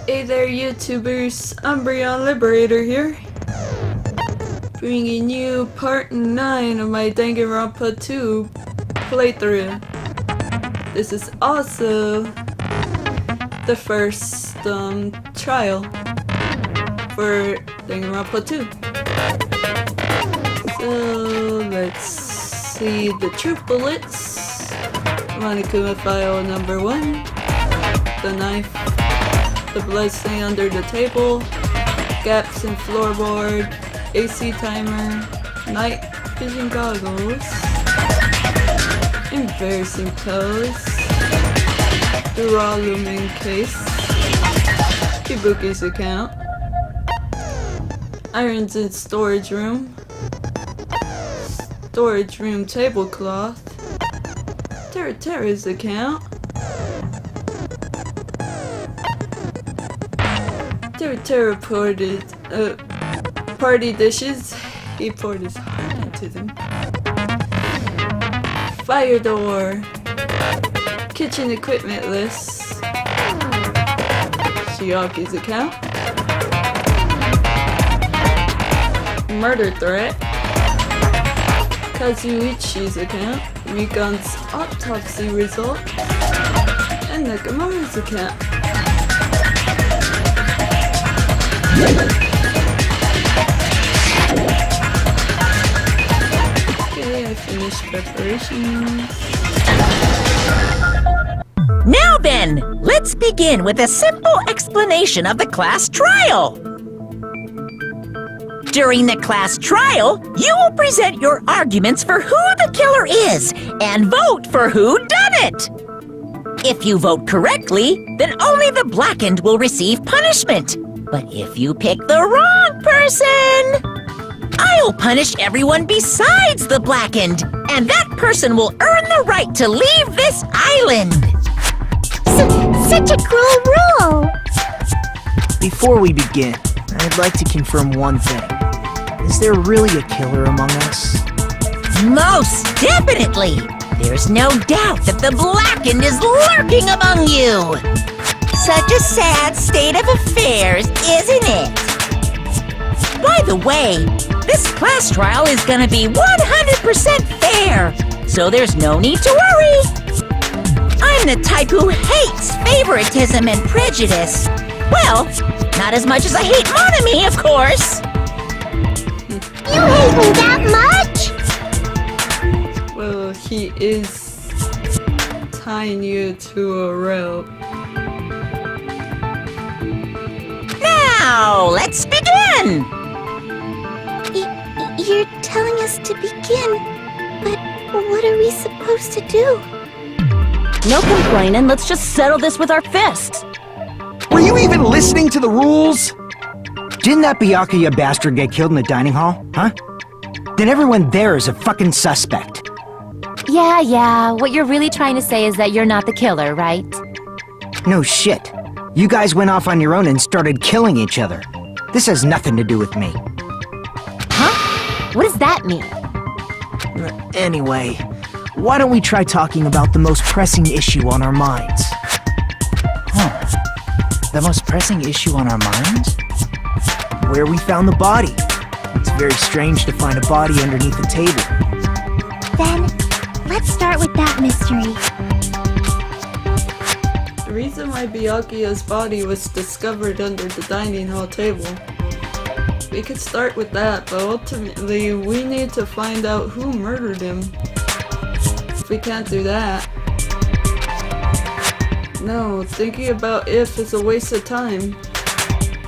Hey there YouTubers, I'm Brian Liberator here, bringing you part 9 of my Danganronpa 2 playthrough. This is also the first trial for Danganronpa 2. So let's see the truth bullets. Monokuma file number 1, the knife, the blood stain under the table, gaps in floorboard, AC timer, night vision goggles, embarrassing pose, the raw lumen case, Ibuki's account, irons in storage room tablecloth, Terra's account, Terra poured party dishes. He poured his heart into them. Fire door. Kitchen equipment list. Shiaki's account. Murder threat. Kazuichi's account. Rikon's autopsy result. And Nakamura's account. Okay, I finished preparations. Now then, let's begin with a simple explanation of the class trial. During the class trial, you will present your arguments for who the killer is and vote for who done it. If you vote correctly, then only the blackened will receive punishment. But if you pick the wrong person, I'll punish everyone besides the blackened, and that person will earn the right to leave this island. Such a cruel rule! Before we begin, I'd like to confirm one thing. Is there really a killer among us? Most definitely! There's no doubt that the blackened is lurking among you! Such a sad state of affairs, isn't it? By the way, this class trial is gonna be 100% fair, so there's no need to worry. I'm the type who hates favoritism and prejudice. Well, not as much as I hate Monami, of course. You hate me that much? Well, he is tying you to a rope. Now, let's begin! You're telling us to begin, but what are we supposed to do? No complaining, let's just settle this with our fists. Were you even listening to the rules? Didn't that Byakuya bastard get killed in the dining hall, huh? Then everyone there is a fucking suspect. Yeah, what you're really trying to say is that you're not the killer, right? No shit. You guys went off on your own and started killing each other. This has nothing to do with me. Huh? What does that mean? Anyway, why don't we try talking about the most pressing issue on our minds? The most pressing issue on our minds? Where we found the body. It's very strange to find a body underneath the table. Then, let's start with that mystery. The reason why Byakuya's body was discovered under the dining hall table. We could start with that, but ultimately we need to find out who murdered him. If we can't do that, no, thinking about if is a waste of time.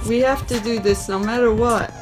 We have to do this no matter what.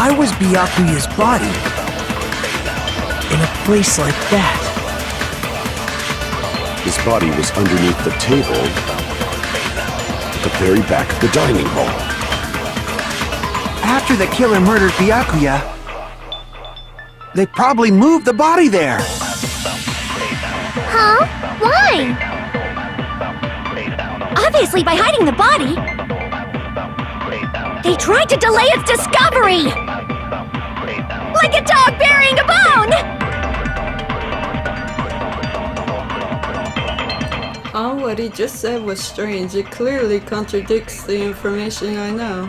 Why was Byakuya's body in a place like that? His body was underneath the table at the very back of the dining hall. After the killer murdered Byakuya, they probably moved the body there. Huh? Why? Obviously by hiding the body. They tried to delay its discovery! Like a dog burying a bone! Oh, what he just said was strange. It clearly contradicts the information I know.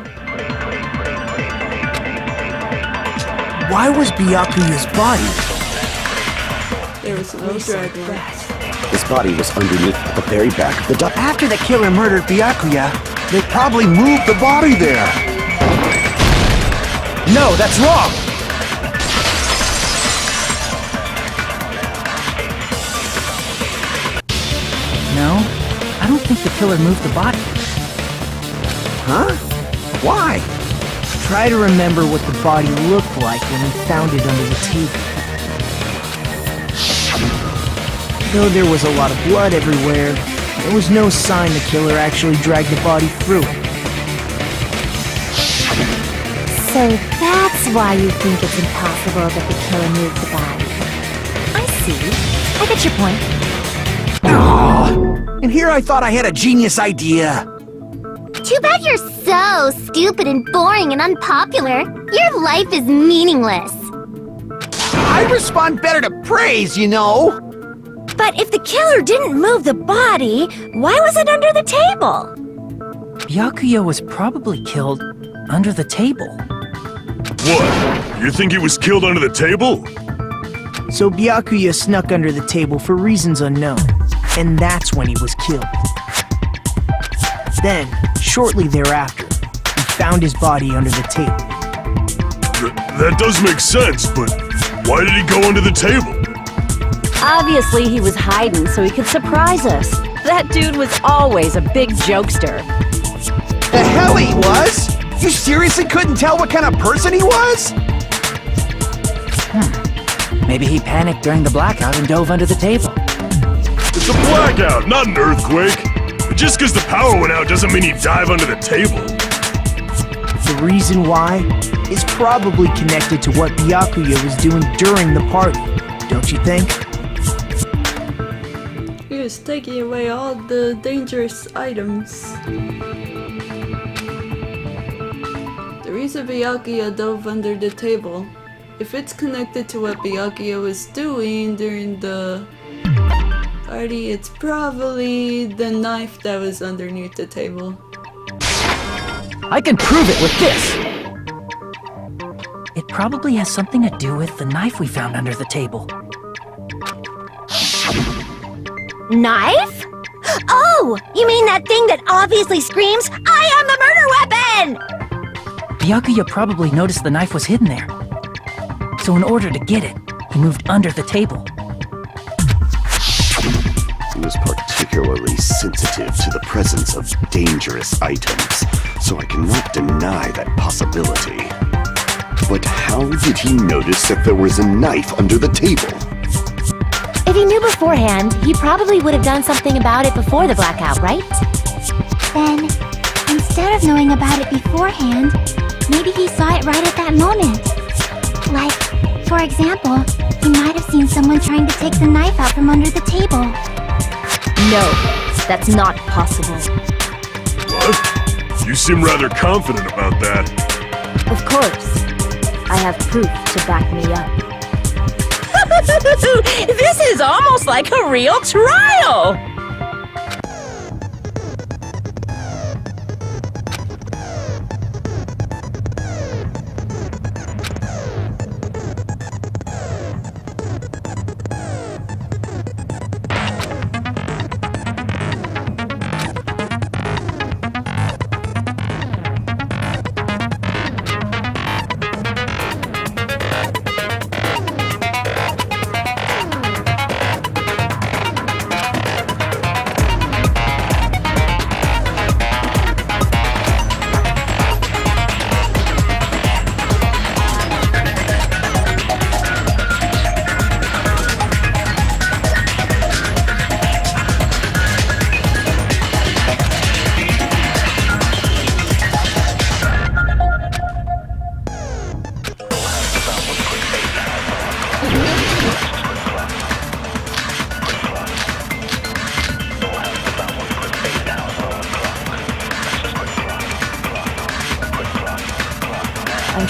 Why was Byakuya's body? There was no dragline. His body was underneath the very back of the dining hall. After the killer murdered Byakuya, they probably moved the body there. No, that's wrong! No, I don't think the killer moved the body. Huh? Why? Try to remember what the body looked like when we found it under the table. Though there was a lot of blood everywhere, there was no sign the killer actually dragged the body through it. So that's why you think it's impossible that the killer moved the body. I see. I get your point. Aww. And here I thought I had a genius idea. Too bad you're so stupid and boring and unpopular. Your life is meaningless. I respond better to praise, you know. But if the killer didn't move the body, why was it under the table? Byakuya was probably killed under the table. What? You think he was killed under the table? So Byakuya snuck under the table for reasons unknown, and that's when he was killed. Then, shortly thereafter, we found his body under the table. That does make sense, but why did he go under the table? Obviously, he was hiding so he could surprise us. That dude was always a big jokester. The hell he was? You seriously couldn't tell what kind of person he was? Maybe he panicked during the blackout and dove under the table. It's a blackout, not an earthquake. Just because the power went out doesn't mean he'd dive under the table. The reason why is probably connected to what Byakuya was doing during the party, don't you think? He was taking away all the dangerous items. The reason Byakuya dove under the table, if it's connected to what Byakuya was doing during the party, it's probably the knife that was underneath the table. I can prove it with this! It probably has something to do with the knife we found under the table. Knife? Oh! You mean that thing that obviously screams, I am the murder weapon! Byakuya probably noticed the knife was hidden there. So in order to get it, he moved under the table. He was particularly sensitive to the presence of dangerous items, so I cannot deny that possibility. But how did he notice that there was a knife under the table? If he knew beforehand, he probably would have done something about it before the blackout, right? Then, instead of knowing about it beforehand, maybe he saw it right at that moment. Like, for example, he might have seen someone trying to take the knife out from under the table. No, that's not possible. What? You seem rather confident about that. Of course. I have proof to back me up. This is almost like a real trial!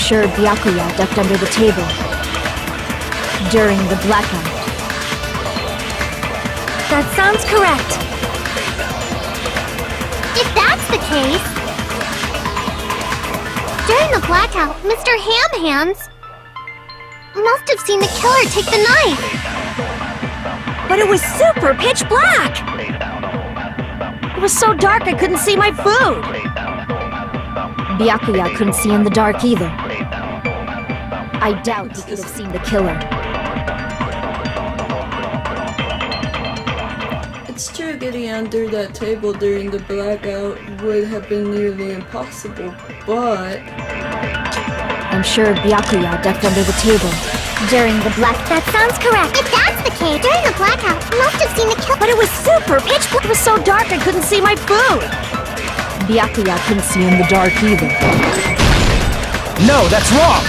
sure Byakuya ducked under the table during the blackout. That sounds correct. If that's the case... During the blackout, Mr. Ham Hands must have seen the killer take the knife. But it was super pitch black! It was so dark I couldn't see my food! Byakuya couldn't see in the dark either. I doubt he could have seen the killer. It's true getting under that table during the blackout would have been nearly impossible, but... I'm sure Byakuya ducked under the table during the black... That sounds correct. If that's the case, during the blackout, must have seen the killer. But it was super pitch black! It was so dark I couldn't see my food! Byakuya couldn't see in the dark either. No, that's wrong!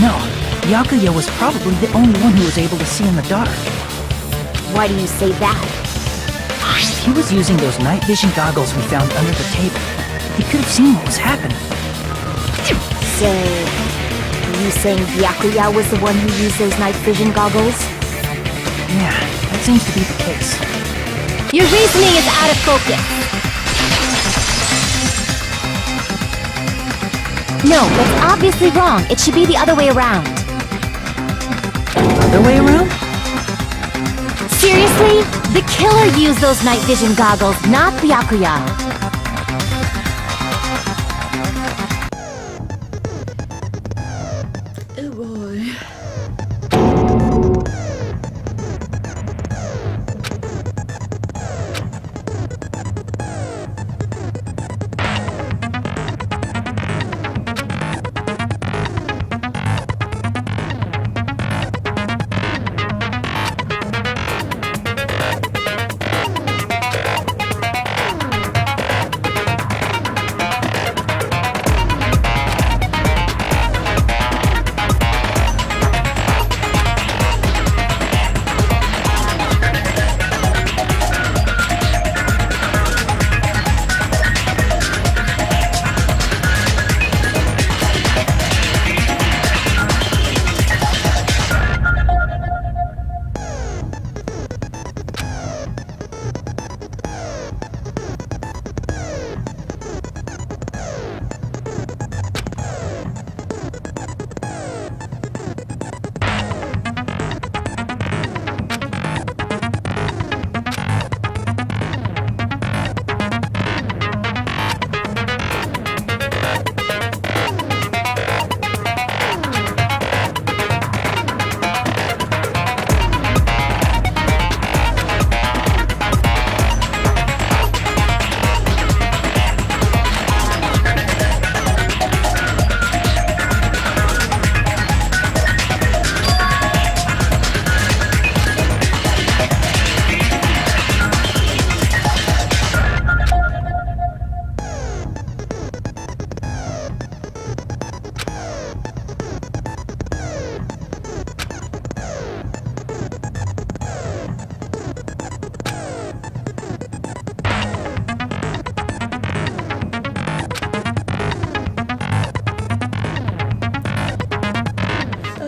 No, Byakuya was probably the only one who was able to see in the dark. Why do you say that? He was using those night vision goggles we found under the table. He could have seen what was happening. So, are you saying Byakuya was the one who used those night vision goggles? Yeah, that seems to be the case. Your reasoning is out of focus. No, that's obviously wrong. It should be the other way around. Other way around? Seriously? The killer used those night vision goggles, not Byakuya. Oh boy.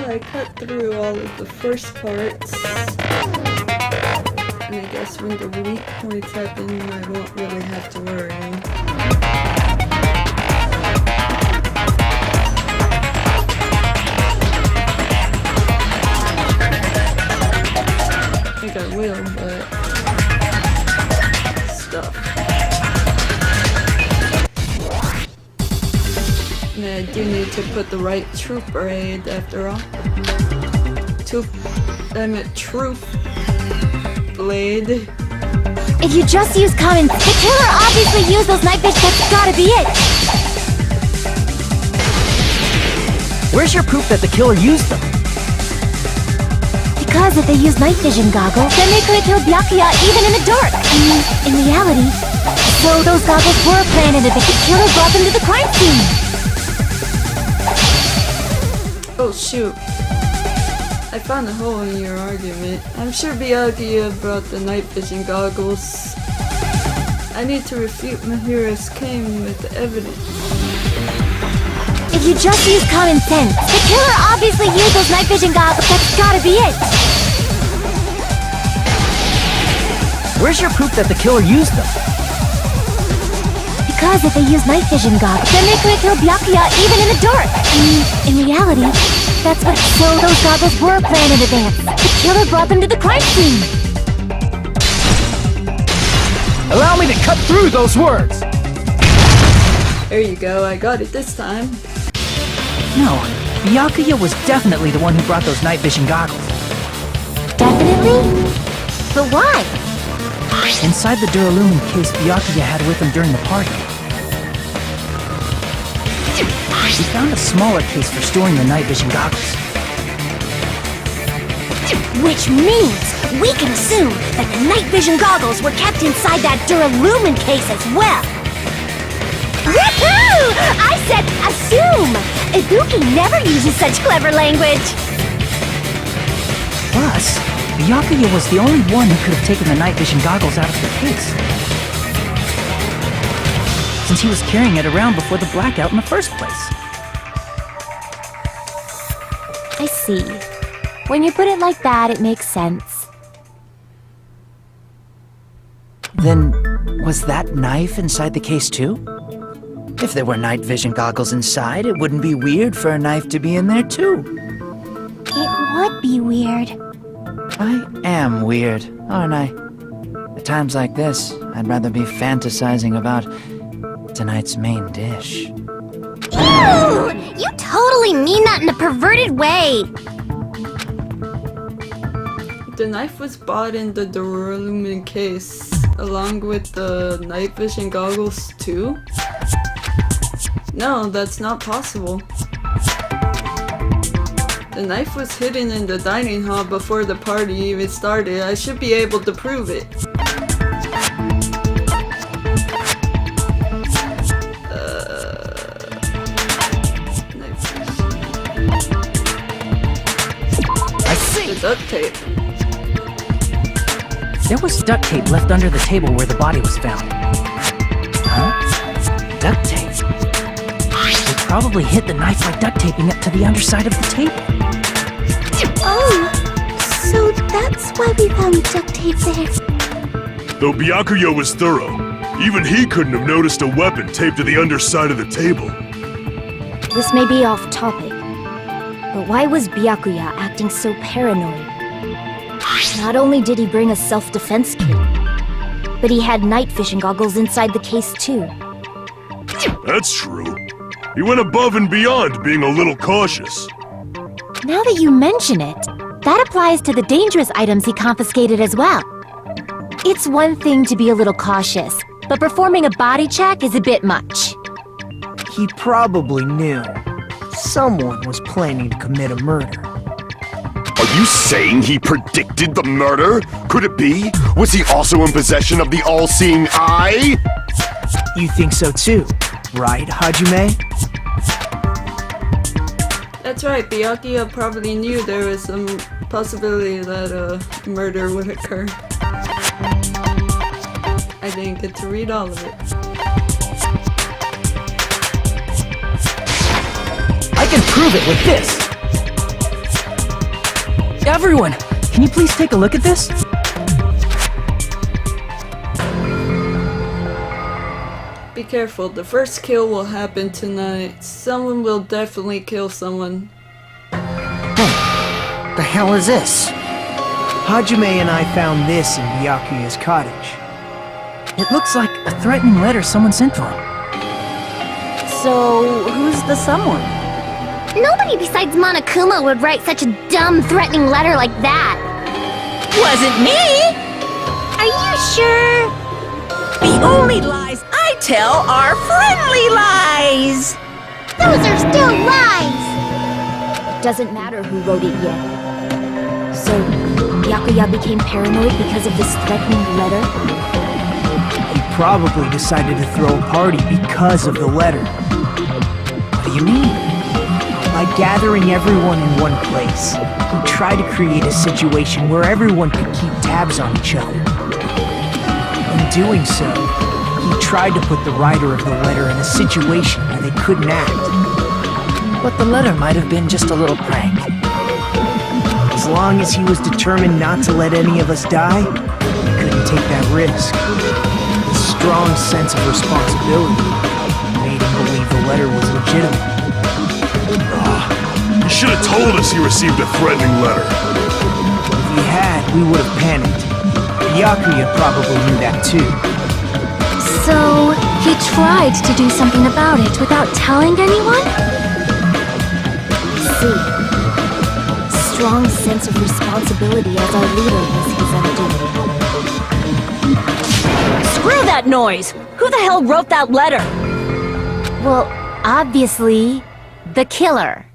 I cut through all of the first parts, and I guess when the weak points happen, I won't really have to worry. I think I will, but stuff. And I do need to put the right troop braid after all. Troop blade. If you just use common... The killer obviously used those night vision. That's gotta be it. Where's your proof that the killer used them? Because if they used night vision goggles, then they could have killed Byakuya even in the dark. I mean, in reality. So those goggles were planted if the killer brought them to the crime scene. Oh shoot. I found a hole in your argument. I'm sure Byakuya brought the night vision goggles I need to refute Mahira's claim with evidence. If you just use common sense, the killer obviously used those night vision goggles. That's gotta be it. Where's your proof that the killer used them? Because if they use night vision goggles, then they could kill Byakuya even in the dark. I mean, in reality, that's what. So those goggles were planned in advance. The killer brought them to the crime scene. Allow me to cut through those words! There you go, I got it this time. No, Byakuya was definitely the one who brought those night vision goggles. Definitely? But why? Inside the Duralumin case Byakuya had with him during the party, we found a smaller case for storing the night vision goggles. Which means we can assume that the night vision goggles were kept inside that Duralumin case as well. Woohoo! I said assume! Ibuki never uses such clever language. Plus, Byakuya was the only one who could have taken the night vision goggles out of the case, since he was carrying it around before the blackout in the first place. I see. When you put it like that, it makes sense. Then, was that knife inside the case too? If there were night vision goggles inside, it wouldn't be weird for a knife to be in there too. It would be weird. I am weird, aren't I? At times like this, I'd rather be fantasizing about tonight's main dish. Ooh! You totally mean that in a perverted way! The knife was bought in the Duralumin case, along with the night vision goggles too? No, that's not possible. The knife was hidden in the dining hall before the party even started. I should be able to prove it. I see! The duct tape. There was duct tape left under the table where the body was found. Huh? Duct tape? They probably hid the knife by duct taping it to the underside of the table. Oh, so that's why we found duct tape there. Though Byakuya was thorough, even he couldn't have noticed a weapon taped to the underside of the table. This may be off topic, but why was Byakuya acting so paranoid? Not only did he bring a self-defense kit, but he had night vision goggles inside the case too. That's true. He went above and beyond being a little cautious. Now that you mention it, that applies to the dangerous items he confiscated as well. It's one thing to be a little cautious, but performing a body check is a bit much. He probably knew someone was planning to commit a murder. Are you saying he predicted the murder? Could it be? Was he also in possession of the all-seeing eye? You think so too, right, Hajime? That's right, Byakuya probably knew there was some possibility that a murder would occur. I didn't get to read all of it. I can prove it with this! Everyone, can you please take a look at this? Be careful, the first kill will happen tonight. Someone will definitely kill someone. The hell is this? Hajime and I found this in Byakuya's cottage. It looks like a threatening letter someone sent to him. So, who's the someone? Nobody besides Monokuma would write such a dumb, threatening letter like that. Wasn't me! Are you sure? The only lies I tell are friendly lies! Those are still lies! It doesn't matter who wrote it yet. So, Byakuya became paranoid because of this threatening letter? He probably decided to throw a party because of the letter. What do you mean? By gathering everyone in one place, he tried to create a situation where everyone could keep tabs on each other. In doing so, He tried to put the writer of the letter in a situation where they couldn't act. But the letter might have been just a little prank. As long as he was determined not to let any of us die, he couldn't take that risk. His strong sense of responsibility made him believe the letter was legitimate. You should have told us he received a threatening letter. If he had, we would have panicked. Byakuya probably knew that too. So, he tried to do something about it without telling anyone? I see. Strong sense of responsibility as our leader was his undoing. Screw that noise! Who the hell wrote that letter? Well, obviously, the killer.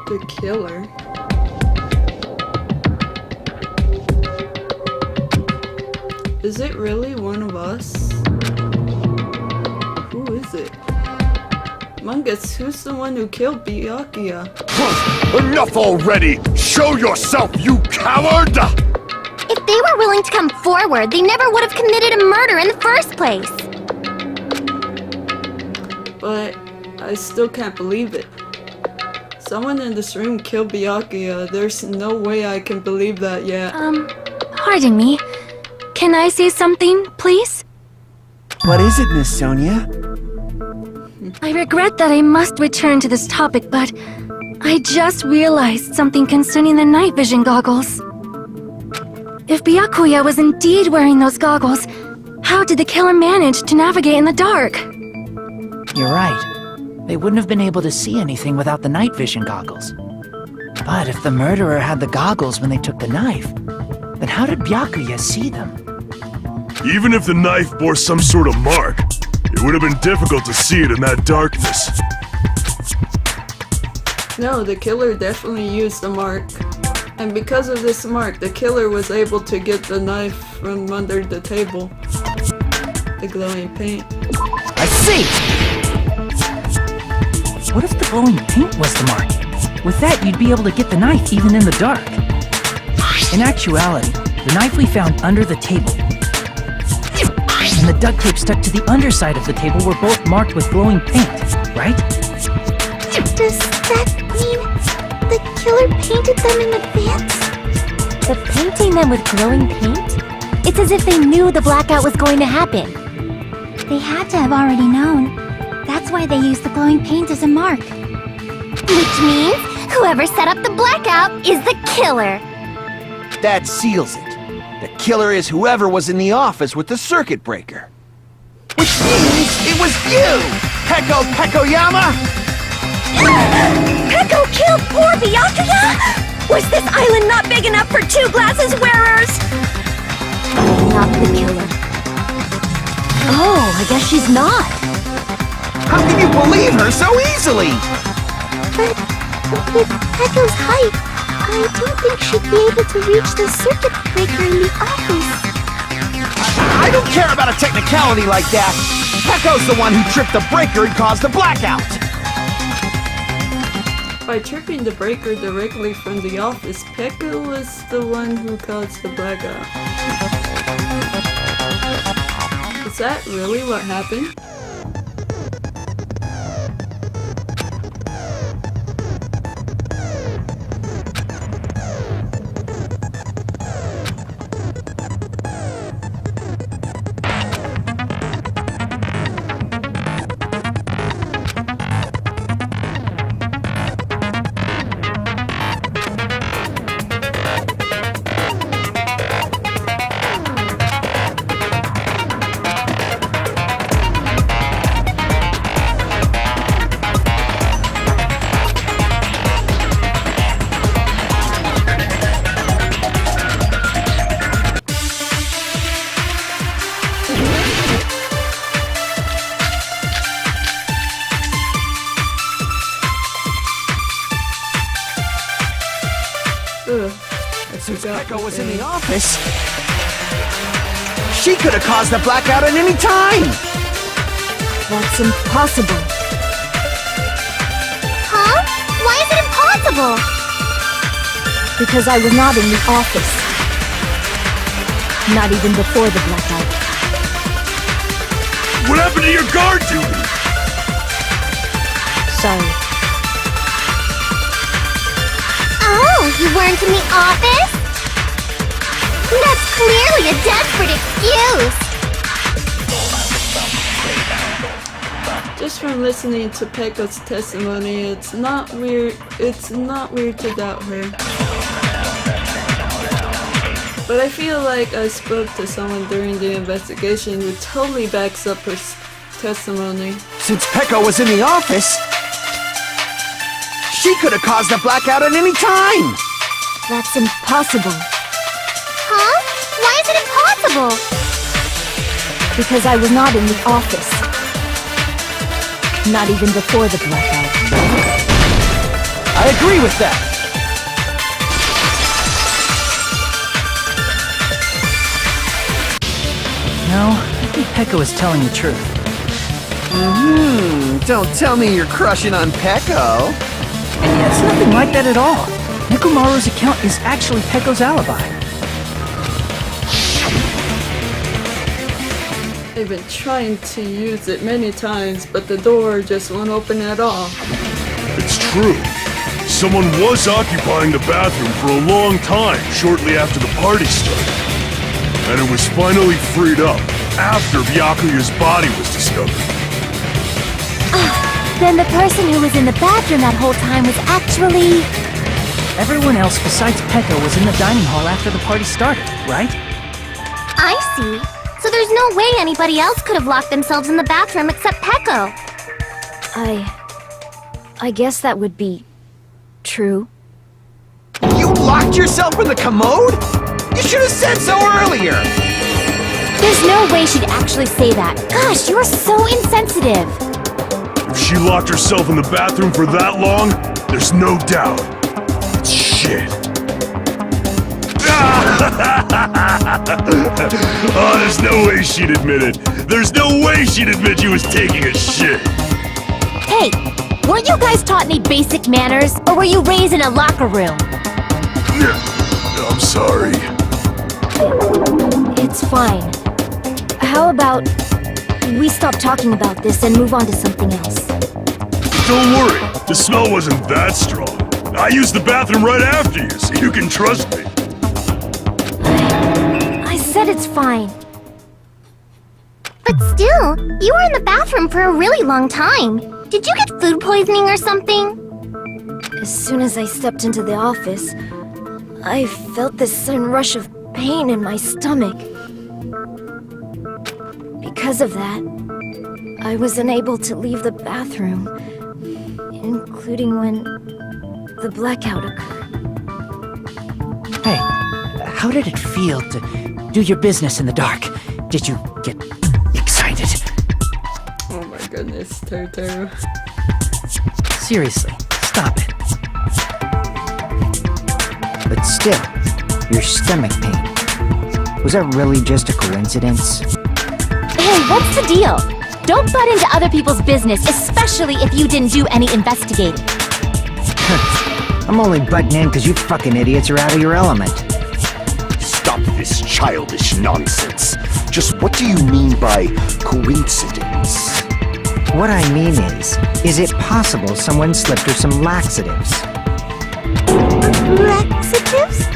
The killer? Is it really one of us? Who is it? Mungus, who's the one who killed Byakuya? Enough already! Show yourself, you coward! If they were willing to come forward, they never would have committed a murder in the first place. But I still can't believe it. Someone in this room killed Byakuya. There's no way I can believe that yet. Pardon me. Can I say something, please? What is it, Miss Sonia? I regret that I must return to this topic, but I just realized something concerning the night vision goggles. If Byakuya was indeed wearing those goggles, how did the killer manage to navigate in the dark? You're right. They wouldn't have been able to see anything without the night vision goggles. But if the murderer had the goggles when they took the knife, then how did Byakuya see them? Even if the knife bore some sort of mark, it would have been difficult to see it in that darkness. No, the killer definitely used the mark. And because of this mark, the killer was able to get the knife from under the table. The glowing paint. I see! What if the glowing paint was the mark? With that, you'd be able to get the knife even in the dark. In actuality, the knife we found under the table and the duct tape stuck to the underside of the table were both marked with glowing paint, right? Does that mean the killer painted them in advance? But painting them with glowing paint? It's as if they knew the blackout was going to happen. They had to have already known. That's why they used the glowing paint as a mark. Which means whoever set up the blackout is the killer. That seals it. The killer is whoever was in the office with the circuit breaker. Which means it was you, Peko Pekoyama! Peko killed poor Byakuya? Was this island not big enough for two glasses wearers? Not the killer. Oh, I guess she's not. How can you believe her so easily? But with Peko's height, I don't think she'd be able to reach the circuit breaker in the office. I don't care about a technicality like that. Peko's the one who tripped the breaker and caused the blackout. By tripping the breaker directly from the office, Pekka was the one who caused the blackout. Is that really what happened? Since Peko was in the office, she could have caused the blackout at any time! That's impossible. Huh? Why is it impossible? Because I was not in the office. Not even before the blackout. What happened to your guard duty? Sorry. Oh, you weren't in the office? That's clearly a desperate excuse. Just from listening to Pekko's testimony, it's not weird to doubt her. But I feel like I spoke to someone during the investigation who totally backs up her testimony. Since Pekko was in the office, she could have caused a blackout at any time! That's impossible. Huh? Why is it impossible? Because I was not in the office. Not even before the blackout. I agree with that! No, I think Pekko is telling the truth. Don't tell me you're crushing on Pekko. It's nothing like that at all. Nekomaru's account is actually Pekko's alibi. I've been trying to use it many times, but the door just won't open at all. It's true. Someone was occupying the bathroom for a long time shortly after the party started. And it was finally freed up after Byakuya's body was discovered. Then the person who was in the bathroom that whole time was actually... Everyone else besides Pekko was in the dining hall after the party started, right? I see. So there's no way anybody else could have locked themselves in the bathroom except Pekko. I guess that would be true. You locked yourself in the commode? You should have said so earlier! There's no way she'd actually say that. Gosh, you're so insensitive. If she locked herself in the bathroom for that long, there's no doubt. It's shit. Oh, there's no way she'd admit it. There's no way she'd admit she was taking a shit. Hey, weren't you guys taught any basic manners, or were you raised in a locker room? I'm sorry. It's fine. How about we stop talking about this and move on to something else? Don't worry, the smell wasn't that strong. I used the bathroom right after you, so you can trust me. I said it's fine. But still, you were in the bathroom for a really long time. Did you get food poisoning or something? As soon as I stepped into the office, I felt this sudden rush of pain in my stomach. Because of that, I was unable to leave the bathroom, including when the blackout occurred. Hey, how did it feel to do your business in the dark? Did you get excited? Oh my goodness, Toto. Seriously, stop it. But still, your stomach pain. Was that really just a coincidence? Hey, what's the deal? Don't butt into other people's business, especially if you didn't do any investigating. I'm only butting in because you fucking idiots are out of your element. Stop this childish nonsense. Just what do you mean by coincidence? What I mean is it possible someone slipped her some laxatives? Laxatives?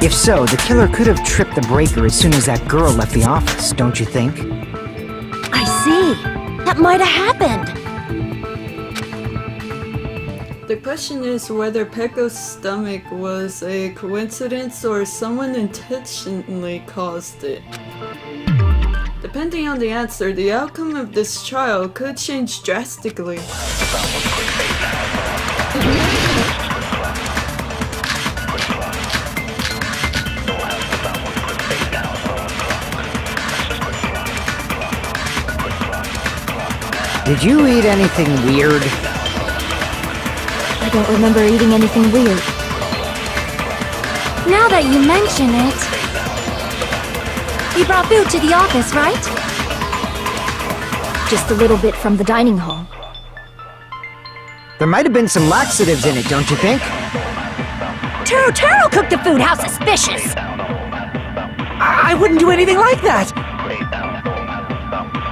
If so, the killer could have tripped the breaker as soon as that girl left the office, don't you think? I see. That might have happened. The question is whether Pekko's stomach was a coincidence or someone intentionally caused it. Depending on the answer, the outcome of this trial could change drastically. Did you eat anything weird? I don't remember eating anything weird. Now that you mention it... You brought food to the office, right? Just a little bit from the dining hall. There might have been some laxatives in it, don't you think? Taro cooked the food. How suspicious! I wouldn't do anything like that!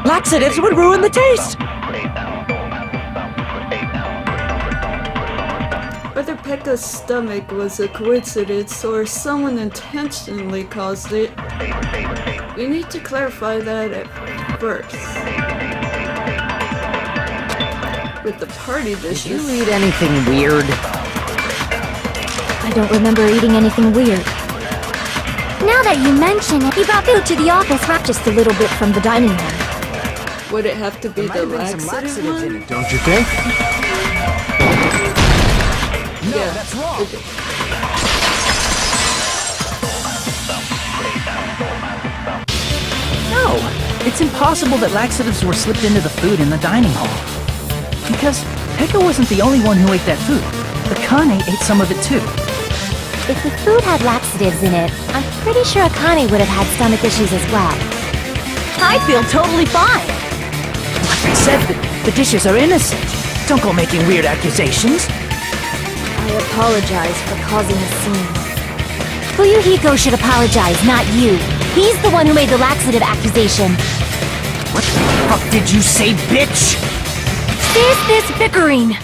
Laxatives would ruin the taste! Whether Pekka's stomach was a coincidence or someone intentionally caused it, we need to clarify that at first. With the party dishes. Did you eat anything weird? I don't remember eating anything weird. Now that you mention it, He brought food to the office, wrapped just a little bit from the dining room. Would it have to be the laxative one? Don't you think? Yeah. That's wrong. No! It's impossible that laxatives were slipped into the food in the dining hall. Because Pekka wasn't the only one who ate that food. The Akane ate some of it too. if the food had laxatives in it, I'm pretty sure Akane would have had stomach issues as well. I feel totally fine. Like I said, the dishes are innocent. Don't go making weird accusations. I apologize for causing a scene. Fuyuhiko should apologize, not you. He's the one who made the laxative accusation. What the fuck did you say, bitch? Is this bickering?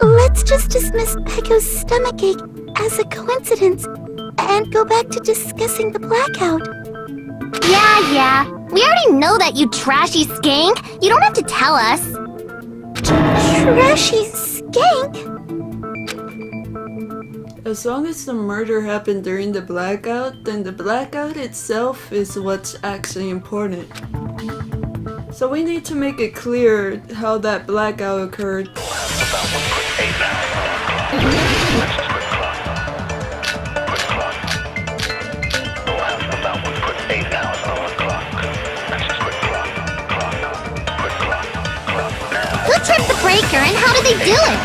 Let's just dismiss Pekko's stomachache as a coincidence and go back to discussing the blackout. Yeah. We already know that, you trashy skank. You don't have to tell us. Trashy skank? As long as the murder happened during the blackout, then the blackout itself is what's actually important. So we need to make it clear how that blackout occurred. Who tripped the breaker and how did they do it?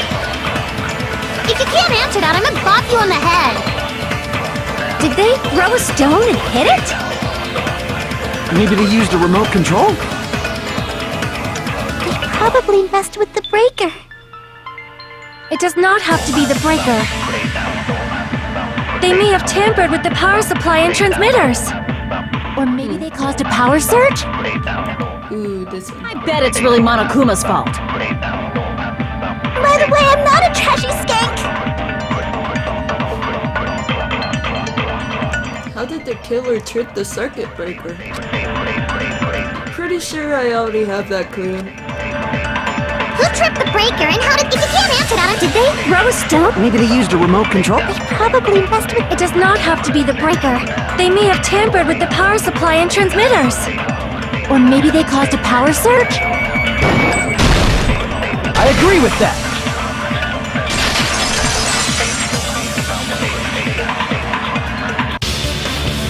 If you can't answer that, I'm gonna bop you on the head. Did they throw a stone and hit it? Maybe they used a remote control? They probably messed with the breaker. It does not have to be the breaker. They may have tampered with the power supply and transmitters. Or maybe they caused a power surge? Ooh, this one. I bet it's really Monokuma's fault. By the way, I'm not a trashy skank! How did the killer trip the circuit breaker? Pretty sure I already have that clue. Who tripped the breaker and how did... If you can't answer that, did they throw a stone? Maybe they used a remote control? They probably messed with... It does not have to be the breaker. They may have tampered with the power supply and transmitters. Or maybe they caused a power surge? I agree with that.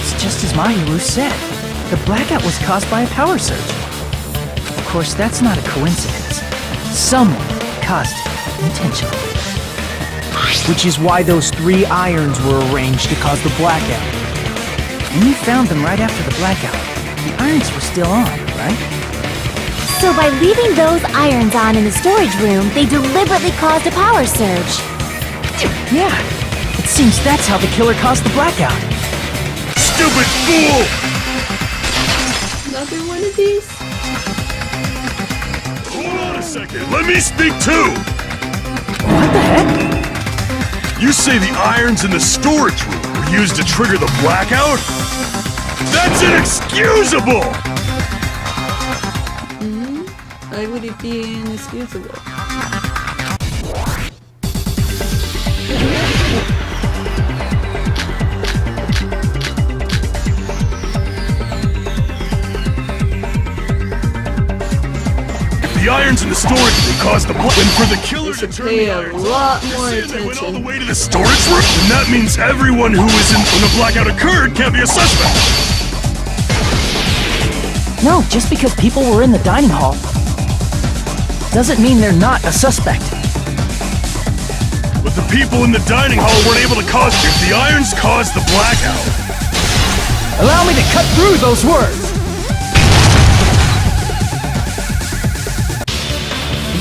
It's just as Mahiru said. The blackout was caused by a power surge. Of course, that's not a coincidence. Someone caused it intentionally. Which is why those 3 irons were arranged to cause the blackout. When you found them right after the blackout, the irons were still on, right? So by leaving those irons on in the storage room, they deliberately caused a power surge. Yeah. It seems that's how the killer caused the blackout. Stupid fool! Another one of these? Hold on a second, let me speak too! What the heck? You say the irons in the storage room were used to trigger the blackout? That's inexcusable! Why would it be inexcusable? The irons in the storage room caused the blackout. And for the killer to turn Pay the a irons lot on, more you're saying they went all the attention. way to the storage room? And that means everyone who was in when the blackout occurred can't be a suspect. No, just because people were in the dining hall doesn't mean they're not a suspect. But the people in the dining hall weren't able to cause. If the irons caused the blackout, Allow me to cut through those words!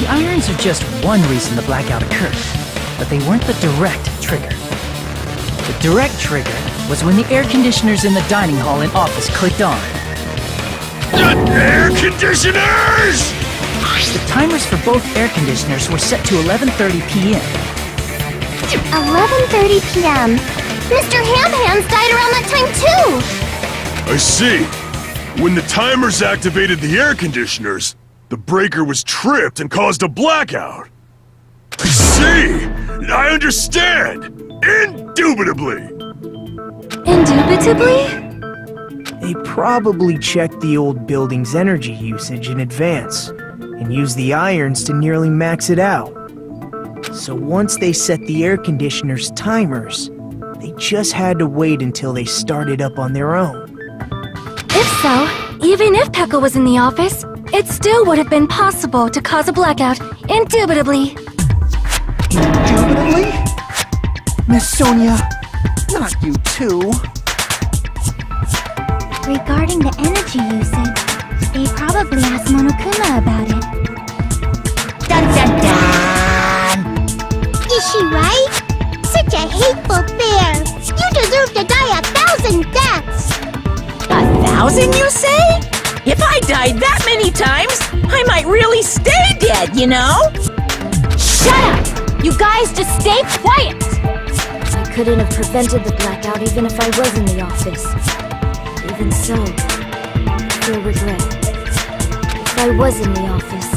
The irons are just one reason the blackout occurred, but they weren't the direct trigger. The direct trigger was when the air conditioners in the dining hall and office clicked on. Air conditioners! The timers for both air conditioners were set to 11:30 p.m. 11:30 p.m. Mr. Ham-Hands died around that time too! I see. When the timers activated the air conditioners, the breaker was tripped and caused a blackout. I see! I understand! Indubitably! Indubitably? They probably checked the old building's energy usage in advance and used the irons to nearly max it out. So once they set the air conditioner's timers, they just had to wait until they started up on their own. If so, even if Pekka was in the office, it still would have been possible to cause a blackout, indubitably. Indubitably? Miss Sonia, not you too. Regarding the energy usage, they probably asked Monokuma about it. Dun dun dun! Is she right? Such a hateful bear! You deserve to die 1,000 deaths! 1,000, you say? If I died that many times, I might really stay dead, you know? Shut up! You guys just stay quiet! I couldn't have prevented the blackout even if I was in the office. Even so, I feel regret. If I was in the office,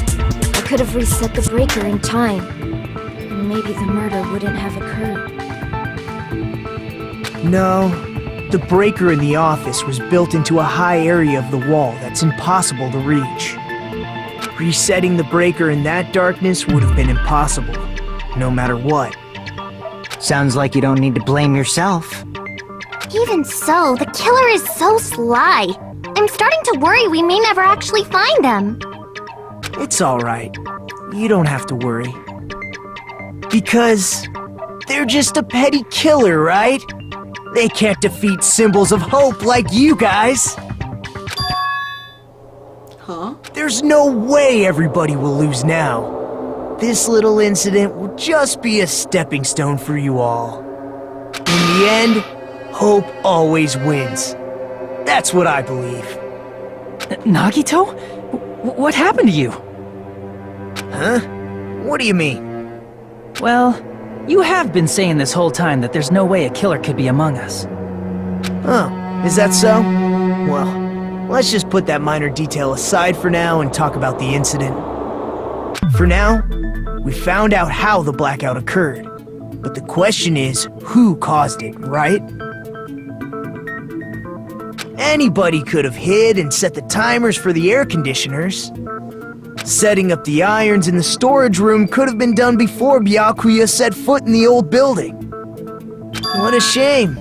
I could have reset the breaker in time. And maybe the murder wouldn't have occurred. No, the breaker in the office was built into a high area of the wall that's impossible to reach. Resetting the breaker in that darkness would have been impossible, no matter what. Sounds like you don't need to blame yourself. Even so, the killer is so sly. I'm starting to worry we may never actually find them. It's alright. You don't have to worry. Because they're just a petty killer, right? They can't defeat symbols of hope like you guys. Huh? There's no way everybody will lose now. This little incident will just be a stepping stone for you all. In the end, hope always wins. That's what I believe. Nagito? What happened to you? Huh? What do you mean? Well, you have been saying this whole time that there's no way a killer could be among us. Oh, is that so? Well, let's just put that minor detail aside for now and talk about the incident. For now, we found out how the blackout occurred. But the question is, who caused it, right? Anybody could have hid and set the timers for the air conditioners. Setting up the irons in the storage room could have been done before Byakuya set foot in the old building. What a shame.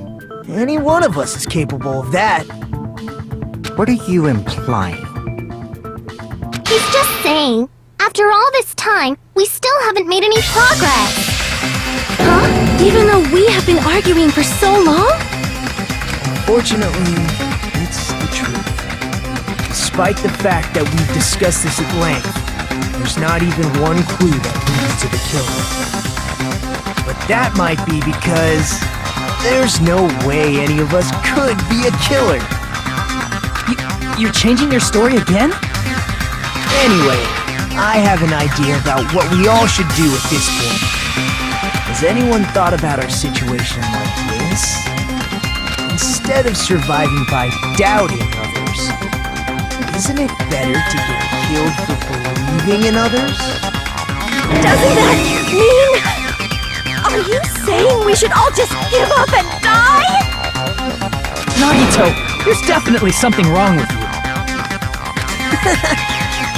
Any one of us is capable of that. What are you implying? He's just saying, after all this time, we still haven't made any progress. Huh? Even though we have been arguing for so long? Fortunately, it's the truth. Despite the fact that we've discussed this at length, there's not even one clue that leads to the killer. But that might be because there's no way any of us could be a killer. You're changing your story again? Anyway, I have an idea about what we all should do at this point. Has anyone thought about our situation like this? Instead of surviving by doubting others, isn't it better to get killed for believing in others? Doesn't that mean... Are you saying we should all just give up and die? Nagito, there's definitely something wrong with you.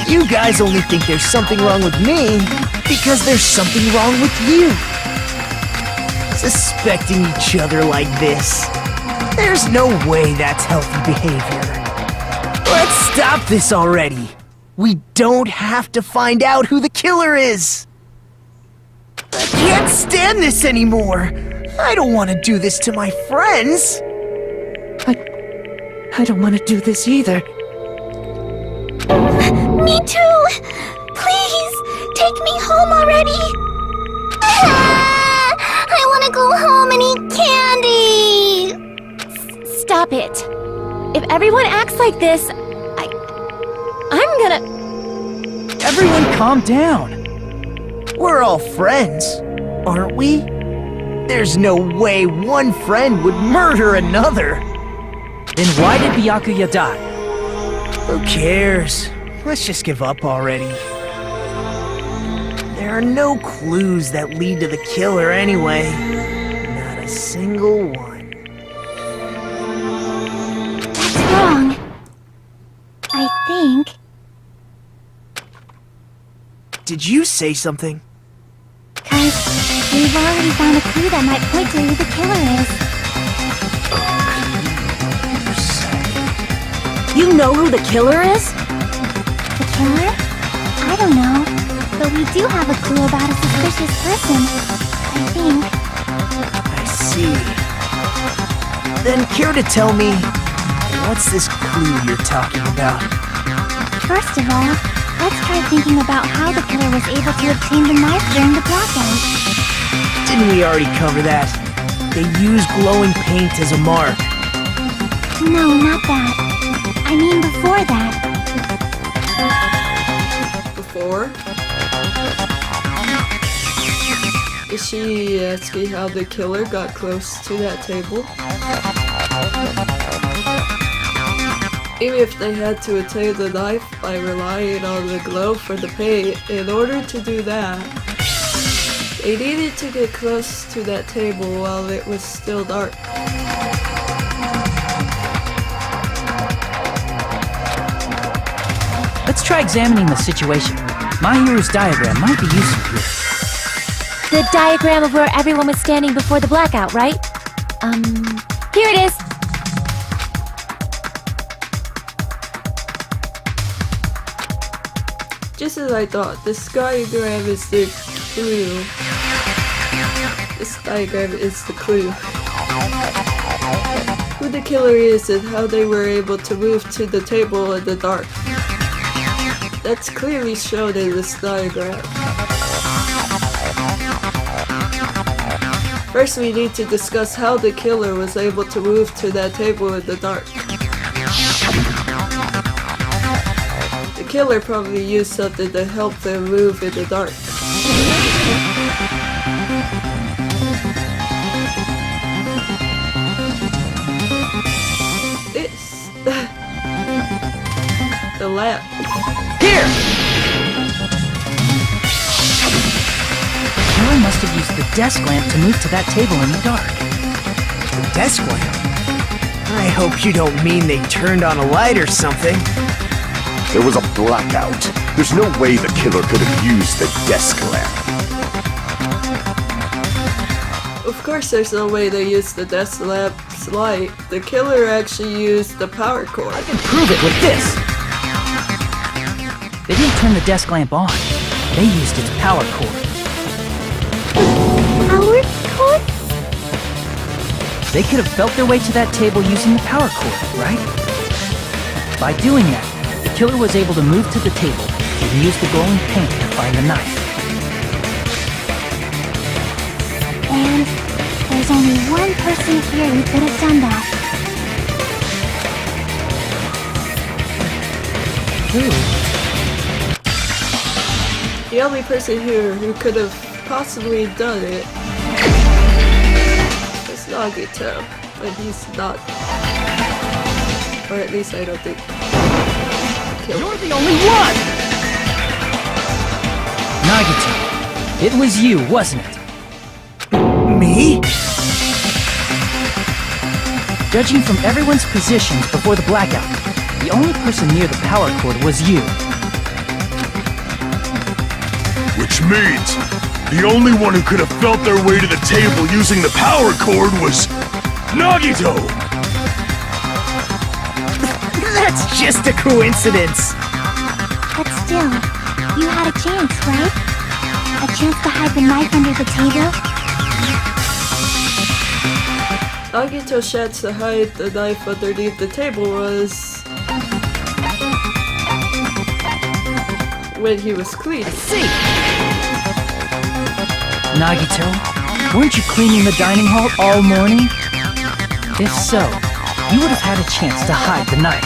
You guys only think there's something wrong with me because there's something wrong with you. Suspecting each other like this. There's no way that's healthy behavior. Let's stop this already. We don't have to find out who the killer is. I can't stand this anymore. I don't want to do this to my friends. I don't want to do this either. Me too! Please, take me home already! Ah, I want to go home and eat candy! Stop it. If everyone acts like this, Everyone calm down. We're all friends, aren't we? There's no way one friend would murder another. Then why did Byakuya die? Who cares? Let's just give up already. There are no clues that lead to the killer anyway. Not a single one. That's wrong. I think. Did you say something? 'Cause we've already found a clue that might point to who the killer is. You know who the killer is? The killer? I don't know. But we do have a clue about a suspicious person. I think. I see. Then care to tell me, what's this clue you're talking about? First of all, let's try thinking about how the killer was able to obtain the knife during the blackout. Didn't we already cover that? They use glowing paint as a mark. No, not that. I mean before that. Before? Is she asking how the killer got close to that table? Even if they had to attain the knife by relying on the glow for the paint, in order to do that, they needed to get close to that table while it was still dark. Let's try examining the situation. My hero's diagram might be useful here. The diagram of where everyone was standing before the blackout, right? Here it is! Just as I thought, this diagram is the clue. This diagram is the clue. Who the killer is and how they were able to move to the table in the dark. That's clearly shown in this diagram. First, we need to discuss how the killer was able to move to that table in the dark. The killer probably used something to help them move in the dark. It's the lamp. Here! The killer must have used the desk lamp to move to that table in the dark. The desk lamp? I hope you don't mean they turned on a light or something. There was a blackout. There's no way the killer could have used the desk lamp. Of course there's no way they used the desk lamp's light. The killer actually used the power cord. I can prove it with this! They didn't turn the desk lamp on. They used its power cord. Power cord? They could have felt their way to that table using the power cord, right? By doing that, the killer was able to move to the table and use the glowing paint to find the knife. And there's only one person here who could have done that. Who? The only person here who could have possibly done it is Nagito, but he's not. Or at least I don't think. You're the only one! Nagito, it was you, wasn't it? Me? Judging from everyone's positions before the blackout, the only person near the power cord was you. Which means the only one who could have felt their way to the table using the power cord was Nagito! That's just a coincidence. But still, you had a chance, right? A chance to hide the knife under the table? Nagito's chance to hide the knife underneath the table was when he was clean. See! Nagito, weren't you cleaning the dining hall all morning? If so, you would have had a chance to hide the knife.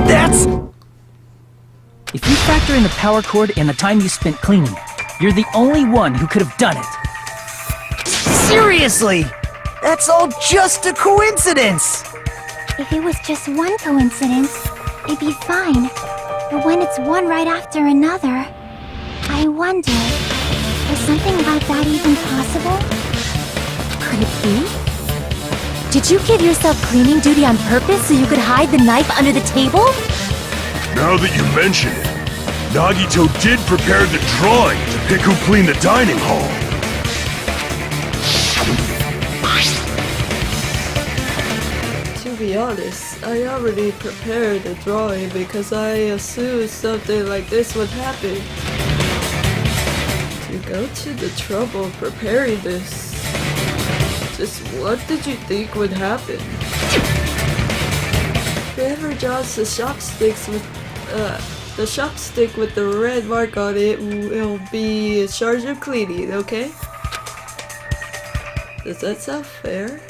That's... If you factor in the power cord and the time you spent cleaning, you're the only one who could have done it. Seriously! That's all just a coincidence! If it was just one coincidence, it'd be fine. But when it's one right after another, I wonder, is something like that even possible? Could it be? Did you give yourself cleaning duty on purpose so you could hide the knife under the table? Now that you mention it, Nagito did prepare the drawing to pick who cleaned the dining hall. To be honest, I already prepared the drawing because I assumed something like this would happen. To go to the trouble of preparing this, just what did you think would happen? Whoever draws the chopsticks with the chopstick with the red mark on it will be in charge of cleaning, okay? Does that sound fair?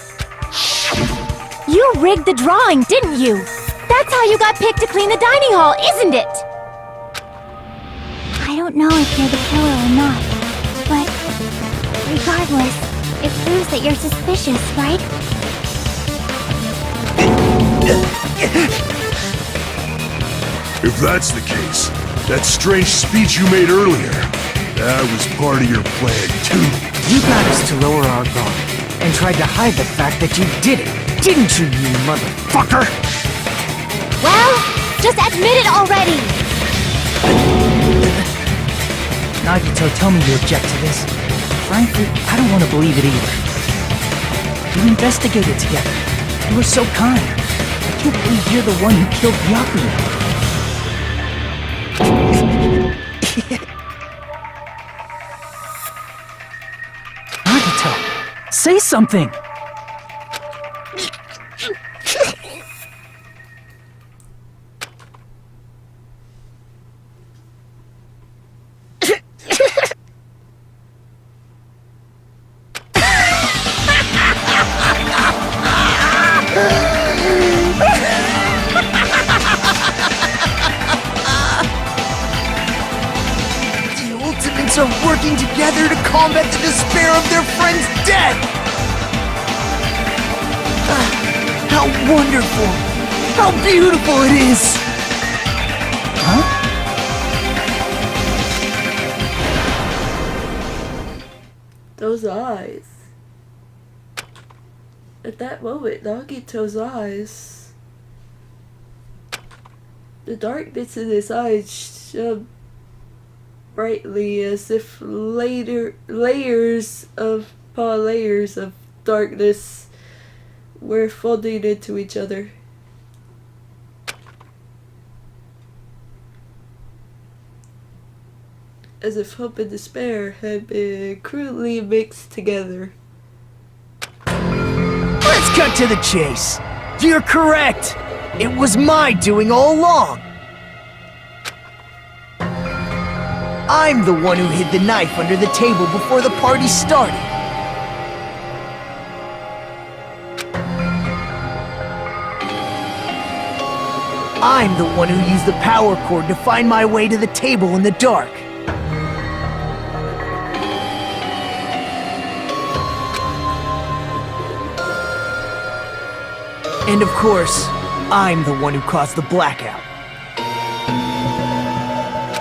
You rigged the drawing, didn't you? That's how you got picked to clean the dining hall, isn't it? I don't know if you're the killer or not, but regardless, it proves that you're suspicious, right? If that's the case, that strange speech you made earlier, that was part of your plan too. You got us to lower our guard and tried to hide the fact that you did it, didn't you, you motherfucker? Well, just admit it already! Nagito, tell me you object to this. Frankly, I don't want to believe it either. We investigated together. You were so kind. I can't believe you're the one who killed Byakuya. Nagito, say something! Are working together to combat the despair of their friend's death! How wonderful! How beautiful it is! Huh? Those eyes. At that moment, Nagito's eyes. The darkness in his eyes shone brightly as if layers upon layers of darkness were folding into each other. As if hope and despair had been crudely mixed together. Let's cut to the chase. You're correct. It was my doing all along. I'm the one who hid the knife under the table before the party started. I'm the one who used the power cord to find my way to the table in the dark. And of course, I'm the one who caused the blackout.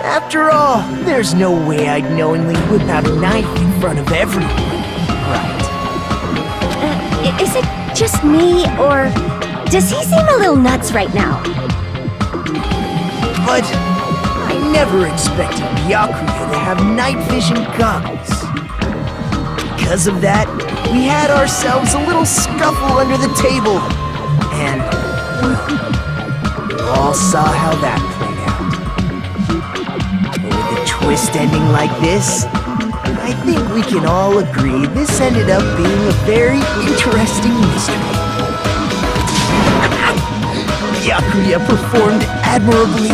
After all, there's no way I'd knowingly whip out a knife in front of everyone, right? Is it just me, or does he seem a little nuts right now? But I never expected Byakuya to have night vision goggles. Because of that, we had ourselves a little scuffle under the table. And, well, you all saw how that played out. But with a twist ending like this, I think we can all agree this ended up being a very interesting mystery. Byakuya performed admirably.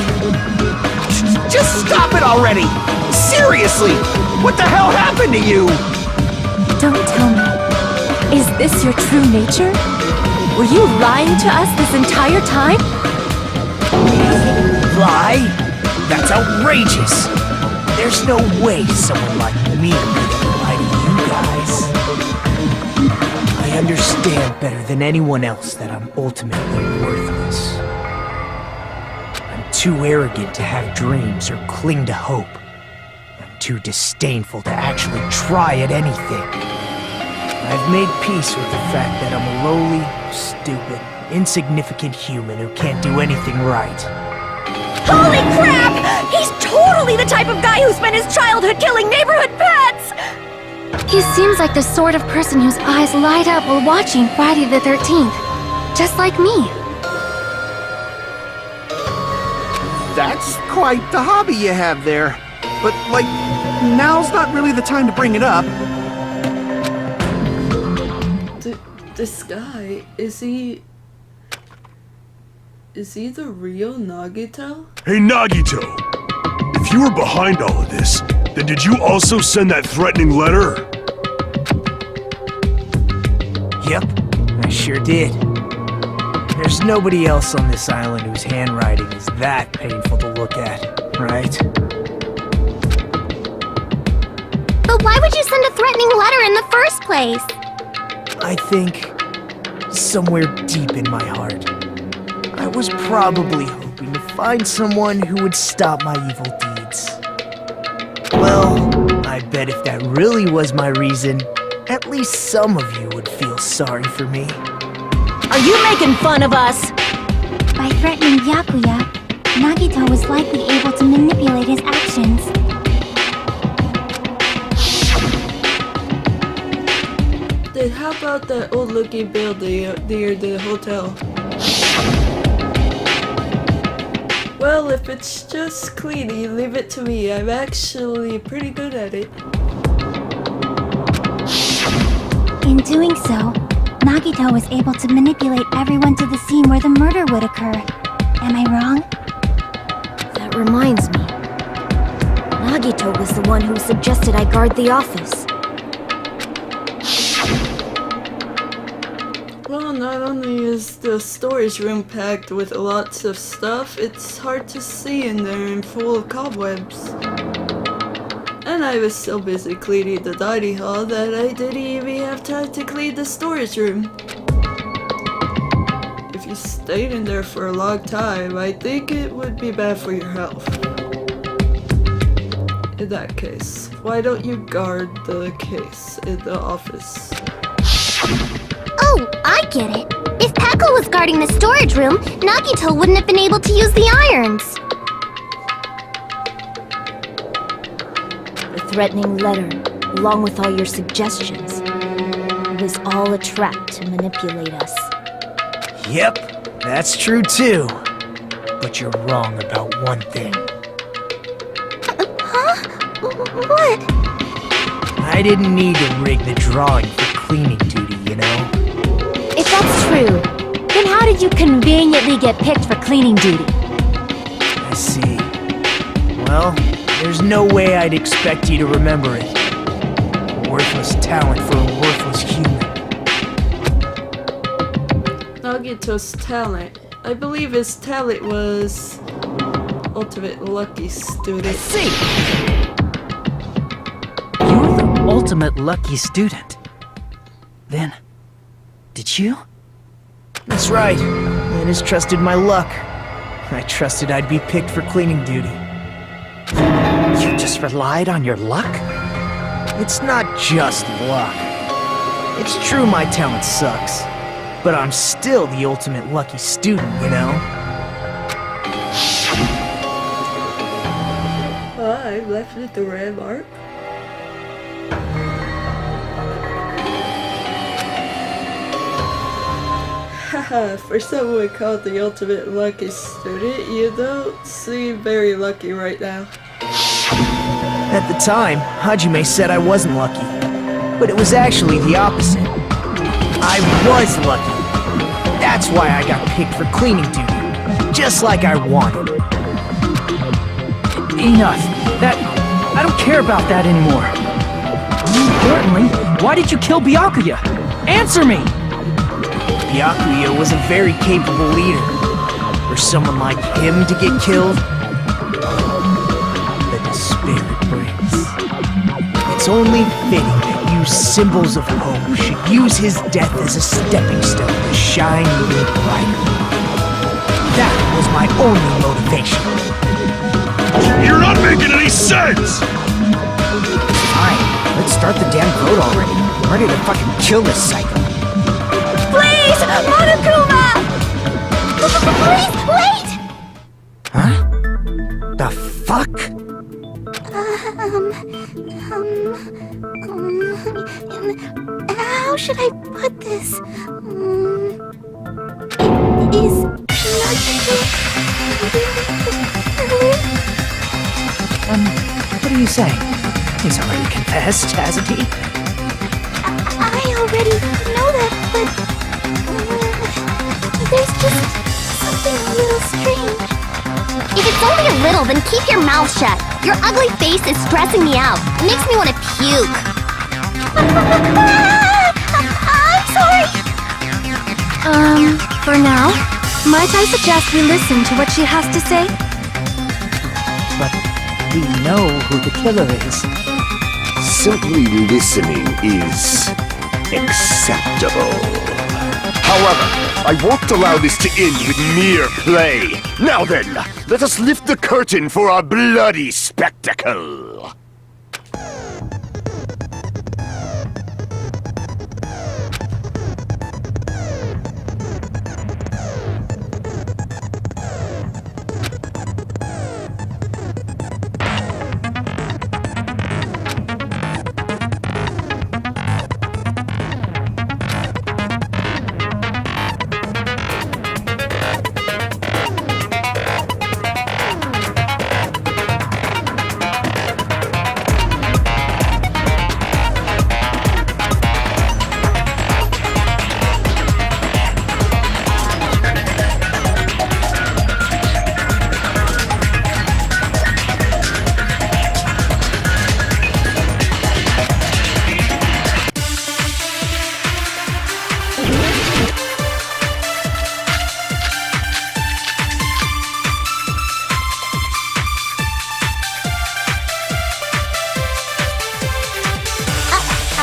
Just stop it already! Seriously! What the hell happened to you? Don't tell me. Is this your true nature? Were you lying to us this entire time? Lie? That's outrageous! There's no way someone like me would lie to you guys. I understand better than anyone else that I'm ultimately worthless. I'm too arrogant to have dreams or cling to hope. I'm too disdainful to actually try at anything. I've made peace with the fact that I'm a lowly, stupid, insignificant human who can't do anything right. Holy crap! He's totally the type of guy who spent his childhood killing neighborhood pets! He seems like the sort of person whose eyes light up while watching Friday the 13th. Just like me. That's quite the hobby you have there. But, like, now's not really the time to bring it up. This guy, is he the real Nagito? Hey, Nagito! If you were behind all of this, then did you also send that threatening letter? Yep, I sure did. There's nobody else on this island whose handwriting is that painful to look at, right? But why would you send a threatening letter in the first place? I think, somewhere deep in my heart, I was probably hoping to find someone who would stop my evil deeds. Well, I bet if that really was my reason, at least some of you would feel sorry for me. Are you making fun of us? By threatening Byakuya, Nagito was likely able to manipulate his actions. Then how about that old looking building near the hotel? Well, if it's just cleaning, leave it to me. I'm actually pretty good at it. In doing so, Nagito was able to manipulate everyone to the scene where the murder would occur. Am I wrong? That reminds me. Nagito was the one who suggested I guard the office. Well, not only is the storage room packed with lots of stuff, it's hard to see in there and full of cobwebs. And I was so busy cleaning the dining hall that I didn't even have time to clean the storage room. If you stayed in there for a long time, I think it would be bad for your health. In that case, why don't you guard the case in the office? Oh, I get it. If Pekka was guarding the storage room, Nagito wouldn't have been able to use the irons. The threatening letter, along with all your suggestions, it was all a trap to manipulate us. Yep, that's true too. But you're wrong about one thing. Huh? What? I didn't need to rig the drawing for cleaning duty, you know? If that's true, then how did you conveniently get picked for cleaning duty? I see. Well, there's no way I'd expect you to remember it. A worthless talent for a worthless human. Nagito's talent. I believe his talent was ultimate lucky student. See! You're the ultimate lucky student. Then, did you? That's right. I just trusted my luck. I trusted I'd be picked for cleaning duty. You just relied on your luck? It's not just luck. It's true my talent sucks, but I'm still the ultimate lucky student, you know? I left with the red mark. Haha, for someone called the ultimate lucky student, you don't seem very lucky right now. At the time, Hajime said I wasn't lucky, but it was actually the opposite. I was lucky. That's why I got picked for cleaning duty, just like I wanted. Enough. I don't care about that anymore. More importantly, why did you kill Byakuya? Answer me! Byakuya was a very capable leader. For someone like him to get killed, It's only fitting that you symbols of hope should use his death as a stepping stone to shine even brighter. That was my only motivation. You're not making any sense! Fine, let's start the damn vote already. I'm ready to fucking kill this psycho. Please! Monokuma! Please, wait! Huh? The fuck? How should I put this? Is Nagito What are you saying? He's already confessed, hasn't he? I already know that, but there's just something a little strange. If it's only a little, then keep your mouth shut. Your ugly face is stressing me out. It makes me want to puke. I'm sorry. For now, might I suggest we listen to what she has to say? But we know who the killer is. Simply listening is acceptable. However, I won't allow this to end with mere play. Now then, let us lift the curtain for a bloody spectacle.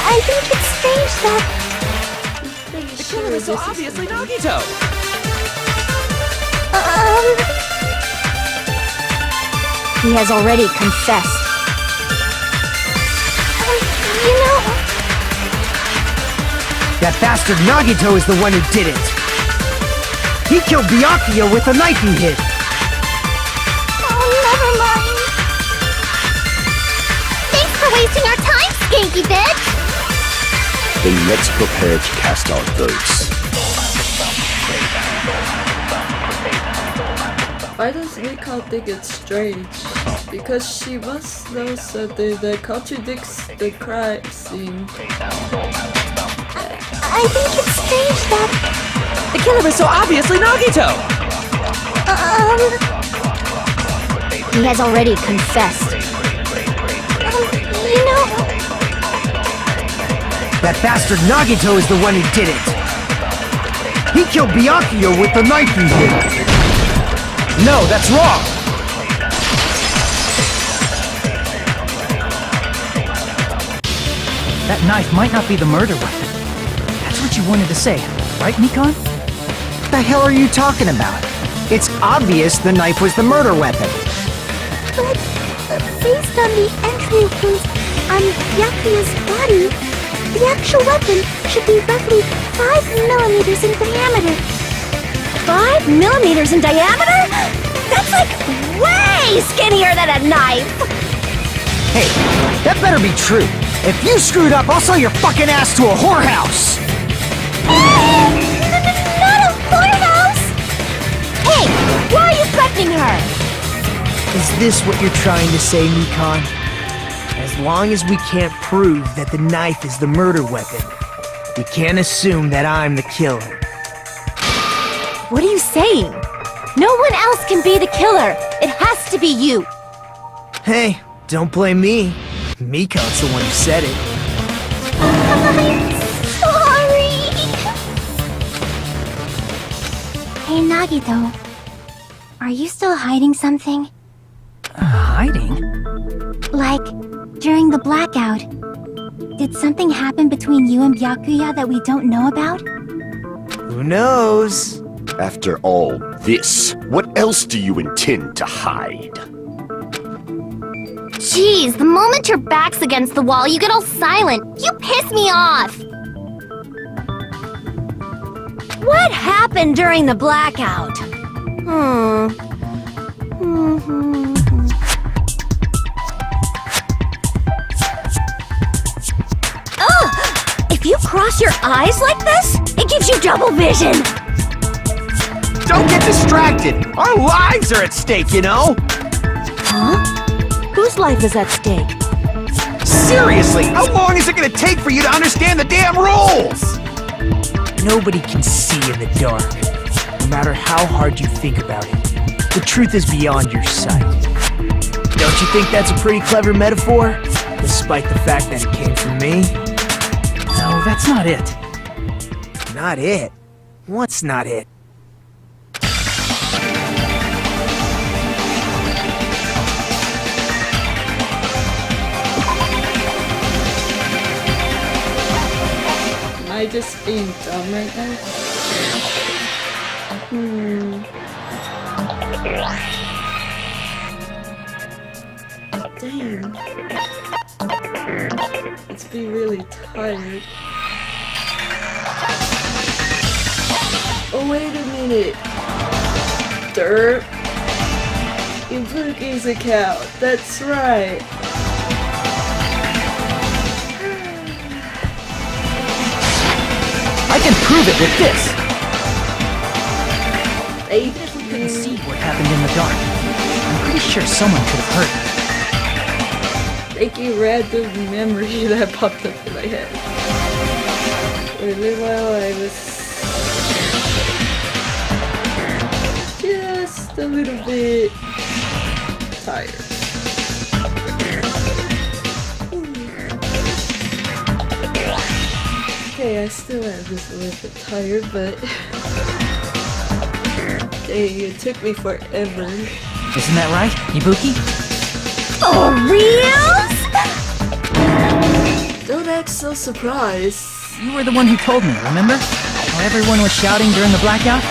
I think it's strange that... The killer is so obviously Nagito! He has already confessed. You know... That bastard Nagito is the one who did it. He killed Byakuya with the knife he hid. Oh, never mind. Thanks for wasting our time, skanky bitch! Then let's prepare to cast our votes. Why does Miko think it's strange? Because she must know something that contradicts the crime scene. I think it's strange that... The killer is so obviously Nagito! He has already confessed. You know... That bastard Nagito is the one who did it. He killed Byakuya with the knife he hid. No, that's wrong! That knife might not be the murder weapon. That's what you wanted to say, right, Nikon? What the hell are you talking about? It's obvious the knife was the murder weapon. But based on the entry wounds on Byakuya's body, the actual weapon should be roughly 5 millimeters in diameter. 5 millimeters in diameter? That's like way skinnier than a knife! Hey, that better be true. If you screwed up, I'll sell your fucking ass to a whorehouse! Not a whorehouse! Hey, why are you threatening her? Is this what you're trying to say, Nikon? As long as we can't prove that the knife is the murder weapon, we can't assume that I'm the killer. What are you saying? No one else can be the killer. It has to be you. Hey, don't blame me. Mikon's the one who said it. I'm sorry! Hey, Nagito. Are you still hiding something? Hiding? Like, during the blackout, Did something happen between you and Byakuya that we don't know about? Who knows? After all this, what else do you intend to hide? Jeez, the moment your back's against the wall, you get all silent. You piss me off! What happened during the blackout? If you cross your eyes like this, it gives you double vision. Don't get distracted! Our lives are at stake, you know? Huh? Whose life is at stake? Seriously, how long is it gonna take for you to understand the damn rules? Nobody can see in the dark, no matter how hard you think about it. The truth is beyond your sight. Don't you think that's a pretty clever metaphor? Despite the fact that it came from me? No, that's not it. Not it? What's not it? Am I just being dumb right now? Dang. Let's be really tired. Oh, wait a minute. Derp. Ibuki's account. That's right. I can prove it with this. Even if we couldn't see what happened in the dark, I'm pretty sure someone could have heard it. Thank you, random memory that popped up in my head. For a little while I was just a little bit tired. Okay, I still am just a little bit tired, but dang, it took me forever. Isn't that right, Ibuki? For reals? Don't act so surprised. You were the one who told me, remember? How everyone was shouting during the blackout?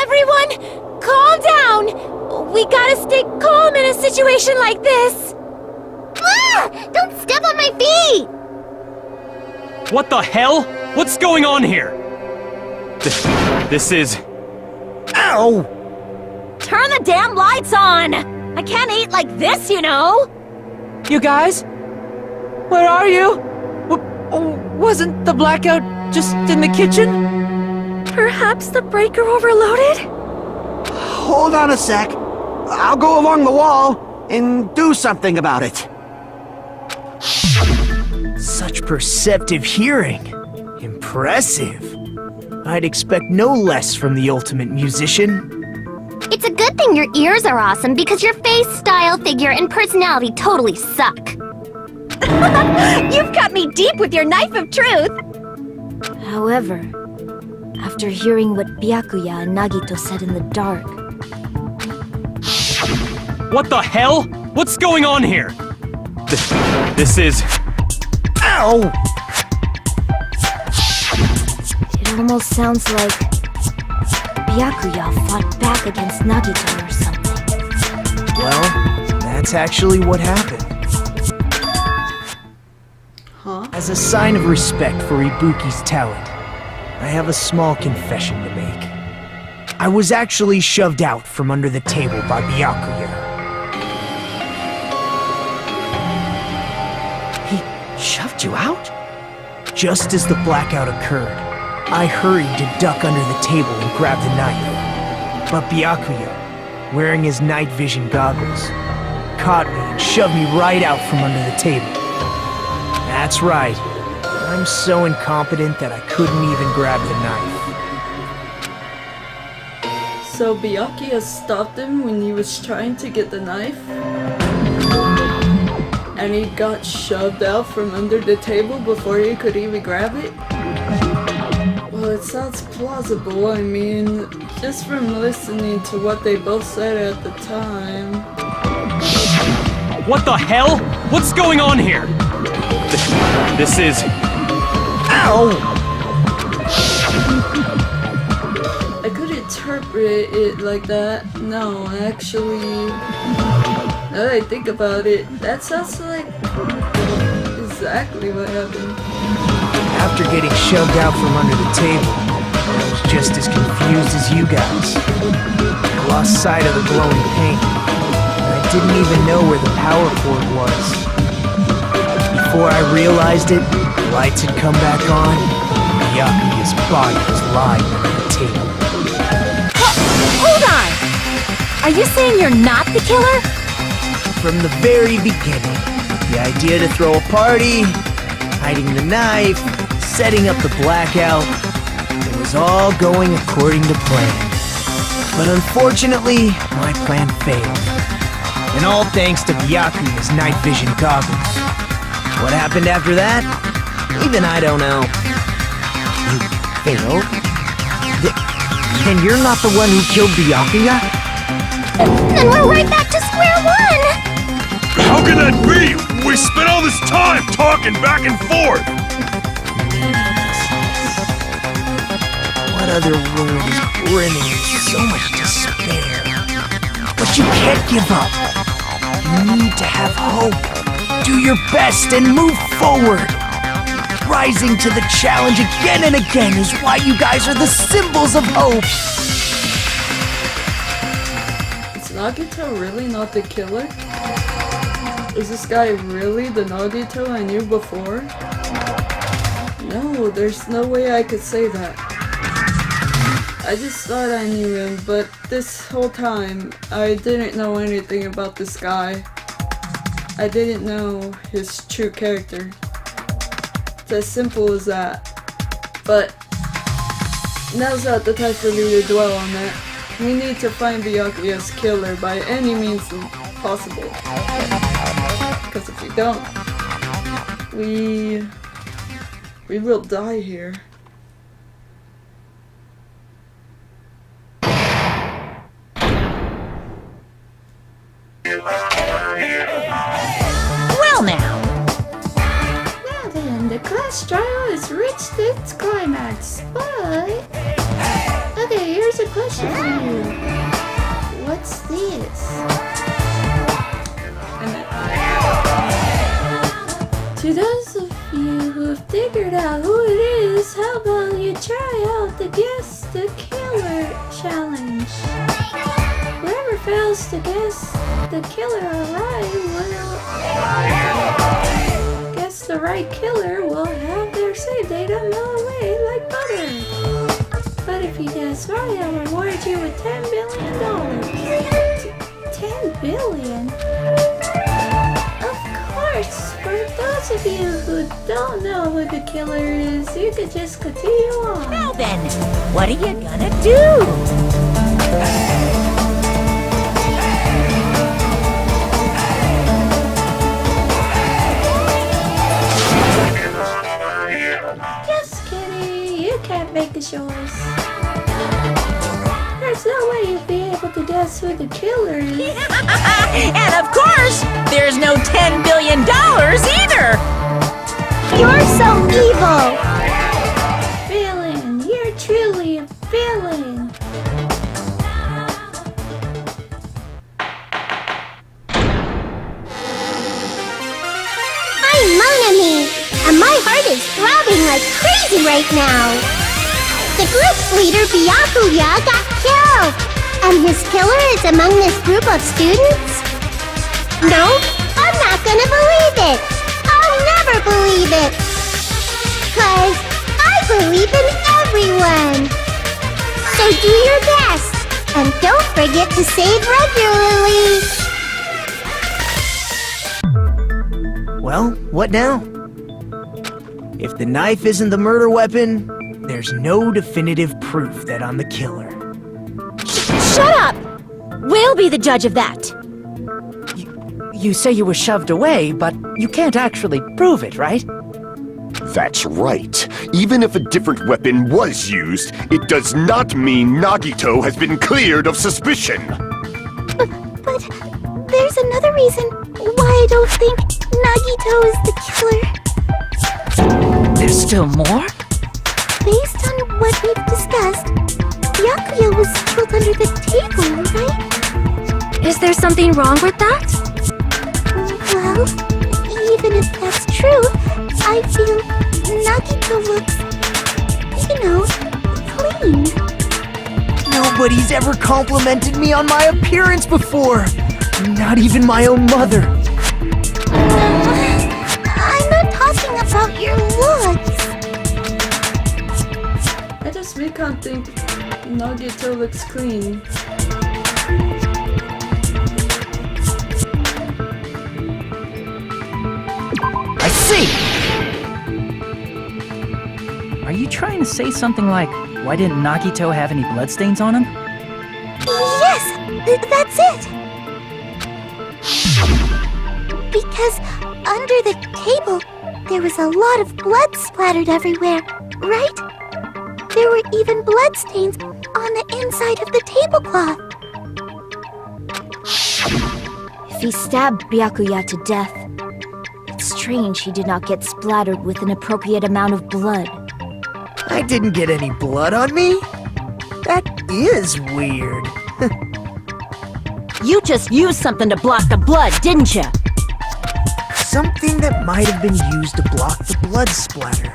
Everyone, calm down! We gotta stay calm in a situation like this! Ah! Don't step on my feet! What the hell? What's going on here? This is... Ow! Turn the damn lights on! I can't eat like this, you know! You guys? Where are you? Wasn't the blackout just in the kitchen? Perhaps the breaker overloaded? Hold on a sec. I'll go along the wall and do something about it. Such perceptive hearing. Impressive. I'd expect no less from the ultimate musician. It's a good thing your ears are awesome because your face, style, figure, and personality totally suck. You've got me deep with your knife of truth! However, after hearing what Byakuya and Nagito said in the dark... What the hell? What's going on here? This is... Ow! It almost sounds like Byakuya fought back against Nagito or something. Well, that's actually what happened. Huh? As a sign of respect for Ibuki's talent, I have a small confession to make. I was actually shoved out from under the table by Byakuya. He shoved you out? Just as the blackout occurred, I hurried to duck under the table and grab the knife. But Byakuya, wearing his night vision goggles, caught me and shoved me right out from under the table. That's right. I'm so incompetent that I couldn't even grab the knife. So Byakuya stopped him when he was trying to get the knife? And he got shoved out from under the table before he could even grab it? Well, it sounds plausible. I mean, just from listening to what they both said at the time. What the hell? What's going on here? This is... Ow! I could interpret it like that. No, actually, now that I think about it, that sounds like exactly what happened. After getting shoved out from under the table, I was just as confused as you guys. I lost sight of the glowing paint, and I didn't even know where the power cord was. Before I realized it, the lights had come back on, and Byakuya's body was lying under the table. Hold on! Are you saying you're not the killer? From the very beginning, the idea to throw a party, hiding the knife, setting up the blackout, it was all going according to plan. But unfortunately, my plan failed. And all thanks to Byakuya's night vision goggles. What happened after that? Even I don't know. You failed? Then you're not the one who killed Byakuya? Then we're right back to square one! How can that be? We spent all this time talking back and forth! What other world is brimming with so much despair? But you can't give up. You need to have hope. Do your best and move forward. Rising to the challenge again and again is why you guys are the symbols of hope. Is Nagito really not the killer? Is this guy really the Nagito I knew before? No, there's no way I could say that. I just thought I knew him, but this whole time, I didn't know anything about this guy. I didn't know his true character. It's as simple as that. But now's not the time for me to dwell on that. We need to find Byakuya's killer by any means possible. Because if we don't, we will die here. Well now, Now then, the class trial has reached its climax, but... Okay, here's a question for you. What's this? To those of you who've figured out who it is, how about you try out the Guess the Killer challenge? Whoever fails to guess the killer right will... Guess the right killer will have their save data melt away like butter. But if you guess right, I'll reward you with $10 billion. $10 billion? Of course, for those of you who don't know who the killer is, you could just continue on. now then, what are you gonna do? Just kidding, you can't make the choice. There's no way you'd be able to guess who the killer is. And of course, there's no $10 billion either! You're so evil! Villain, you're truly a villain. I'm Monami, and my heart is throbbing like crazy right now. The group's leader, Byakuya, got killed, and his killer is among this group of students? No, I'm not gonna believe it. I'll never believe it. 'Cause I believe in everyone. So do your best, and don't forget to save regularly. Well, what now? If the knife isn't the murder weapon, there's no definitive proof that I'm the killer. Shut up! We'll be the judge of that. You say you were shoved away, but you can't actually prove it, right? That's right. Even if a different weapon was used, it does not mean Nagito has been cleared of suspicion. But there's another reason why I don't think Nagito is the killer. There's still more? Based on what we've discussed, Byakuya was killed under the table, right? Is there something wrong with that? Well, even if that's true, I feel Nagito looks, clean. Nobody's ever complimented me on my appearance before. Not even my own mother. I'm not talking about your looks. I just can't think Nagito looks clean. I see! Are you trying to say something like, why didn't Nagito have any bloodstains on him? Yes, that's it. Because under the table, there was a lot of blood splattered everywhere, right? There were even bloodstains on the inside of the tablecloth. If he stabbed Byakuya to death, it's strange he did not get splattered with an appropriate amount of blood. I didn't get any blood on me? That is weird. You just used something to block the blood, didn't you? Something that might have been used to block the blood splatter.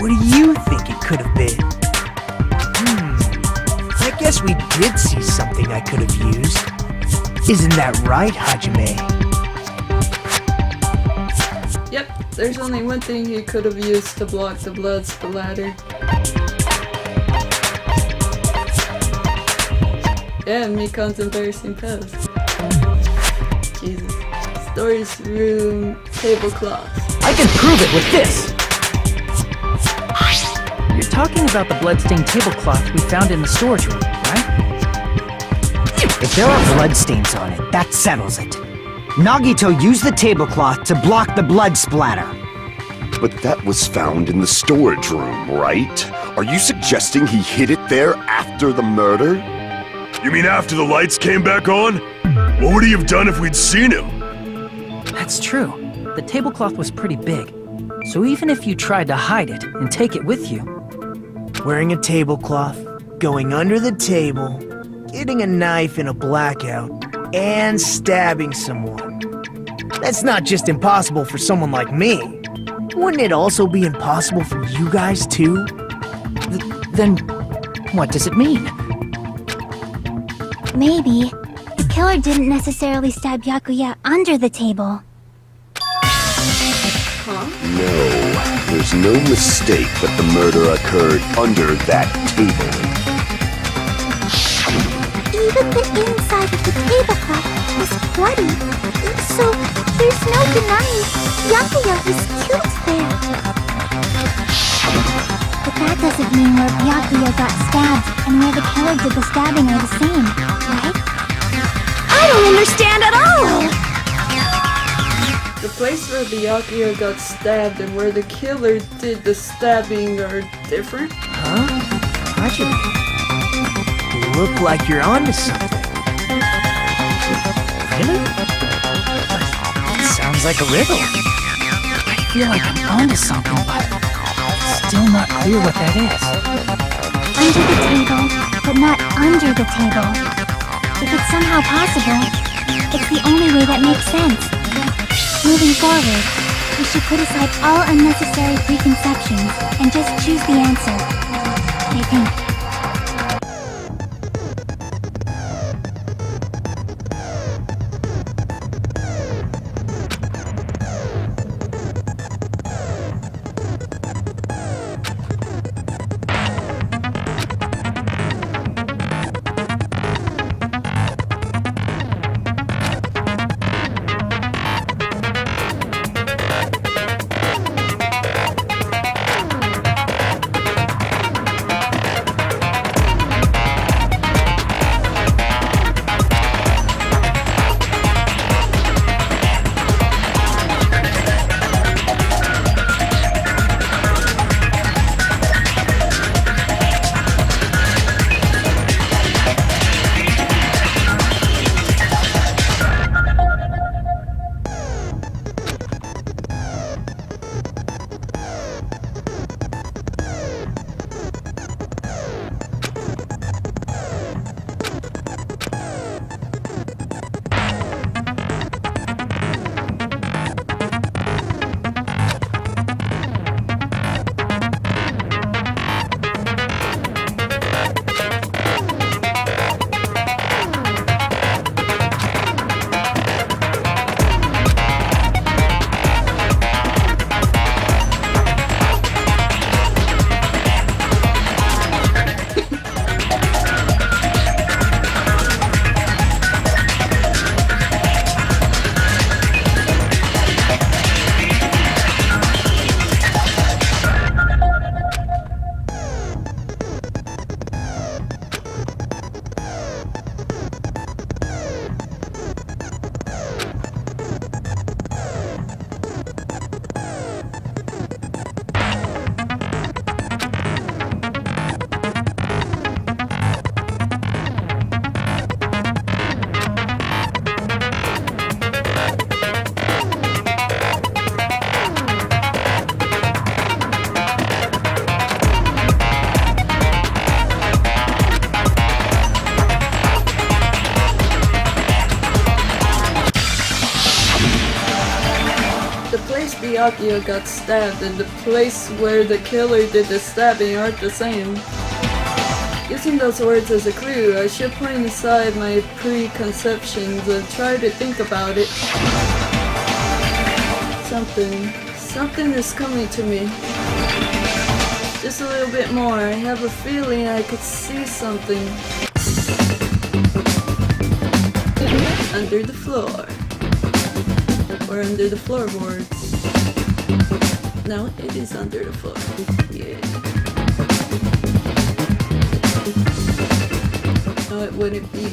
What do you think it could have been? I guess we did see something I could have used. Isn't that right, Hajime? Yep, there's only one thing he could have used to block the blood splatter. Yeah, Mikon's embarrassing pose. Jesus. Storage room tablecloth. I can prove it with this! You're talking about the bloodstained tablecloth we found in the storage room, right? If there are bloodstains on it, that settles it. Nagito used the tablecloth to block the blood splatter. But that was found in the storage room, right? Are you suggesting he hid it there after the murder? You mean after the lights came back on? What would he have done if we'd seen him? That's true. The tablecloth was pretty big. So even if you tried to hide it and take it with you... Wearing a tablecloth, going under the table, getting a knife in a blackout, and stabbing someone. That's not just impossible for someone like me. Wouldn't it also be impossible for you guys too? Then what does it mean? Maybe the killer didn't necessarily stab Byakuya under the table. No, there's no mistake that the murder occurred under that table. Even the inside of the tablecloth was bloody, so there's no denying Byakuya was killed there. But that doesn't mean where Byakuya got stabbed and where the killer did the stabbing are the same, right? I don't understand at all! The place where Byakuya got stabbed and where the killer did the stabbing are different? Huh? Hajime, you look like you're onto something. Really? It sounds like a riddle. I feel like I'm onto something, but still not clear what that is. Under the table, but not under the table. If it's somehow possible, it's the only way that makes sense. Moving forward, we should put aside all unnecessary preconceptions and just choose the answer, I think. The place Byakuya got stabbed and the place where the killer did the stabbing aren't the same. Using those words as a clue, I should point aside my preconceptions and try to think about it. Something is coming to me. Just a little bit more. I have a feeling I could see something. Under the floor. Or under the floorboards. No, it is under the floor. Yeah. No, it wouldn't be.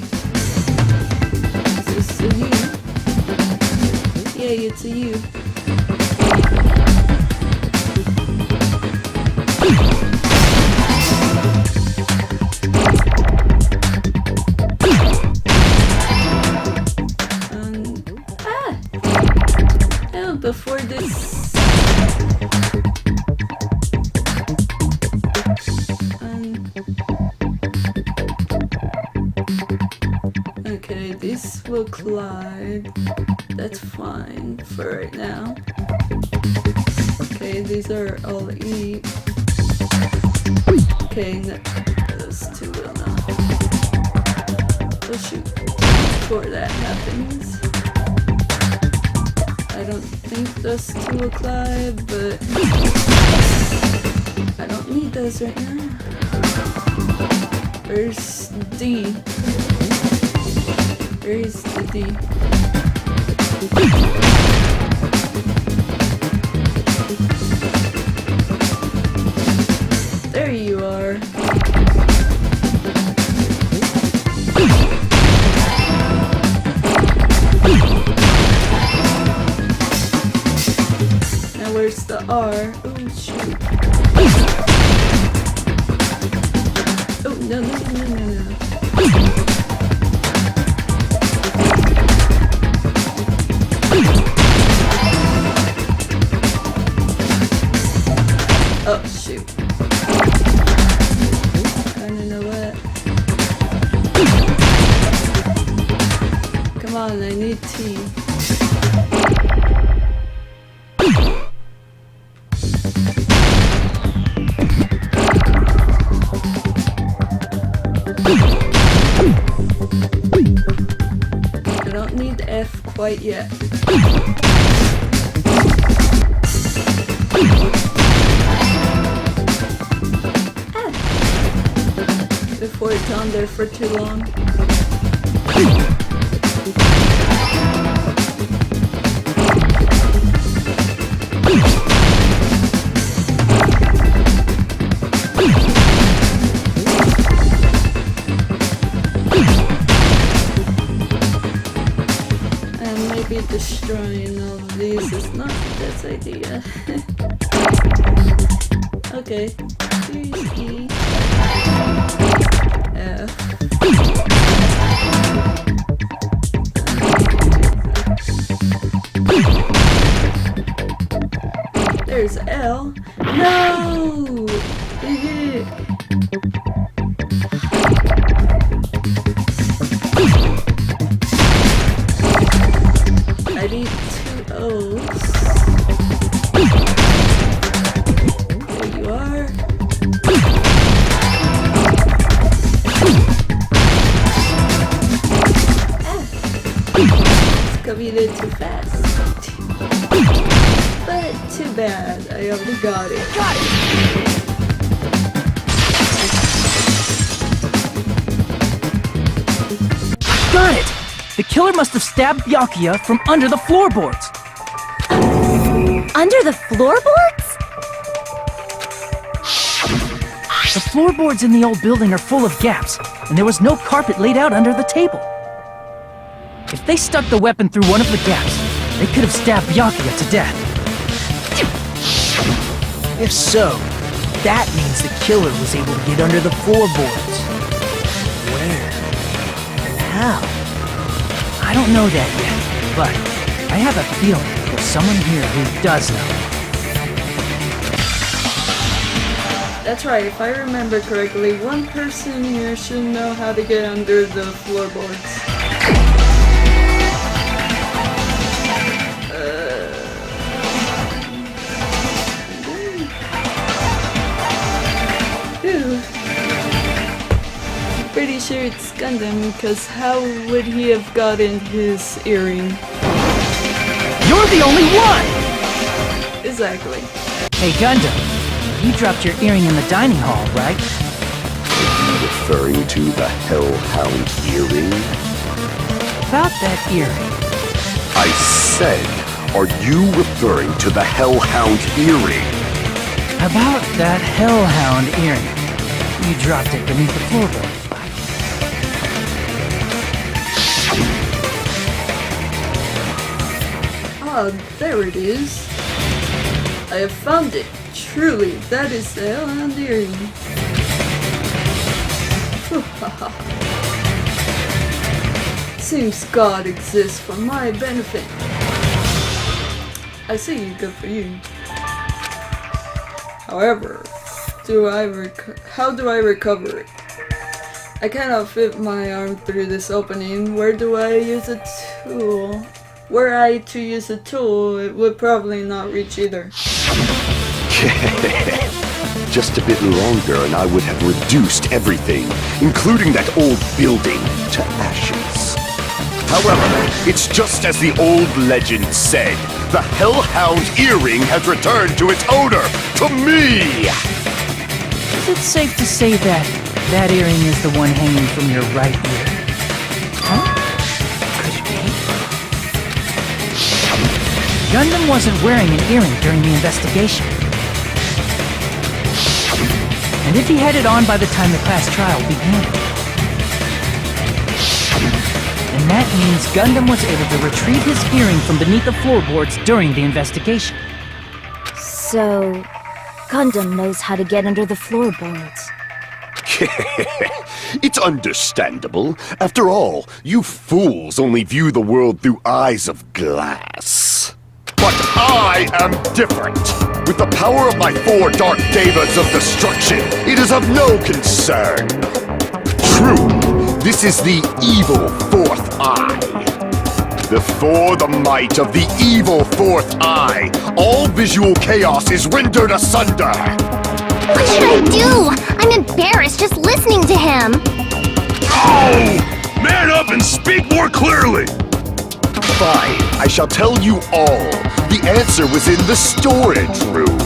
Is this a you? Yeah, it's a you. Before this okay, this will collide. That's fine for right now. Okay, these are all E. Okay, no, those two will not. Oh shoot, before that happens. I don't think those two will collide, but I don't need those right now. Where's D? Where is the D? There you are. Where's the R? Oh shoot. Oh no. Oh shoot. I don't know what. Come on, I need T. I don't need F quite yet. Before it's on there for too long. Destroying all of these is not the best idea. Okay, here's E, F, there's L. No! I need two O's. There you are. It's coming in too fast. But too bad, I already got it. Got it! The killer must have stabbed Byakuya from under the floorboards. Under the floorboards? The floorboards in the old building are full of gaps, and there was no carpet laid out under the table. If they stuck the weapon through one of the gaps, they could have stabbed Byakuya to death. If so, that means the killer was able to get under the floorboards. Where? And how? I don't know that yet, but I have a feeling there's someone here who does know. That's right, if I remember correctly, one person here should know how to get under the floorboards. pretty sure it's Gundam, because how would he have gotten his earring? You're the only one! Exactly. Hey, Gundam, you dropped your earring in the dining hall, right? Are you referring to the Hellhound earring? About that earring. I said, are you referring to the Hellhound earring? About that Hellhound earring. You dropped it beneath the floorboard. Oh, there it is. I have found it. Truly, that is the Hellhound earring. Seems God exists for my benefit. I see, good for you. However, how do I recover it? I cannot fit my arm through this opening. Where do I use a tool? Were I to use a tool, it would probably not reach either. Just a bit longer and I would have reduced everything, including that old building, to ashes. However, it's just as the old legend said. The Hellhound earring has returned to its owner, to me! Is it safe to say that that earring is the one hanging from your right ear? Huh? Could it be? Gundam wasn't wearing an earring during the investigation. And if he had it on by the time the class trial began, then that means Gundam was able to retrieve his earring from beneath the floorboards during the investigation. So, Gundam knows how to get under the floorboards. It's understandable. After all, you fools only view the world through eyes of glass. But I am different. With the power of my 4 Dark Devas of Destruction, it is of no concern. True, this is the evil 4th eye. Before the might of the evil 4th eye, all visual chaos is rendered asunder. What should I do? I'm embarrassed just listening to him. Oh! Man up and speak more clearly! Fine, I shall tell you all. The answer was in the storage room.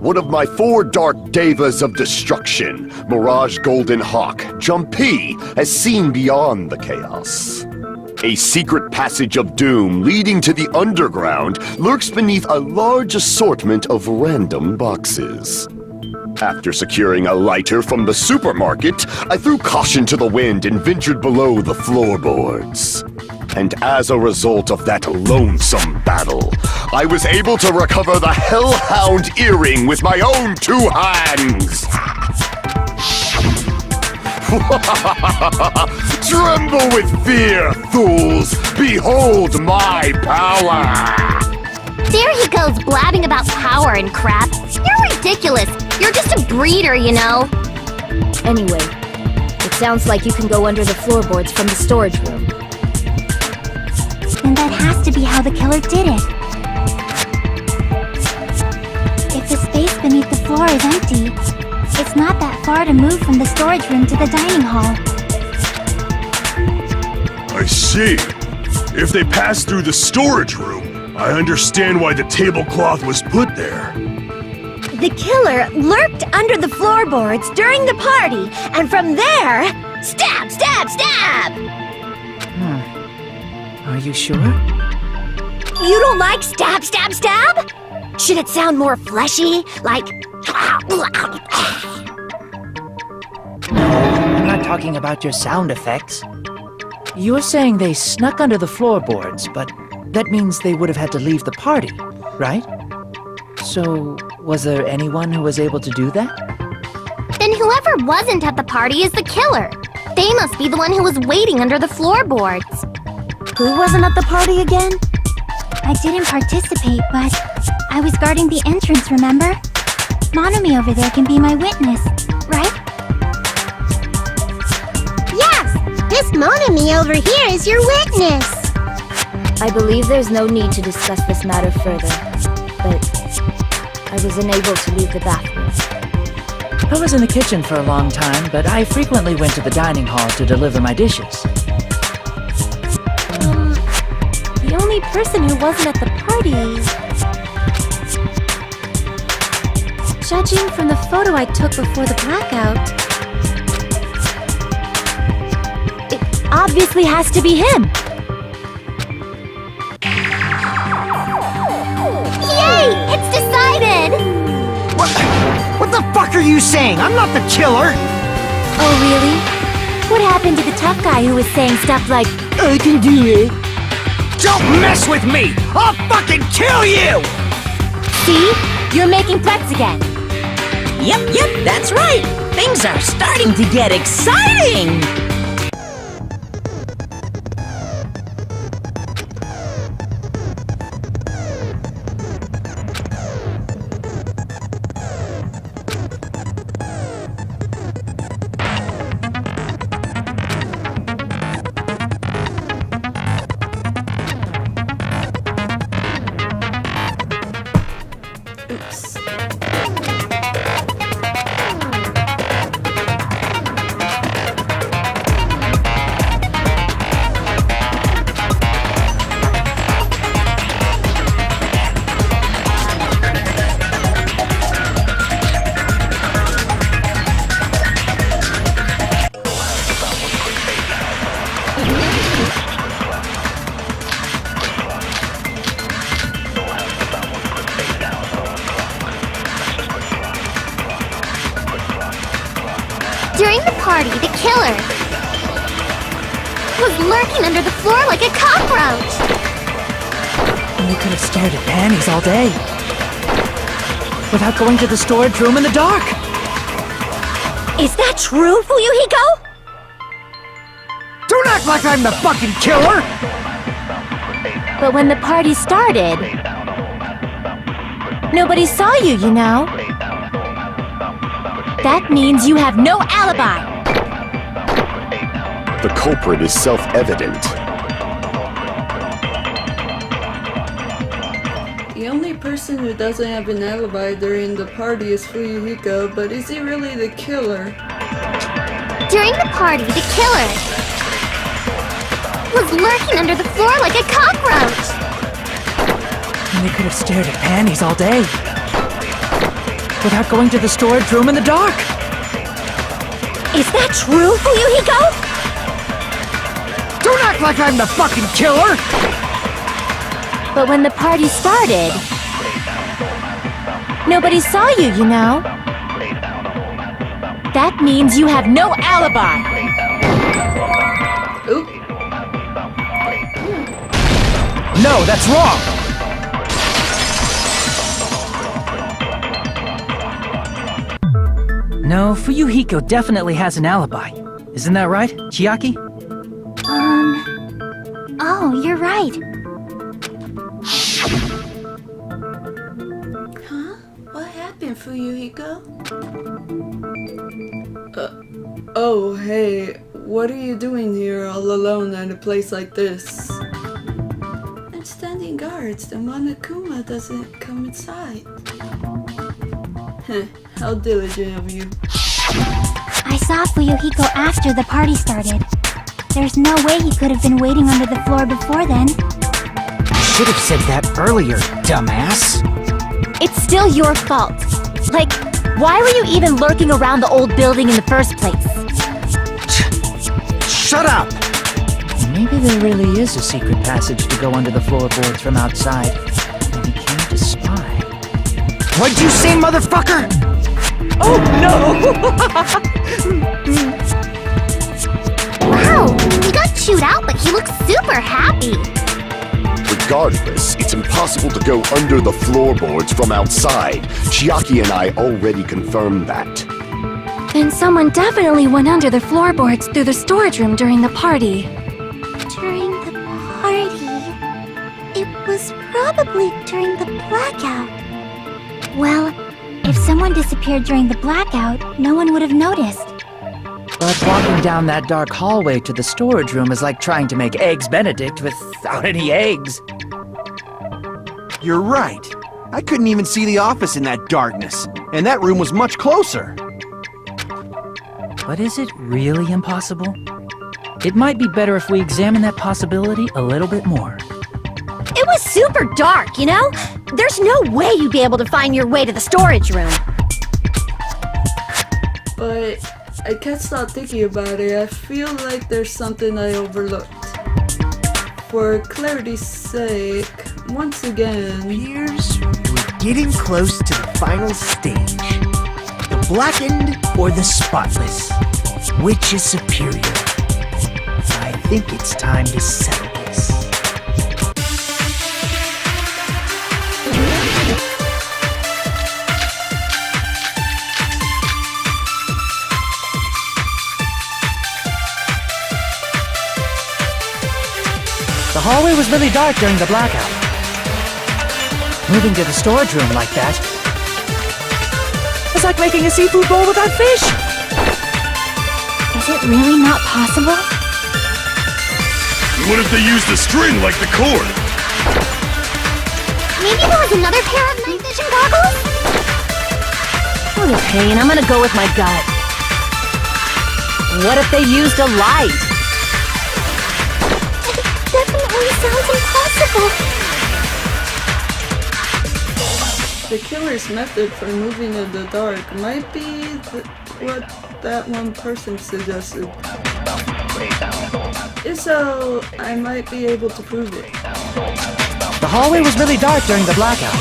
One of my 4 Dark Devas of Destruction, Mirage Golden Hawk, Jumpy, has seen beyond the chaos. A secret passage of doom leading to the underground lurks beneath a large assortment of random boxes. After securing a lighter from the supermarket, I threw caution to the wind and ventured below the floorboards. And as a result of that lonesome battle, I was able to recover the Hellhound earring with my own 2 hands! Tremble with fear, fools! Behold my power! There he goes blabbing about power and crap. You're ridiculous. You're just a breeder, you know. Anyway, it sounds like you can go under the floorboards from the storage room. Then that has to be how the killer did it. If the space beneath the floor is empty, it's not that far to move from the storage room to the dining hall. I see. If they passed through the storage room, I understand why the tablecloth was put there. The killer lurked under the floorboards during the party, and from there, stab, stab, stab! Are you sure? You don't like stab, stab, stab? Should it sound more fleshy, like... I'm not talking about your sound effects. You're saying they snuck under the floorboards, but that means they would have had to leave the party, right? So, was there anyone who was able to do that? Then whoever wasn't at the party is the killer. They must be the one who was waiting under the floorboards. Who wasn't at the party again? I didn't participate, but I was guarding the entrance, remember? Monomi over there can be my witness, right? Yes! This Monomi over here is your witness! I believe there's no need to discuss this matter further, but I was unable to leave the bathroom. I was in the kitchen for a long time, but I frequently went to the dining hall to deliver my dishes. The only person who wasn't at the party... Judging from the photo I took before the blackout... It obviously has to be him! Yay! It's decided! What the fuck are you saying? I'm not the killer! Oh, really? What happened to the tough guy who was saying stuff like, I can do it. Don't mess with me! I'll fucking kill you! see? You're making threats again. Yep, that's right. Things are starting to get exciting! Oops. During the party, the killer was lurking under the floor like a cockroach. And we could have stared at panties all day. Without going to the storage room in the dark. Is that true, Fuyuhiko? Don't act like I'm the fucking killer! But when the party started, nobody saw you, you know? That means you have no alibi! The culprit is self-evident. The only person who doesn't have an alibi during the party is Fuyuhiko, but is he really the killer? During the party, the killer was lurking under the floor like a cockroach. And we could have stared at panties all day. Without going to the storage room in the dark. Is that true, Fuyuhiko? Don't act like I'm the fucking killer! But when the party started, nobody saw you, you know? That means you have no alibi! Oop. No, that's wrong! No, Fuyuhiko definitely has an alibi. Isn't that right, Chiaki? Oh, you're right. Huh? What happened, Fuyuhiko? Oh, hey. What are you doing here all alone at a place like this? I'm standing guards. The Monokuma doesn't come inside. Heh, how diligent of you. I saw Fuyuhiko after the party started. There's no way he could have been waiting under the floor before then. Should have said that earlier, dumbass. It's still your fault. Like, why were you even lurking around the old building in the first place? Shut up! Maybe there really is a secret passage to go under the floorboards from outside. And he came to spy. What'd you say, motherfucker? Oh no! Wow, he got chewed out, but he looks super happy. Regardless, it's impossible to go under the floorboards from outside. Chiaki and I already confirmed that. Then someone definitely went under the floorboards through the storage room during the party. During the party? It was probably during the blackout. Well, if someone disappeared during the blackout, no one would have noticed. But walking down that dark hallway to the storage room is like trying to make Eggs Benedict without any eggs. You're right. I couldn't even see the office in that darkness, and that room was much closer. But is it really impossible? It might be better if we examine that possibility a little bit more. It was super dark, you know? There's no way you'd be able to find your way to the storage room. But I can't stop thinking about it. I feel like there's something I overlooked. For clarity's sake, once again... Appears we're getting close to the final stage. The blackened or the spotless? Which is superior? I think it's time to settle this. The hallway was really dark during the blackout. Moving to the storage room like that was like making a seafood bowl without fish. Is it really not possible? What if they used a string like the cord? Maybe there was another pair of night vision goggles? What a pain. I'm gonna go with my gut. What if they used a light? Definitely sounds impossible. The killer's method for moving in the dark might be what that one person suggested. If so, I might be able to prove it. The hallway was really dark during the blackout.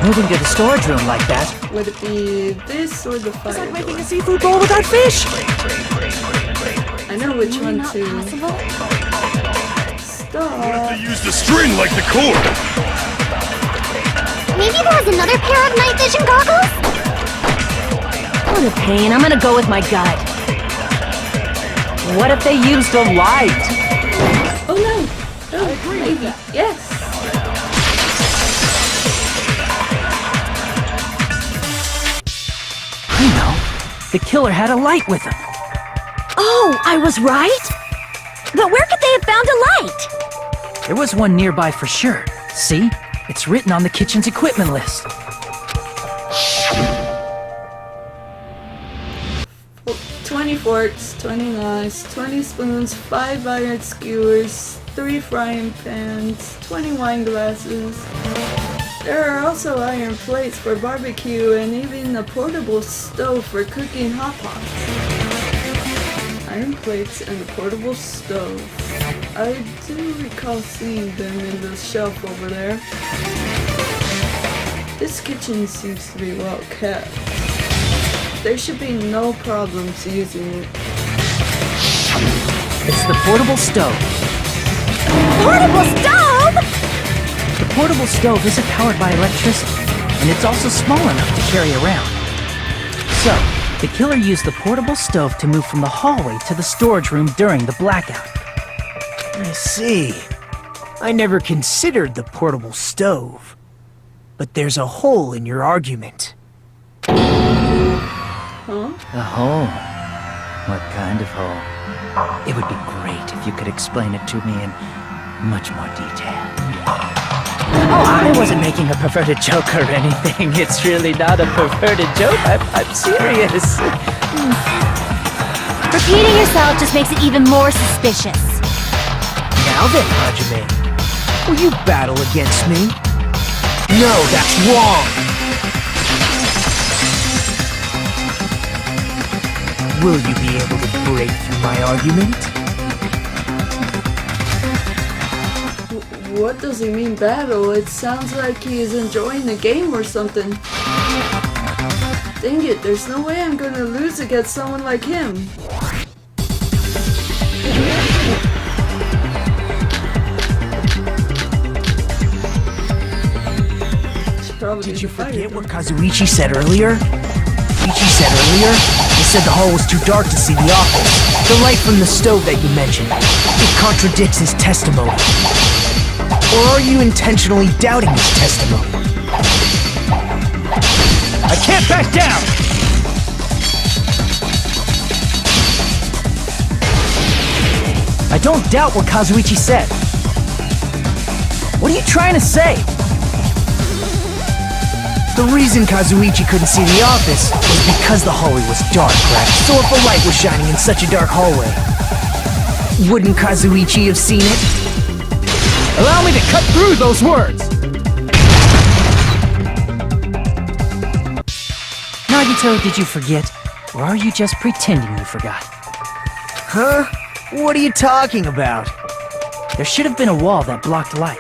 Moving to the storage room like that Would it be this or the fire was like making door? a seafood bowl without fish. I know which Really one not to possible? What if stop. they used a string like the cord? Maybe there was another pair of night vision goggles? What a pain. I'm gonna go with my gut. What if they used a light? Oh no! Oh, maybe. Yes! I know. The killer had a light with him. Oh, I was right? But where could they have found a light? There was one nearby for sure. See? It's written on the kitchen's equipment list. 20 forks, 20 knives, 20 spoons, 5 iron skewers, 3 frying pans, 20 wine glasses. There are also iron plates for barbecue and even a portable stove for cooking hot pots. Iron plates and a portable stove. I do recall seeing them in the shelf over there. This kitchen seems to be well kept. There should be no problems using it. It's the portable stove. Portable stove? The portable stove isn't powered by electricity, and it's also small enough to carry around. So, the killer used the portable stove to move from the hallway to the storage room during the blackout. I see. I never considered the portable stove. But there's a hole in your argument. Huh? A hole? What kind of hole? It would be great if you could explain it to me in much more detail. Oh, I wasn't making a perverted joke or anything. It's really not a perverted joke. I'm serious. Repeating yourself just makes it even more suspicious. Now then, Hajime, will you battle against me? No, that's wrong! Will you be able to break through my argument? What does he mean battle? It sounds like he is enjoying the game or something. Dang it, there's no way I'm gonna lose against someone like him. Did you forget what Kazuichi said earlier? Ichi said earlier? He said the hall was too dark to see the office. The light from the stove that you mentioned. It contradicts his testimony. Or are you intentionally doubting his testimony? I can't back down! I don't doubt what Kazuichi said. What are you trying to say? The reason Kazuichi couldn't see the office was because the hallway was dark, right? So if a light was shining in such a dark hallway, wouldn't Kazuichi have seen it? Allow me to cut through those words! Nagito, did you forget? Or are you just pretending you forgot? Huh? What are you talking about? There should have been a wall that blocked light.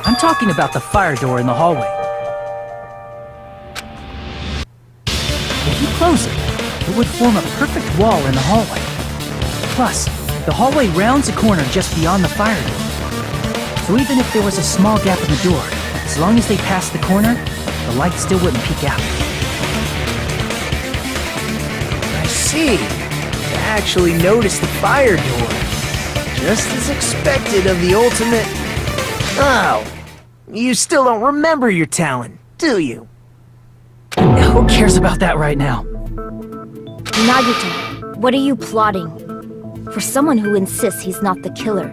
I'm talking about the fire door in the hallway. If you close it, it would form a perfect wall in the hallway. Plus, the hallway rounds a corner just beyond the fire door. So even if there was a small gap in the door, as long as they passed the corner, the light still wouldn't peek out. I see. You actually noticed the fire door. Just as expected of the ultimate... Oh, you still don't remember your talent, do you? Who cares about that right now? Nagito, what are you plotting? For someone who insists he's not the killer,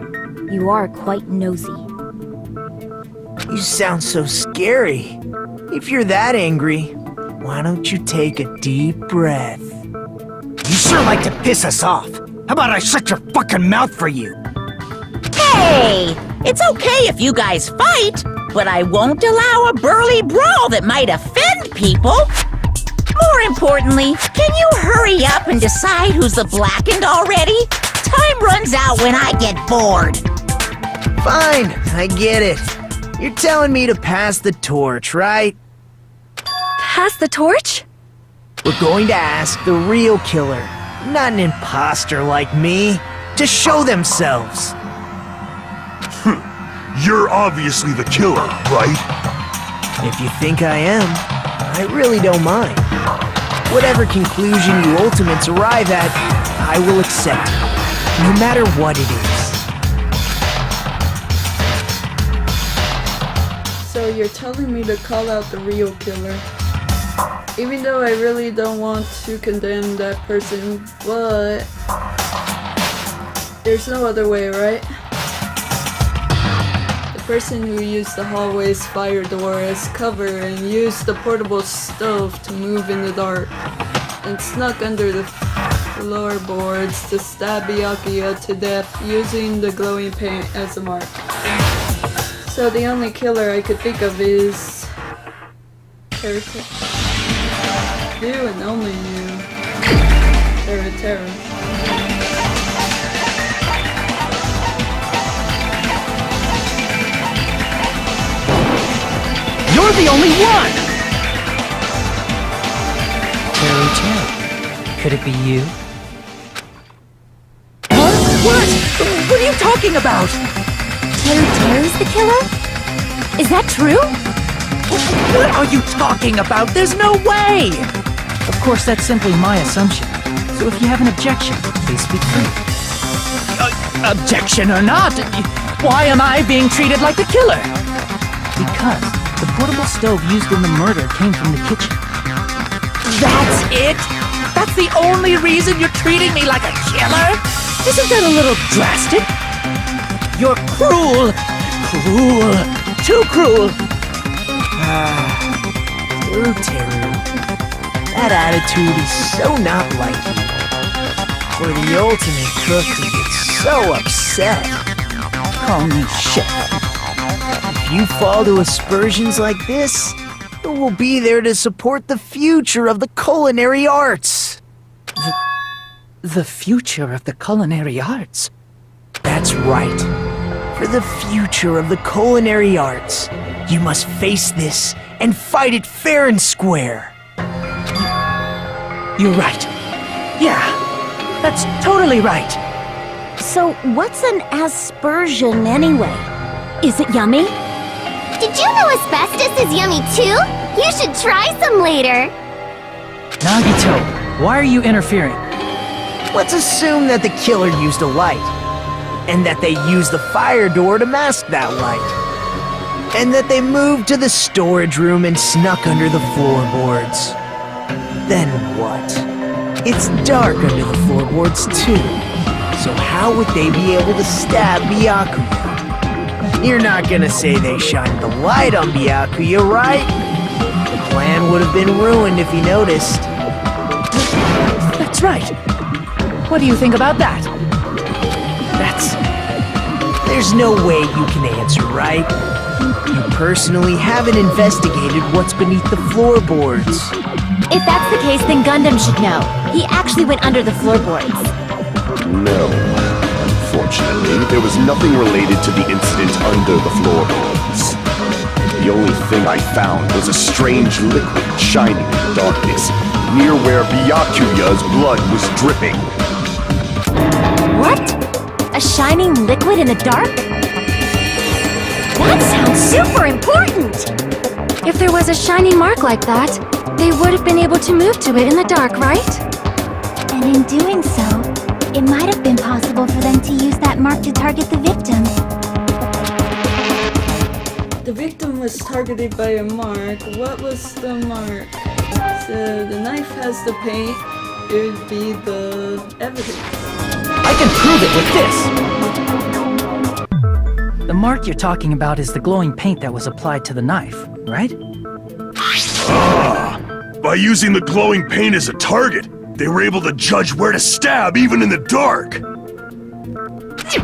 you are quite nosy. You sound so scary. If you're that angry, why don't you take a deep breath? You sure like to piss us off. How about I shut your fucking mouth for you? Hey! It's okay if you guys fight, but I won't allow a burly brawl that might offend people. More importantly, can you hurry up and decide who's the blackened already? Time runs out when I get bored. Fine, I get it. You're telling me to pass the torch, right? Pass the torch? We're going to ask the real killer, not an imposter like me, to show themselves. You're obviously the killer, right? If you think I am, I really don't mind. Whatever conclusion you ultimates arrive at, I will accept it, no matter what it is. So you're telling me to call out the real killer. Even though I really don't want to condemn that person, but there's no other way, right? The person who used the hallway's fire door as cover and used the portable stove to move in the dark and snuck under the floorboards to stab Byakuya to death using the glowing paint as a mark. So the only killer I could think of is... Terra. You and only you. Terra. You're the only one! Terry, could it be you? Huh? What? What are you talking about? Terry's the killer? Is that true? What are you talking about? There's no way! Of course, that's simply my assumption. So if you have an objection, please speak free. Objection or not, why am I being treated like the killer? Because the portable stove used in the murder came from the kitchen. That's it? That's the only reason you're treating me like a killer? Isn't that a little drastic? You're cruel! Cruel! Too cruel! Ooh, Teru. That attitude is so not like you. For the ultimate cook to get so upset. Call me shit. If you fall to aspersions like this, who will be there to support the future of the culinary arts? The future of the culinary arts? That's right. For the future of the culinary arts, you must face this and fight it fair and square. You're right. Yeah, that's totally right. So what's an aspersion anyway? Is it yummy? Did you know asbestos is yummy too? You should try some later. Nagito, why are you interfering? Let's assume that the killer used a light, and that they used the fire door to mask that light, and that they moved to the storage room and snuck under the floorboards. Then what? It's dark under the floorboards too, so how would they be able to stab Byakuya? You're not gonna say they shined the light on Byakuya, right? The plan would have been ruined if he noticed. That's right. What do you think about that? There's no way you can answer, right? You personally haven't investigated what's beneath the floorboards. If that's the case, then Gundam should know. He actually went under the floorboards. No. Unfortunately, there was nothing related to the incident under the floorboards. The only thing I found was a strange liquid shining in the darkness, near where Byakuya's blood was dripping. What? A shining liquid in the dark? That sounds super important! If there was a shiny mark like that, they would have been able to move to it in the dark, right? And in doing so, it might have been possible for them to use that mark to target the victim. The victim was targeted by a mark. What was the mark? So the knife has the paint. It would be the evidence. I can prove it with this! The mark you're talking about is the glowing paint that was applied to the knife, right? Ah! By using the glowing paint as a target, they were able to judge where to stab even in the dark!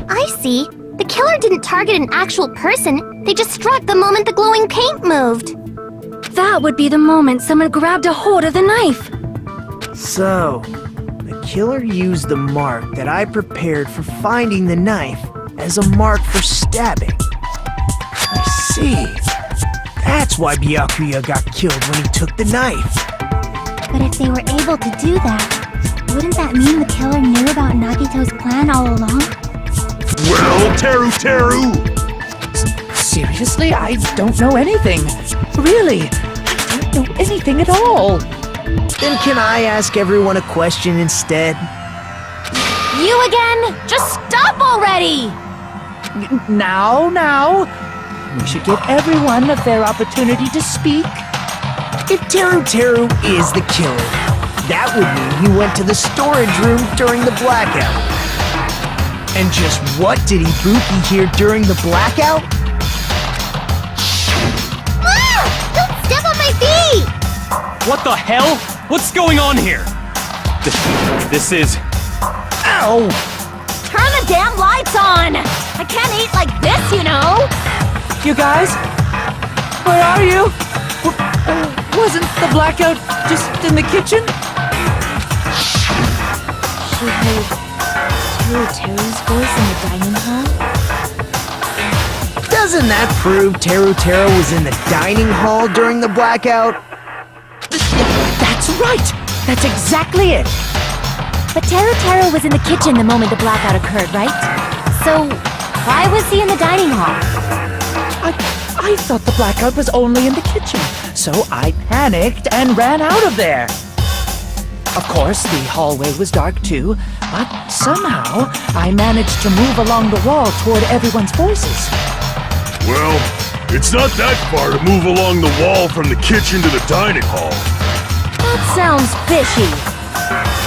I see. The killer didn't target an actual person. They just struck the moment the glowing paint moved. That would be the moment someone grabbed a hold of the knife. So, the killer used the mark that I prepared for finding the knife as a mark for stabbing. I see. That's why Byakuya got killed when he took the knife. But if they were able to do that, wouldn't that mean the killer knew about Nagito's plan all along? Well, Teru! Seriously? I don't know anything. Really, I don't know anything at all. Then can I ask everyone a question instead? You again? Just stop already! Now. We should give everyone a fair opportunity to speak. If Teru is the killer, that would mean he went to the storage room during the blackout. And just what did Ibuki hear during the blackout? Ah! Don't step on my feet! What the hell? What's going on here? This is... Ow! Turn the damn lights on! I can't eat like this, you know! You guys? Where are you? Wasn't the blackout just in the kitchen? She heard Teru's voice in the dining hall? Doesn't that prove Teru was in the dining hall during the blackout? That's right! That's exactly it! But Teru was in the kitchen the moment the blackout occurred, right? So, why was he in the dining hall? I thought the blackout was only in the kitchen, so I panicked and ran out of there. Of course, the hallway was dark too, but somehow I managed to move along the wall toward everyone's voices. Well, it's not that far to move along the wall from the kitchen to the dining hall. That sounds fishy.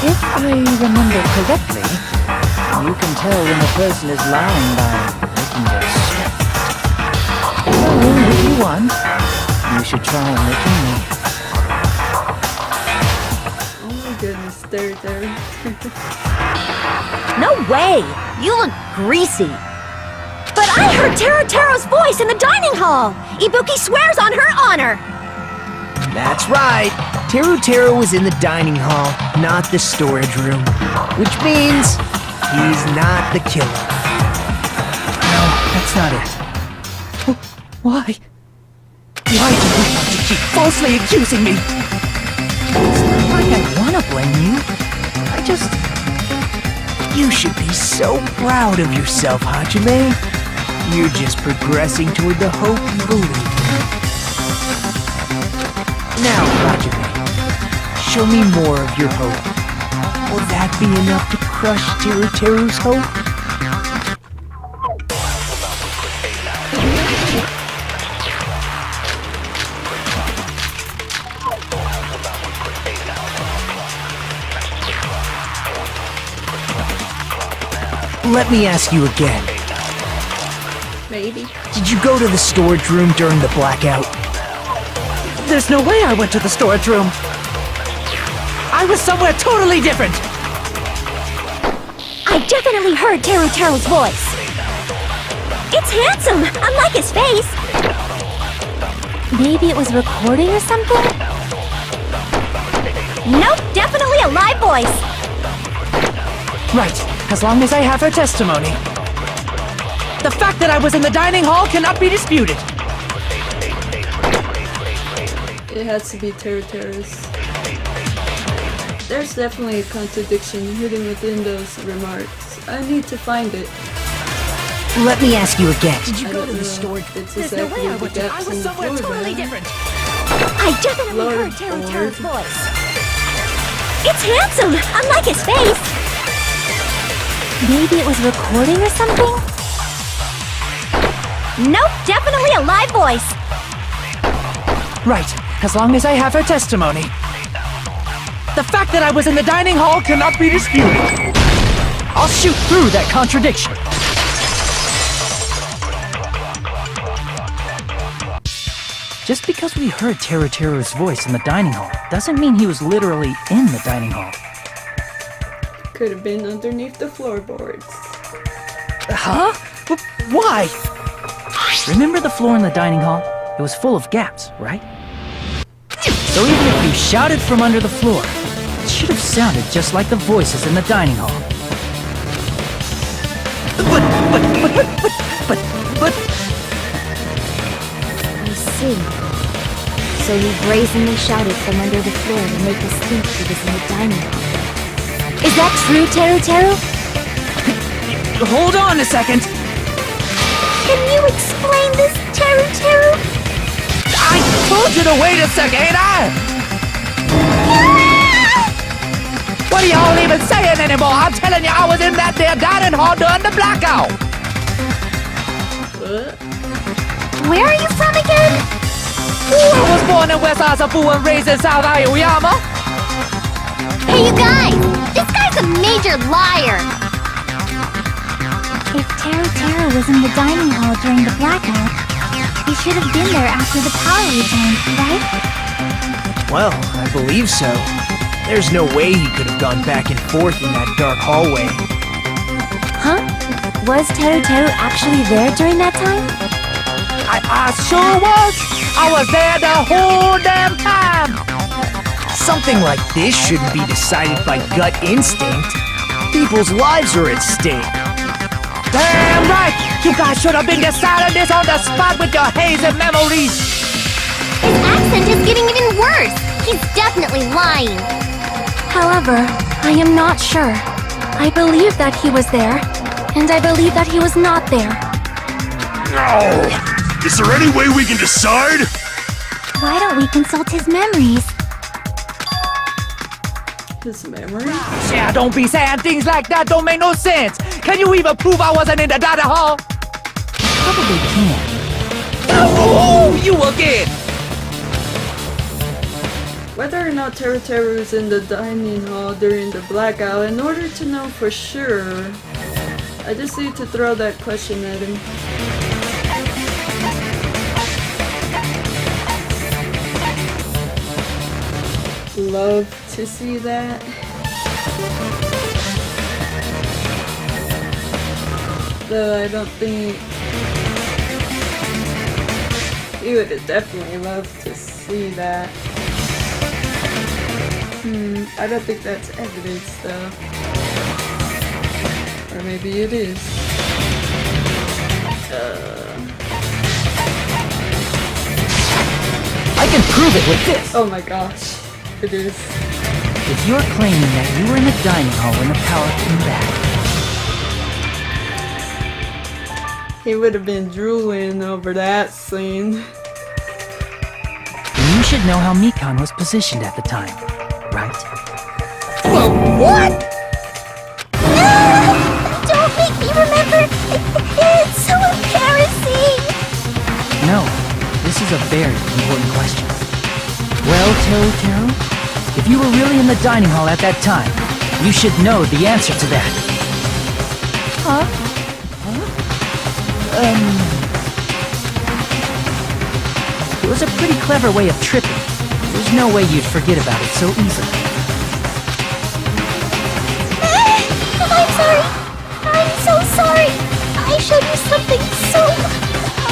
If I remember correctly, you can tell when a person is lying by licking their step. So, if you want, you should try licking me. Oh my goodness, there. No way! You look greasy. But I heard Teru's voice in the dining hall! Ibuki swears on her honor! That's right. Teru was in the dining hall, not the storage room. Which means he's not the killer. No, that's not it. Why? Why do you want to keep falsely accusing me? It's not like I want to blame you. I just... You should be so proud of yourself, Hajime. You're just progressing toward the hope you believe in. Now, Hajime, show me more of your hope. Will that be enough to crush Teru's hope? Let me ask you again. Maybe. Did you go to the storage room during the blackout? There's no way I went to the storage room. I was somewhere totally different. I definitely heard Teru's voice. It's handsome, unlike his face. Maybe it was recording or something? Nope, definitely a live voice. Right, as long as I have her testimony. The fact that I was in the dining hall cannot be disputed. It has to be Teru's. There's definitely a contradiction hidden within those remarks. I need to find it. Let me ask you again. Did you I go don't to the know. storage? It's There's no exactly way I the went to. I gaps was in the somewhere floor, totally man. different. I definitely Lord heard Teru's Lord. voice. It's handsome, unlike his face. Maybe it was recording or something? Nope, definitely a live voice. Right, as long as I have her testimony. The fact that I was in the dining hall cannot be disputed. I'll shoot through that contradiction. Just because we heard Teru's voice in the dining hall doesn't mean he was literally in the dining hall. Could have been underneath the floorboards. Huh? Why? Remember the floor in the dining hall? It was full of gaps, right? So even if you shouted from under the floor, it should have sounded just like the voices in the dining hall. But... I see. So he brazenly shouted from under the floor to make us think he was in the dining hall. Is that true, Teru? Hold on a second! Can you explain this, Teru? I told you to wait a second, ain't I? What are y'all even saying anymore? I'm telling you, I was in that there dining hall during the blackout! Where are you from again? I was born in West Asafu and raised in South Aoyama. Hey, you guys! This guy's a major liar! If Teru was in the dining hall during the blackout, he should have been there after the power returned, right? Well, I believe so. There's no way he could have gone back and forth in that dark hallway. Huh? Was Teru actually there during that time? I sure was! I was there the whole damn time! Something like this shouldn't be decided by gut instinct. People's lives are at stake. Damn right! You guys should have been deciding this on the spot with your hazy memories! His accent is getting even worse! He's definitely lying! However, I am not sure. I believe that he was there, and I believe that he was not there. No! Is there any way we can decide? Why don't we consult his memories? His memory? Yeah, don't be saying things like that, don't make no sense! Can you even prove I wasn't in the dining hall? Probably can. Oh, you again! Whether or not Teru is in the dining hall during the blackout, in order to know for sure, I just need to throw that question at him. Love to see that. Though I don't think he would have definitely loved to see that. I don't think that's evidence though. Or maybe it is. I can prove it with this! Oh my gosh. It is. If you're claiming that you were in the dining hall when the power came back, He would have been drooling over that scene. then you should know how Mikan was positioned at the time, right? What? No! Don't make me remember! It's so embarrassing! No, this is a very important question. Well, Teru, if you were really in the dining hall at that time, you should know the answer to that. clever way of tripping. There's no way you'd forget about it so easily. I'm sorry. I'm so sorry. I showed you something so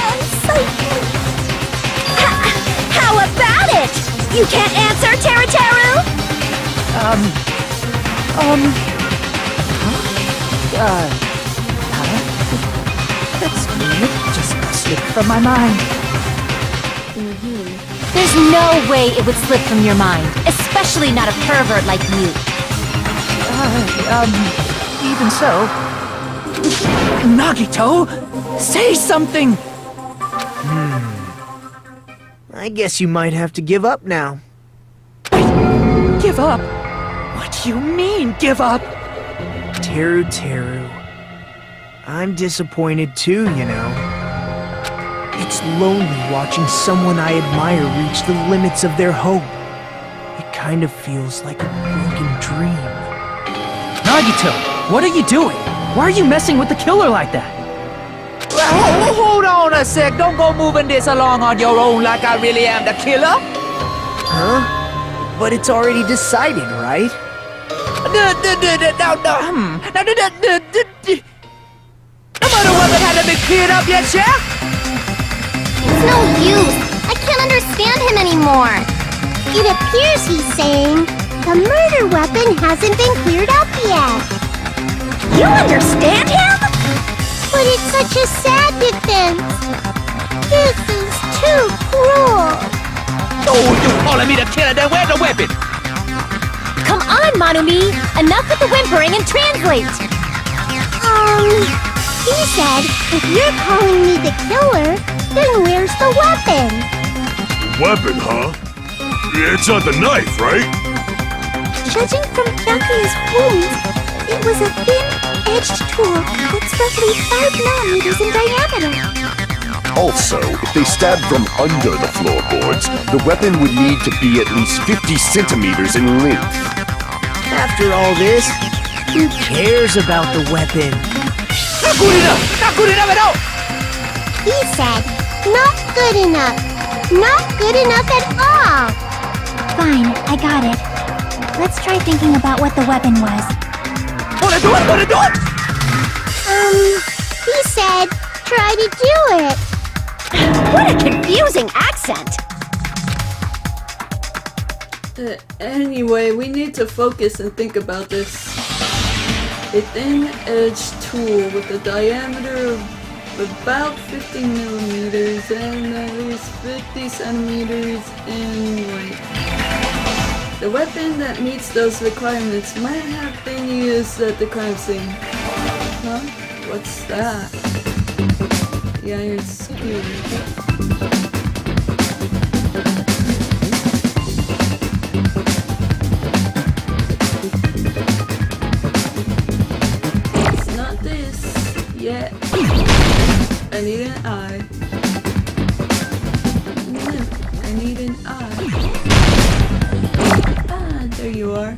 unsightly. How about it? You can't answer, Teru? That's weird. Just slipped from my mind. There's no way it would slip from your mind, especially not a pervert like you. Even so... Nagito! Say something! I guess you might have to give up now. Give up? What do you mean, give up? Teru. I'm disappointed too, you know. It's lonely watching someone I admire reach the limits of their hope. It kind of feels like a broken dream. Nagito, what are you doing? Why are you messing with the killer like that? Hold on a sec. Don't go moving this along on your own like I really am the killer. Huh? But it's already decided, right? No matter whether it hadn't been cleared up yet, yeah? It's no use. I can't understand him anymore. It appears he's saying the murder weapon hasn't been cleared up yet. You understand him? But it's such a sad defense. This is too cruel. Oh, you calling me the killer? Then where's the weapon? Come on, Manumi! Enough with the whimpering and translate! He said, if you're calling me the killer, then where's the weapon? Weapon, huh? It's not the knife, right? Judging from Byakuya's wounds, it was a thin-edged tool that's roughly 5 millimeters in diameter. Also, if they stabbed from under the floorboards, the weapon would need to be at least 50 centimeters in length. After all this, who cares about the weapon? Not good enough! Not good enough at all! He said, not good enough. Not good enough at all. Fine, I got it. Let's try thinking about what the weapon was. Wanna do it? He said, try to do it. What a confusing accent! Anyway, we need to focus and think about this. A thin-edged tool with a diameter of about 50 millimeters and at least 50 centimeters in length. The weapon that meets those requirements might have been used at the crime scene. Huh? What's that? The iron skewer. Yeah, I need an eye. I need an eye. Ah, there you are.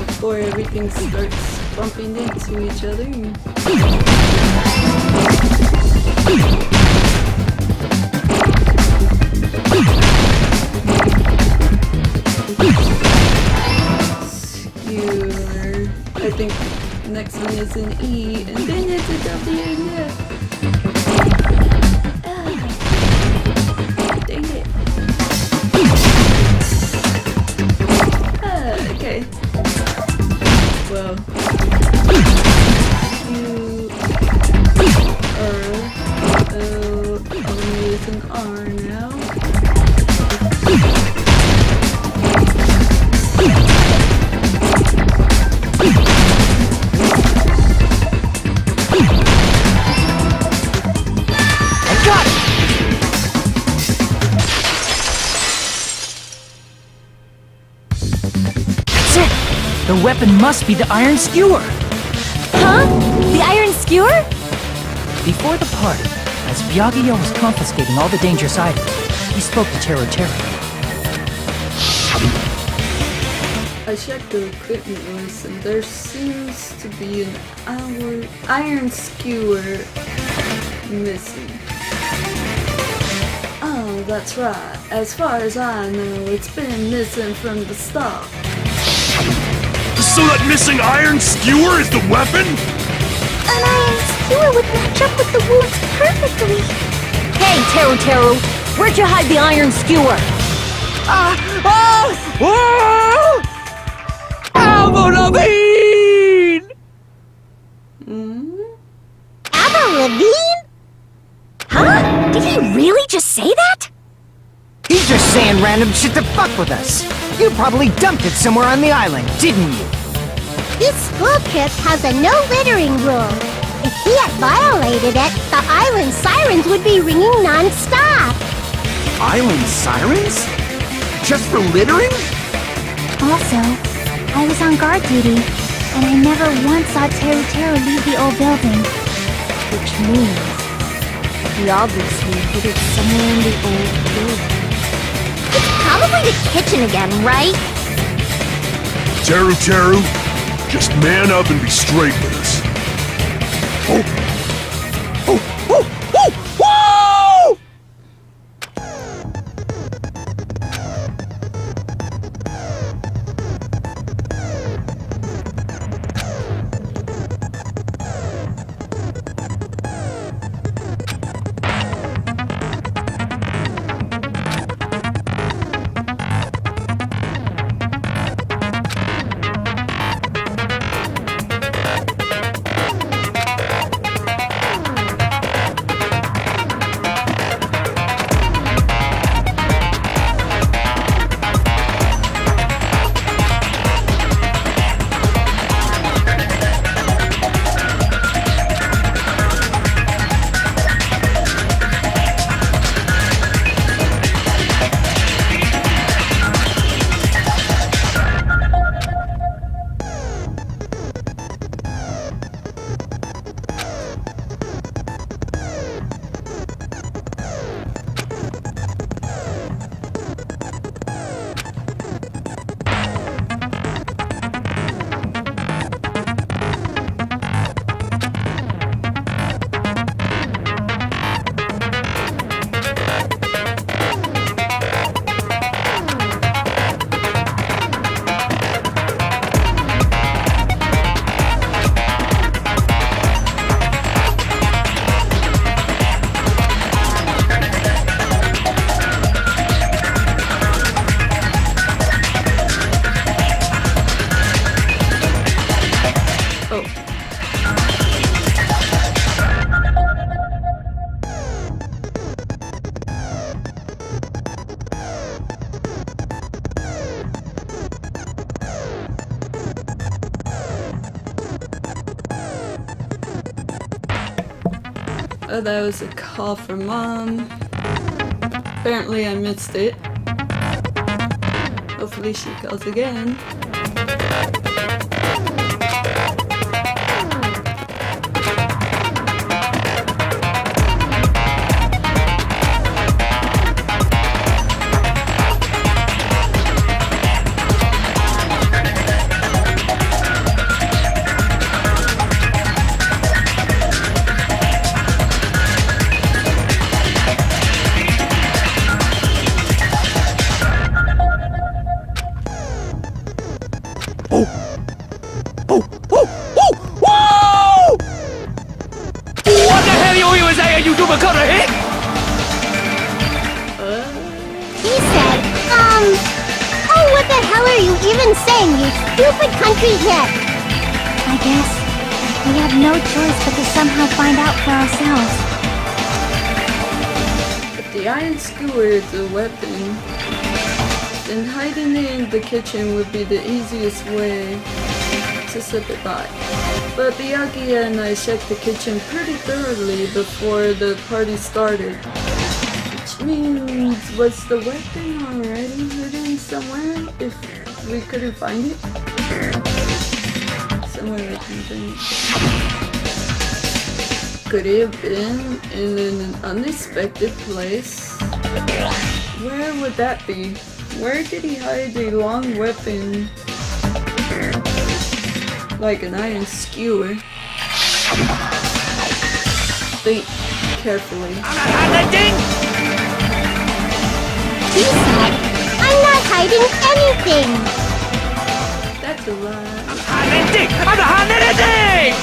Before everything starts bumping into each other. Skewer. I think the next one is an E, and then it's a W and F. Dang it. Okay. Well, you are, I'll use an R now. weapon must be the iron skewer. Huh? The iron skewer? Before the party, as Byakuya was confiscating all the dangerous items, he spoke to Teru Teru. I checked the equipment list and there seems to be an iron skewer missing. Oh, that's right. As far as I know, it's been missing from the start. So that missing iron skewer is the weapon? An iron skewer would match up with the wounds perfectly. Hey, Teru Teru, where'd you hide the iron skewer? Avril Lavigne? Huh? Did he really just say that? He's just saying random shit to fuck with us. You probably dumped it somewhere on the island, didn't you? This school trip has a no littering rule. If he had violated it, the island sirens would be ringing non-stop. Island sirens? Just for littering? Also, I was on guard duty, and I never once saw Teru Teru leave the old building. Which means he obviously hid it somewhere in the old building. It's probably the kitchen again, right? Teru Teru, just man up and be straight with us. Oh, that was a call from Mom. Apparently I missed it. Hopefully she calls again. He said, oh, what the hell are you even saying, you stupid country kid? I guess we have no choice but to somehow find out for ourselves. If the iron skewer is a weapon, then hiding it in the kitchen would be the easiest way to slip it by. But Byakuya and I checked the kitchen pretty thoroughly before the party started. Which means, was the weapon already hidden somewhere if we couldn't find it? somewhere I can think. Could he have been in an unexpected place? Where would that be? Where did he hide a long weapon? Like an iron skewer. Think carefully. He said, I'm not hiding anything. That's a lie. I'm not hiding anything!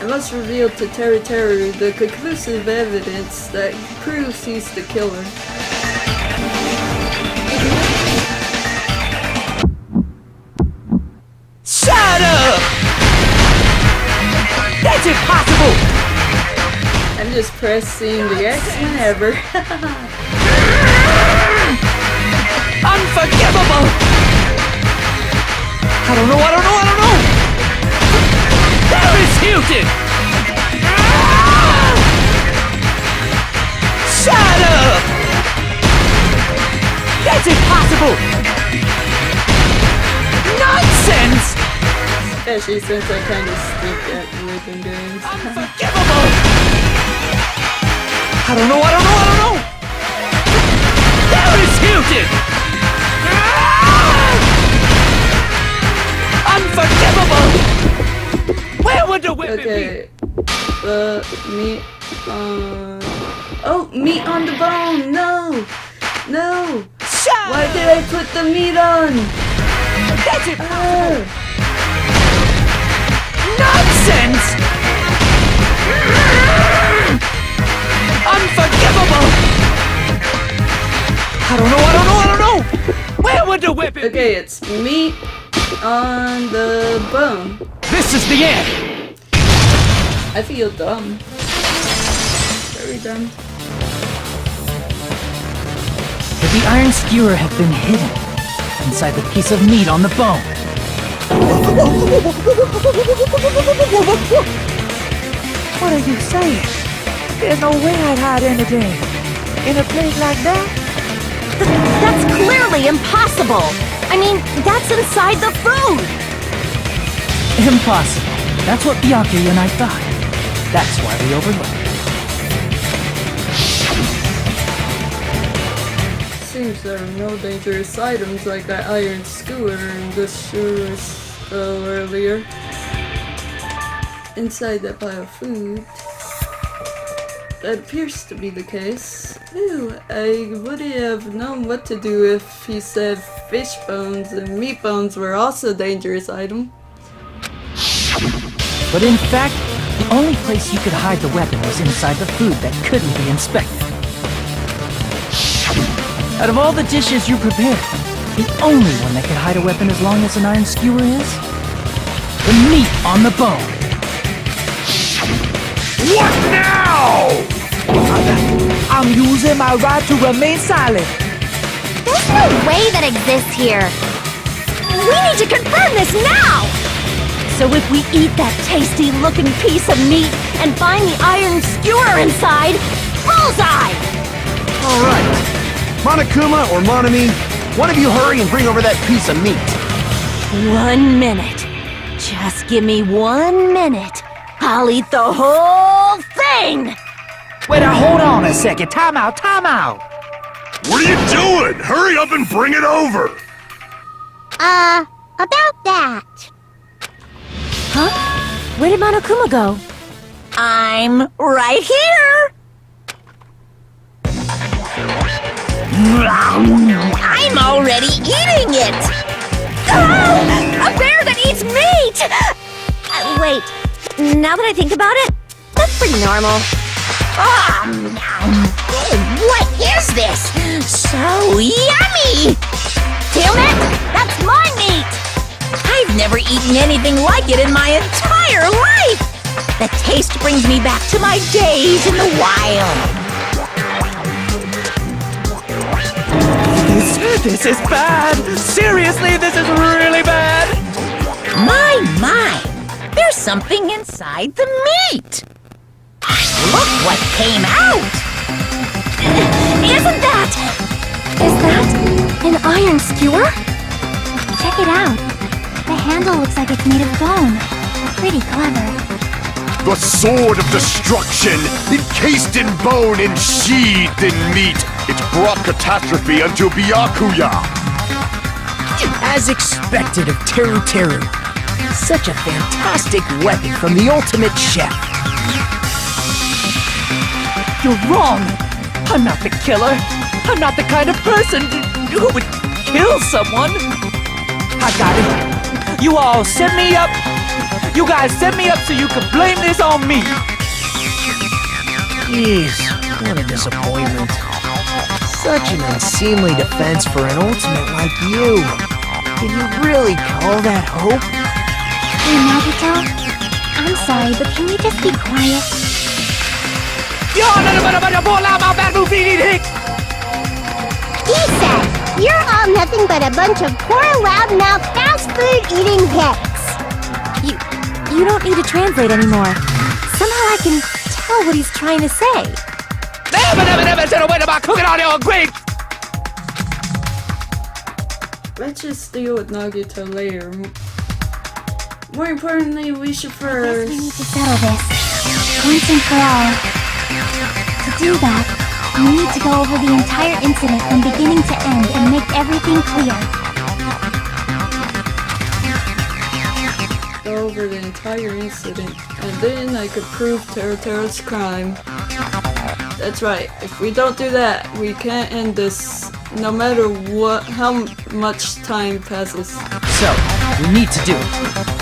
I must reveal to Terry Terry the conclusive evidence that proves he's the killer. Shut up! That's impossible! I'm just pressing the X whenever. Unforgivable! I don't know! There is Hilton! Shut up! That's impossible! Nonsense! Especially since I kind of stink at rhythm games. Unforgivable! I don't know! There is Hilton! Unforgivable! Where would the whipping be? Okay. The meat on... Oh, meat on the bone! No! No! Shut Why did I put the meat on? That's it! Oh. Nonsense! Unforgivable! I don't know! Where would the whipping be? Okay, it's meat on the bone. This is the end! I feel dumb. Very dumb. But the iron skewer had been hidden inside the piece of meat on the bone. What are you saying? There's no way I'd hide anything in a place like that. That's clearly impossible! I mean, that's inside the food! Impossible. That's what Byakuya and I thought. That's why we overlooked it. Seems there are no dangerous items like that iron skewer in this sure earlier. Inside that pile of food. That appears to be the case. Ooh, I would have known what to do if he said fish bones and meat bones were also a dangerous item. But in fact, the only place you could hide the weapon was inside the food that couldn't be inspected. Out of all the dishes you prepared, the only one that could hide a weapon as long as an iron skewer is the meat on the bone. What now? I'm using my right to remain silent. There's no way that exists here. We need to confirm this now! So if we eat that tasty-looking piece of meat and find the iron skewer inside, bullseye! Alright. Monokuma or Monami, one of you hurry and bring over that piece of meat. 1 minute. Just give me 1 minute. I'll eat the whole thing! Wait, hold on a second. Time out. What are you doing? Hurry up and bring it over! About that. Huh? Where did Monokuma go? I'm right here! I'm already eating it! A bear that eats meat! Wait, now that I think about it, that's pretty normal. What is this? So yummy! Damn it! That's my meat! I've never eaten anything like it in my entire life! The taste brings me back to my days in the wild. This is bad! Seriously, this is really bad! My! There's something inside the meat! Look what came out! Isn't that... Is that an iron skewer? check it out. The handle looks like it's made of bone. Pretty clever. The sword of destruction, encased in bone and sheathed in meat. It brought catastrophe unto Byakuya. As expected of Teru Teru. Such a fantastic weapon from the ultimate chef. You're wrong! I'm not the killer! I'm not the kind of person who would kill someone! I got it! You all set me up! You guys set me up so you could blame this on me! Jeez, what a disappointment. Such an unseemly defense for an ultimate like you. Can you really call that hope? Hey, Nagito. I'm sorry, but can you just be quiet? He said, you're all nothing but a bunch of poor, loudmouth, fast food eating hicks. You don't need to translate anymore. Somehow I can tell what he's trying to say. Let's just deal with Nagito later. More importantly, we should I first... guess we need to settle this. Once and for all. To do that, we need to go over the entire incident from beginning to end and make everything clear. Go over the entire incident, and then I could prove Teru's crime. That's right. If we don't do that, we can't end this, no matter how much time passes. So, we need to do it.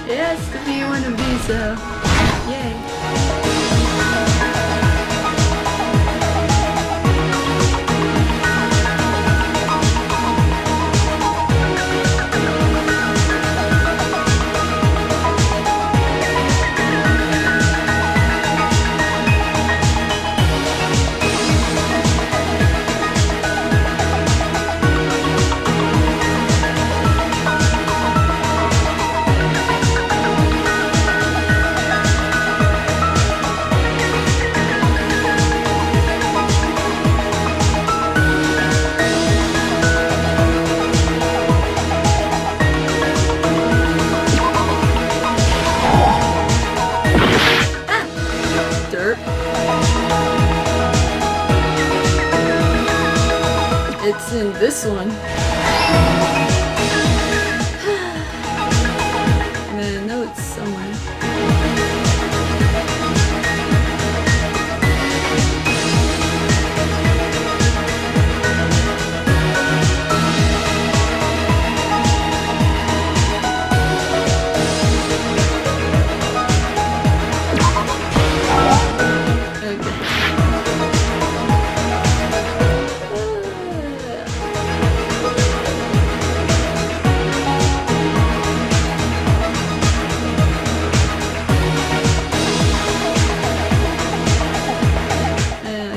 Yes, to be one of these, yay. Dirt. It's in this one. Man, I know it's somewhere.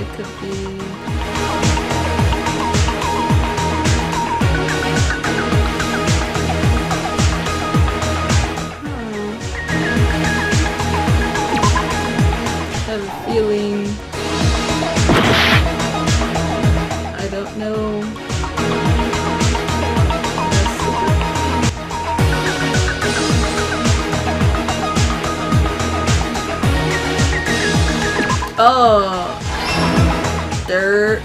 It could be. I have a feeling. I don't know. Oh, dirt.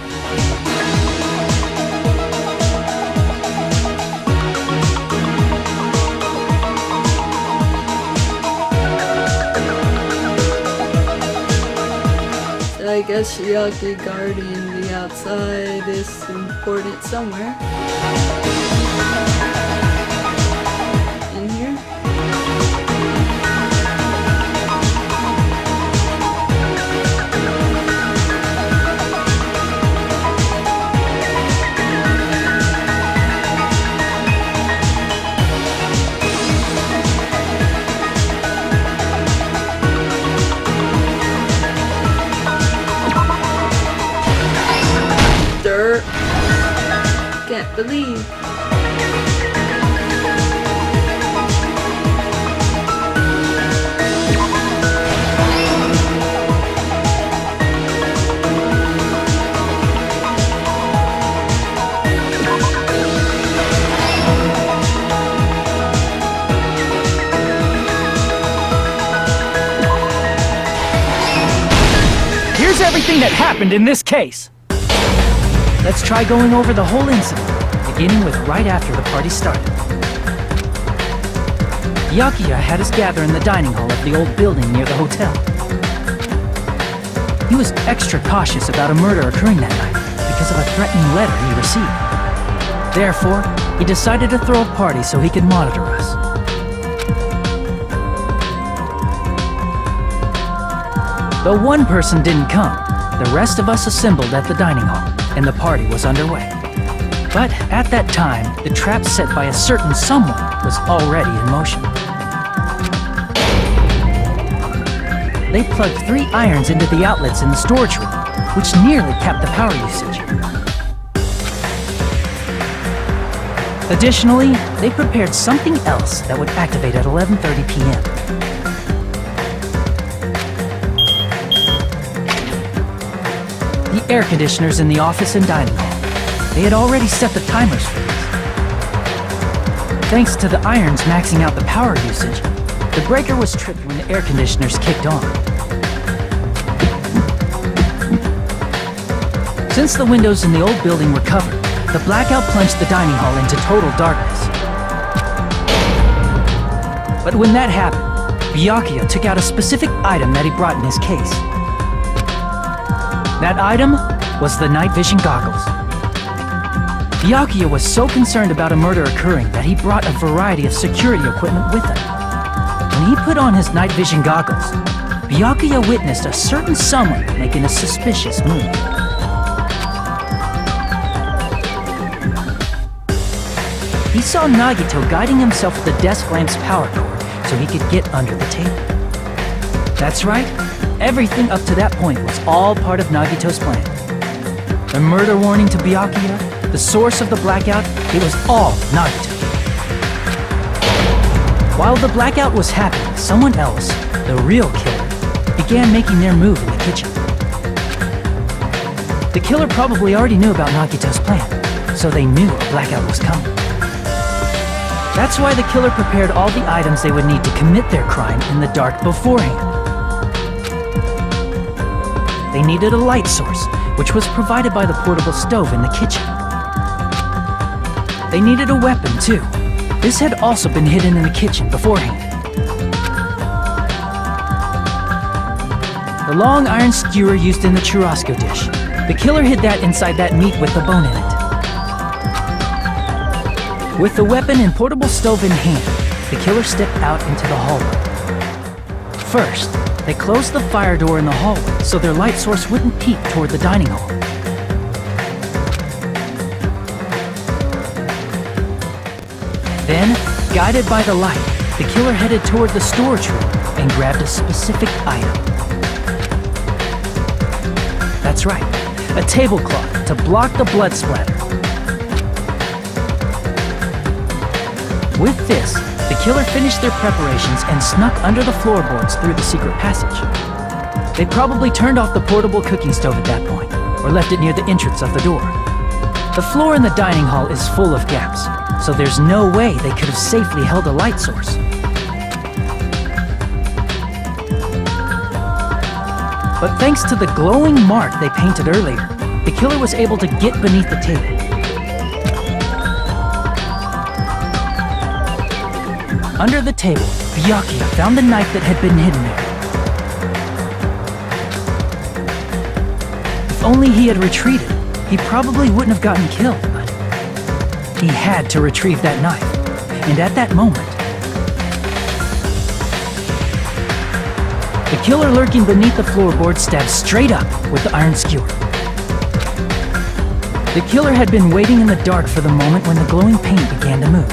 So I guess Shiaki guarding the outside is important somewhere. In here? Dirt. Can't believe. Here's everything that happened in this case. Let's try going over the whole incident, beginning with right after the party started. Byakuya had us gather in the dining hall of the old building near the hotel. He was extra cautious about a murder occurring that night because of a threatening letter he received. Therefore, he decided to throw a party so he could monitor us. Though one person didn't come, the rest of us assembled at the dining hall, and the party was underway. But at that time, the trap set by a certain someone was already in motion. They plugged 3 irons into the outlets in the storage room, which nearly capped the power usage. Additionally, they prepared something else that would activate at 11:30 p.m. The air conditioners in the office and dining hall. They had already set the timers for this. Thanks to the irons maxing out the power usage, the breaker was tripped when the air conditioners kicked on. Since the windows in the old building were covered, the blackout plunged the dining hall into total darkness. But when that happened, Byakuya took out a specific item that he brought in his case. That item was the night vision goggles. Byakuya was so concerned about a murder occurring that he brought a variety of security equipment with him. When he put on his night vision goggles, Byakuya witnessed a certain someone making a suspicious move. He saw Nagito guiding himself with the desk lamp's power cord so he could get under the table. That's right, everything up to that point was all part of Nagito's plan. The murder warning to Byakuya, the source of the blackout, it was all Nagito. While the blackout was happening, someone else, the real killer, began making their move in the kitchen. The killer probably already knew about Nagito's plan, so they knew a blackout was coming. That's why the killer prepared all the items they would need to commit their crime in the dark beforehand. They needed a light source, which was provided by the portable stove in the kitchen. They needed a weapon, too. This had also been hidden in the kitchen beforehand. The long iron skewer used in the churrasco dish. The killer hid that inside that meat with the bone in it. With the weapon and portable stove in hand, the killer stepped out into the hallway. First, they closed the fire door in the hallway so their light source wouldn't peek toward the dining hall. Then, guided by the light, the killer headed toward the storage room and grabbed a specific item. That's right, a tablecloth to block the blood splatter. With this, the killer finished their preparations and snuck under the floorboards through the secret passage. They probably turned off the portable cooking stove at that point, or left it near the entrance of the door. The floor in the dining hall is full of gaps, so there's no way they could have safely held a light source. But thanks to the glowing mark they painted earlier, the killer was able to get beneath the table. Under the table, Byakuya found the knife that had been hidden there. If only he had retreated, he probably wouldn't have gotten killed, but he had to retrieve that knife. And at that moment, the killer lurking beneath the floorboard stabbed straight up with the iron skewer. The killer had been waiting in the dark for the moment when the glowing paint began to move.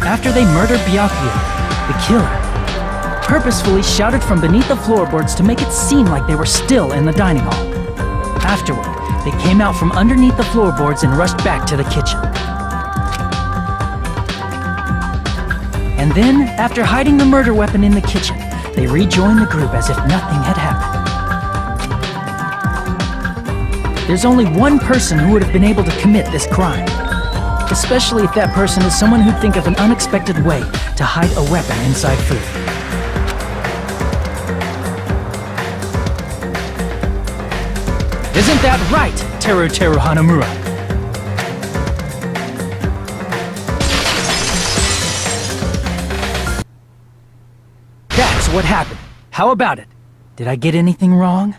After they murdered Byakuya, the killer purposefully shouted from beneath the floorboards to make it seem like they were still in the dining hall. Afterward, they came out from underneath the floorboards and rushed back to the kitchen. And then, after hiding the murder weapon in the kitchen, they rejoined the group as if nothing had happened. There's only one person who would have been able to commit this crime. Especially if that person is someone who'd think of an unexpected way to hide a weapon inside food. Isn't that right, Teru Hanamura? That's what happened. How about it? Did I get anything wrong?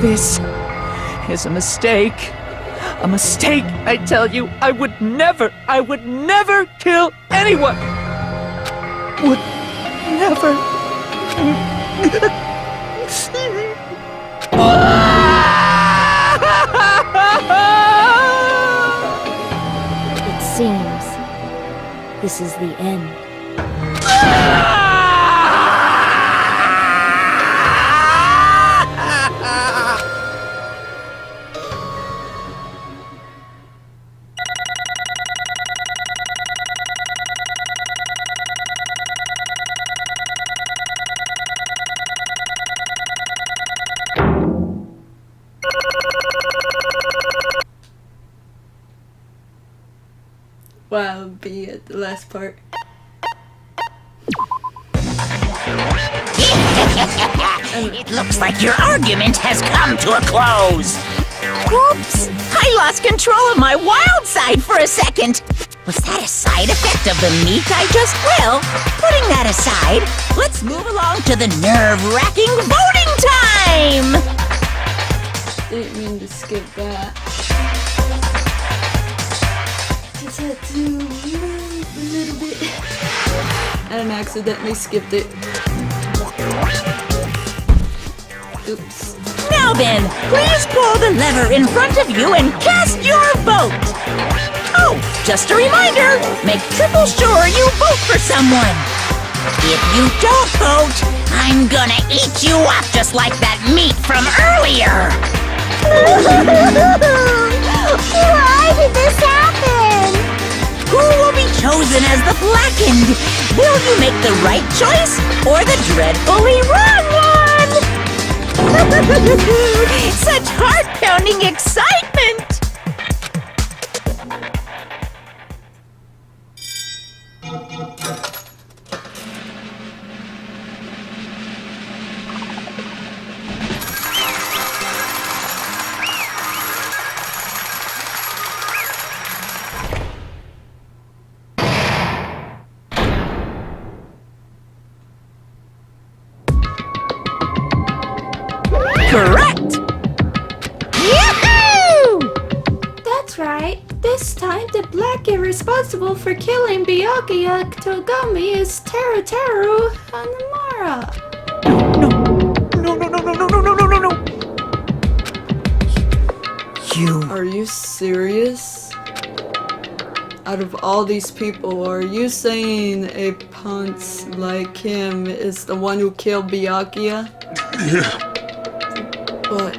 This is a mistake. A mistake, I tell you. I would never kill anyone. Would never. It seems this is the end. Wow, be at the last part. It looks like your argument has come to a close. Whoops! I lost control of my wild side for a second. Was that a side effect of the meat I just... Well, putting that aside, let's move along to the nerve-wracking voting time! Didn't mean to skip that. Just had to move a little bit. And accidentally skipped it. Oops. Now then, please pull the lever in front of you and cast your vote! Oh, just a reminder, make triple sure you vote for someone! If you don't vote, I'm gonna eat you up just like that meat from earlier! Why did this happen? Who will be chosen as the blackened? Will you make the right choice or the dreadfully wrong one? Such heart-pounding excitement! Correct! Yahoo! That's right. This time, the black responsible for killing Byakuya Togami is Teruteru Hanamura. No. You... Are you serious? Out of all these people, are you saying a punce like him is the one who killed Byakuya? But...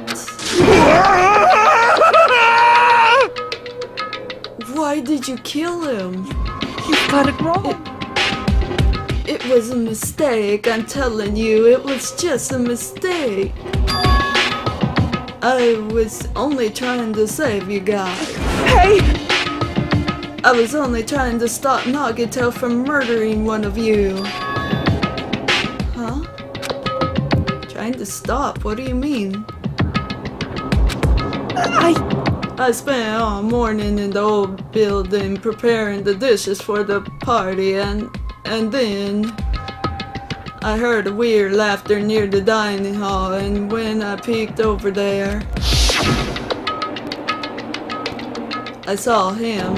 Why did you kill him? You got it wrong. It was a mistake, I'm telling you. It was just a mistake. I was only trying to save you guys. Hey! I was only trying to stop Nagito from murdering one of you. Huh? Trying to stop? What do you mean? I spent all morning in the old building preparing the dishes for the party and then I heard a weird laughter near the dining hall, and when I peeked over there, I saw him.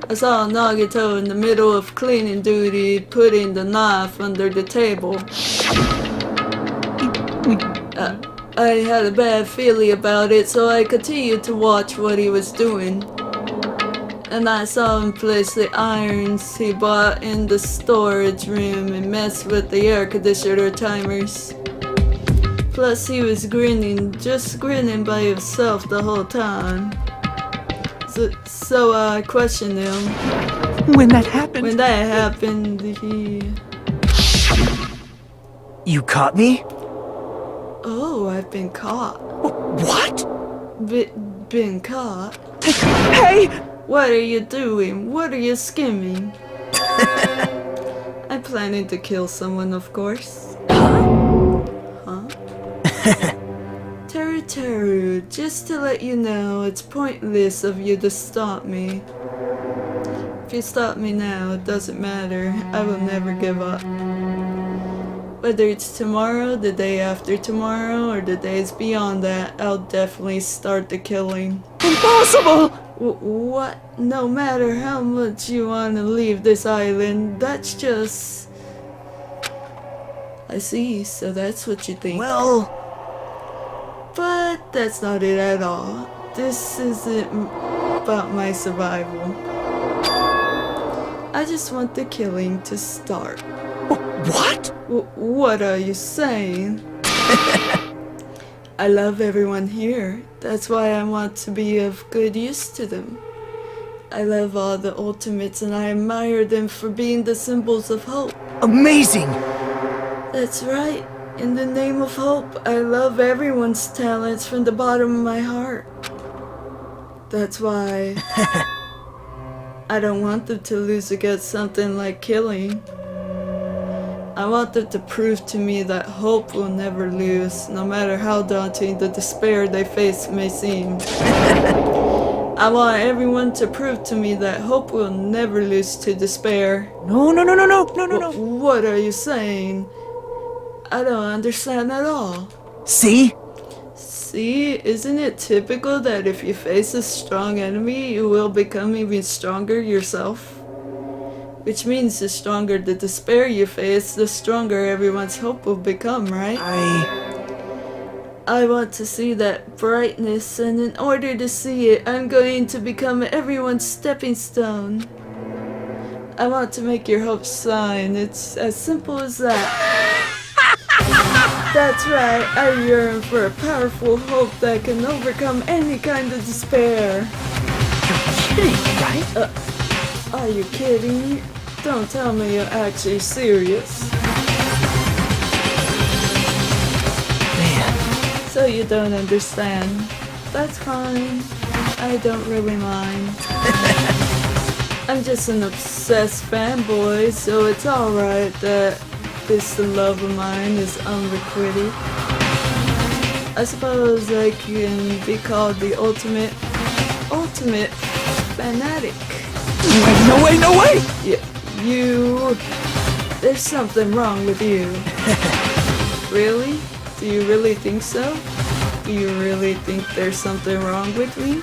I saw Nagito in the middle of cleaning duty, putting the knife under the table. I had a bad feeling about it, so I continued to watch what he was doing. And I saw him place the irons he bought in the storage room and mess with the air conditioner timers. Plus he was grinning, just grinning by himself the whole time. So I questioned him. When that happened, he... You caught me? Oh, I've been caught. What? Been caught? Hey! What are you doing? What are you skimming? I'm planning to kill someone, of course. Huh? Teru, just to let you know, it's pointless of you to stop me. If you stop me now, it doesn't matter. I will never give up. Whether it's tomorrow, the day after tomorrow, or the days beyond that, I'll definitely start the killing. Impossible! What? No matter how much you want to leave this island, that's just... I see, so that's what you think. Well... But that's not it at all. This isn't about my survival. I just want the killing to start. What? What are you saying? I love everyone here. That's why I want to be of good use to them. I love all the ultimates and I admire them for being the symbols of hope. Amazing! That's right. In the name of hope, I love everyone's talents from the bottom of my heart. That's why I don't want them to lose against something like killing. I want them to prove to me that hope will never lose, no matter how daunting the despair they face may seem. I want everyone to prove to me that hope will never lose to despair. No. What are you saying? I don't understand at all. See? See, isn't it typical that if you face a strong enemy, you will become even stronger yourself? Which means the stronger the despair you face, the stronger everyone's hope will become, right? I want to see that brightness, and in order to see it, I'm going to become everyone's stepping stone. I want to make your hope shine. It's as simple as that. That's right, I yearn for a powerful hope that can overcome any kind of despair. You're kidding, right? Are you kidding? Don't tell me you're actually serious. So you don't understand. That's fine. I don't really mind. I'm just an obsessed fanboy, so it's alright that this love of mine is unrequited. I suppose I can be called the ultimate fanatic. No way! You... There's something wrong with you. Really? Do you really think so? Do you really think there's something wrong with me?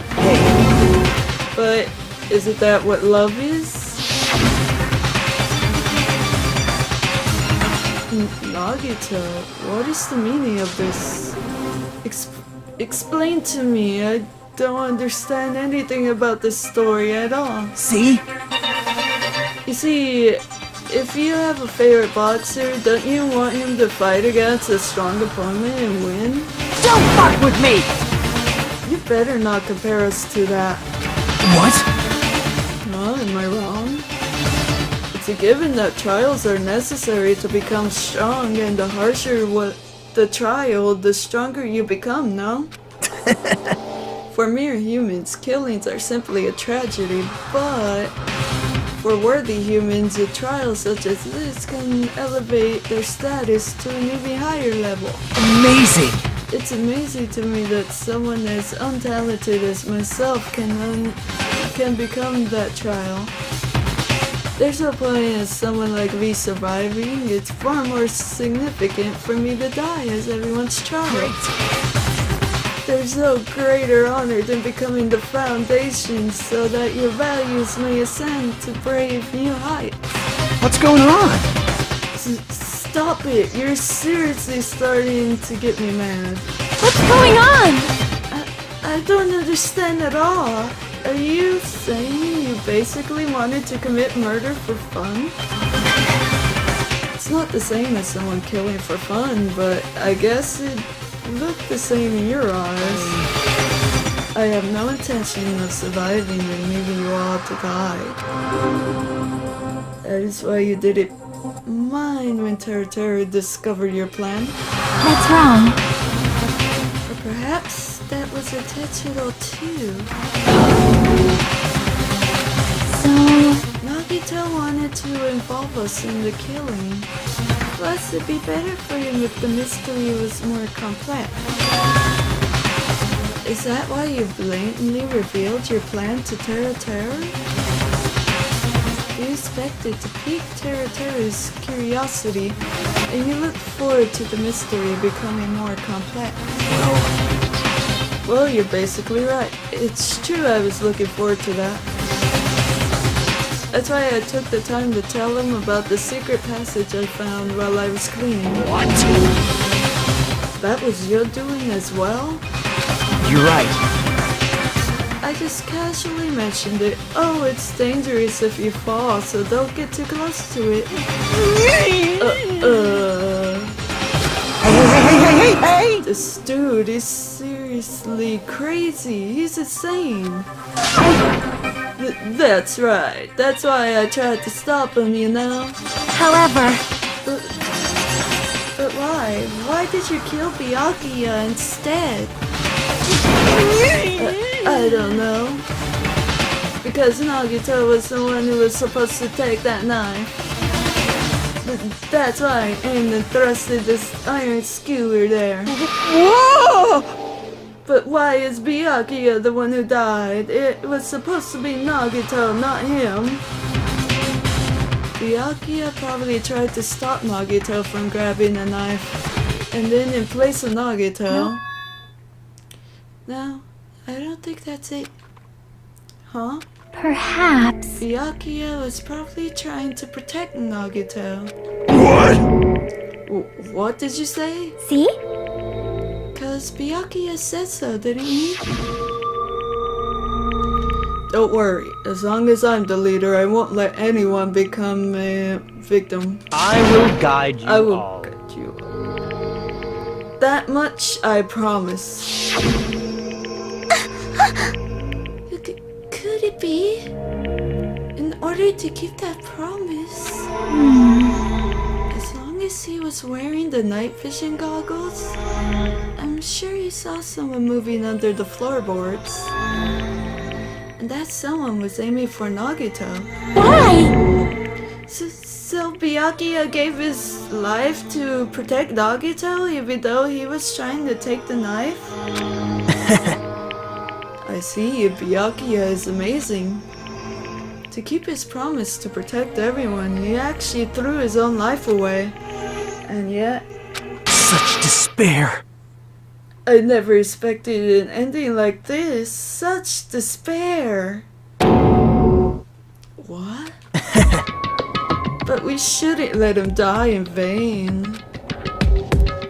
But isn't that what love is? Nagito, what is the meaning of this? Explain to me. I don't understand anything about this story at all. See? You see, if you have a favorite boxer, don't you want him to fight against a strong opponent and win? Don't fuck with me! You better not compare us to that. What? Huh? Am I wrong? It's a given that trials are necessary to become strong, and the harsher the trial, the stronger you become, no? For mere humans, killings are simply a tragedy, but for worthy humans, a trial such as this can elevate their status to an even higher level. Amazing! It's amazing to me that someone as untalented as myself can become that trial. There's no point in someone like me surviving. It's far more significant for me to die as everyone's trial. There's no greater honor than becoming the foundation so that your values may ascend to brave new heights. What's going on? Stop it! You're seriously starting to get me mad. What's going on? I don't understand at all. Are you saying you basically wanted to commit murder for fun? It's not the same as someone killing for fun, but I guess it looked the same in your eyes. I have no intention of surviving and leaving you all to die. That is why you did it mine when Terra discovered your plan. That's wrong. Or perhaps that was intentional too. So, Nagito wanted to involve us in the killing. Plus, it'd be better for him if the mystery was more complex. Is that why you blatantly revealed your plan to Terra? You expected to pique Terra's curiosity, and you looked forward to the mystery becoming more complex. Well, you're basically right. It's true I was looking forward to that. That's why I took the time to tell him about the secret passage I found while I was cleaning. What? That was your doing as well? You're right. I just casually mentioned it. Oh, it's dangerous if you fall, so don't get too close to it. Hey! This dude is seriously crazy. He's insane. That's right. That's why I tried to stop him, you know? however... But why? Why did you kill Byakuya instead? I don't know. Because Nagito was the one who was supposed to take that knife. That's why I aimed and thrusted this iron skewer there. Whoa! But why is Byakuya the one who died? It was supposed to be Nagito, not him. Byakuya probably tried to stop Nagito from grabbing the knife. And then in place of Nagito... No, I don't think that's it. Huh? Perhaps. Byakuya was probably trying to protect Nagito. What? What did you say? See? Cause Byakuya said so, didn't he? Don't worry, as long as I'm the leader, I won't let anyone become a victim. I will guide you I will all. guide you. That much I promise. Could it be? In order to keep that promise? As long as he was wearing the night vision goggles, I'm sure he saw someone moving under the floorboards. And that someone was aiming for Nagito. Why? So Byakuya gave his life to protect Nagito even though he was trying to take the knife? I see, Byakuya is amazing. To keep his promise to protect everyone, he actually threw his own life away. And yet... Such despair. I never expected an ending like this. Such despair. What? But we shouldn't let him die in vain.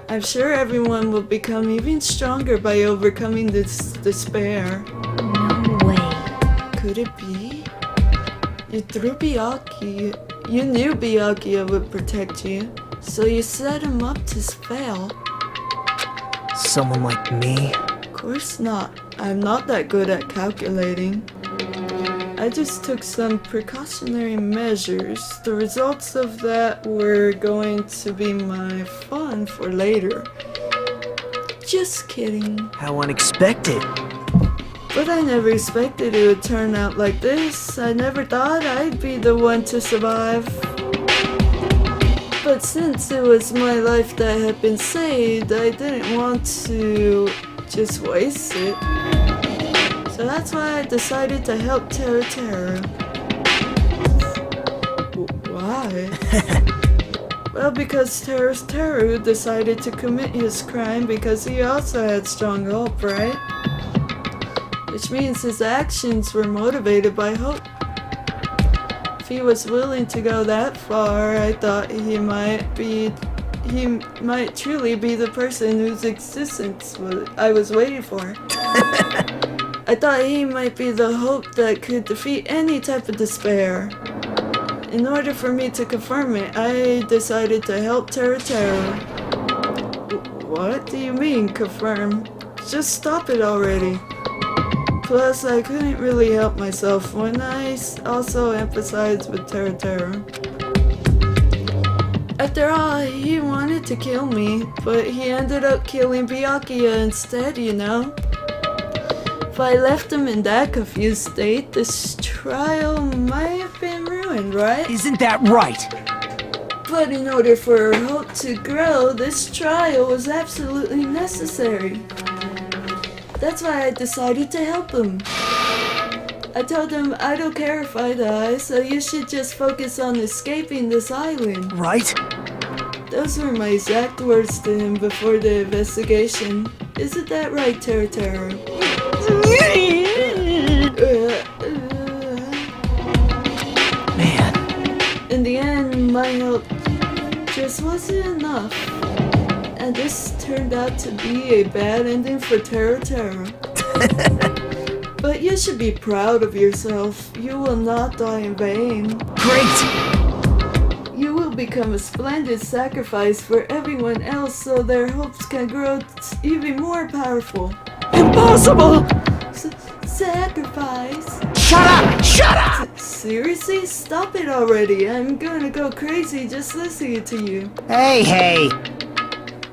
I'm sure everyone will become even stronger by overcoming this despair. No way. Could it be? You threw Byakuya. You knew Byakuya would protect you, so you set him up to fail. Someone like me? Of course not. I'm not that good at calculating. I just took some precautionary measures. The results of that were going to be my fun for later. Just kidding. How unexpected. But I never expected it would turn out like this. I never thought I'd be the one to survive. But since it was my life that had been saved, I didn't want to just waste it. So that's why I decided to help Teru. Why? Well, because Teru decided to commit his crime because he also had strong hope, right? Which means his actions were motivated by hope. If he was willing to go that far, I thought he might truly be the person whose existence I was waiting for. I thought he might be the hope that could defeat any type of despair. In order for me to confirm it, I decided to help Teru. What do you mean, confirm? Just stop it already. Plus, I couldn't really help myself when I also empathized with Teru. After all, he wanted to kill me, but he ended up killing Byakuya instead, you know? If I left him in that confused state, this trial might have been ruined, right? Isn't that right? But in order for hope to grow, this trial was absolutely necessary. That's why I decided to help him. I told him I don't care if I die, so you should just focus on escaping this island. Right? Those were my exact words to him before the investigation. Isn't that right, Teru? Man. In the end, my help just wasn't enough. And this turned out to be a bad ending for Teru. But you should be proud of yourself. You will not die in vain. Great! You will become a splendid sacrifice for everyone else so their hopes can grow even more powerful. Impossible! Sacrifice? Shut up! Shut up! Seriously? Stop it already. I'm gonna go crazy just listening to you. Hey!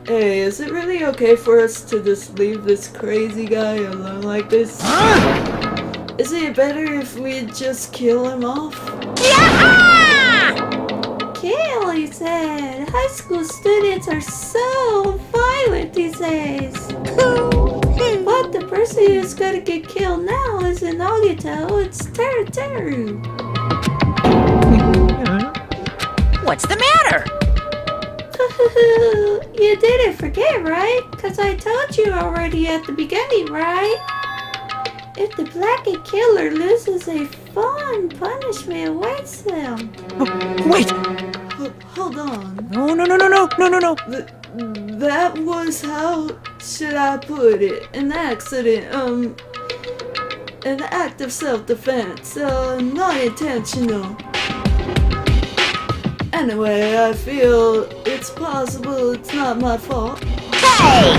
Hey, is it really okay for us to just leave this crazy guy alone like this? Huh? Is it better if we just kill him off? Kill, he said. High school students are so violent these days. What the person who's gonna get killed now isn't Nagito, it's Teru. What's the matter? You didn't forget, right? Cause I told you already at the beginning, right? If the Blackie killer loses a fun punishment awaits them. Wait! Hold on. No. That was, how should I put it? An accident, an act of self-defense, not intentional. Anyway, I feel it's possible it's not my fault. Hey!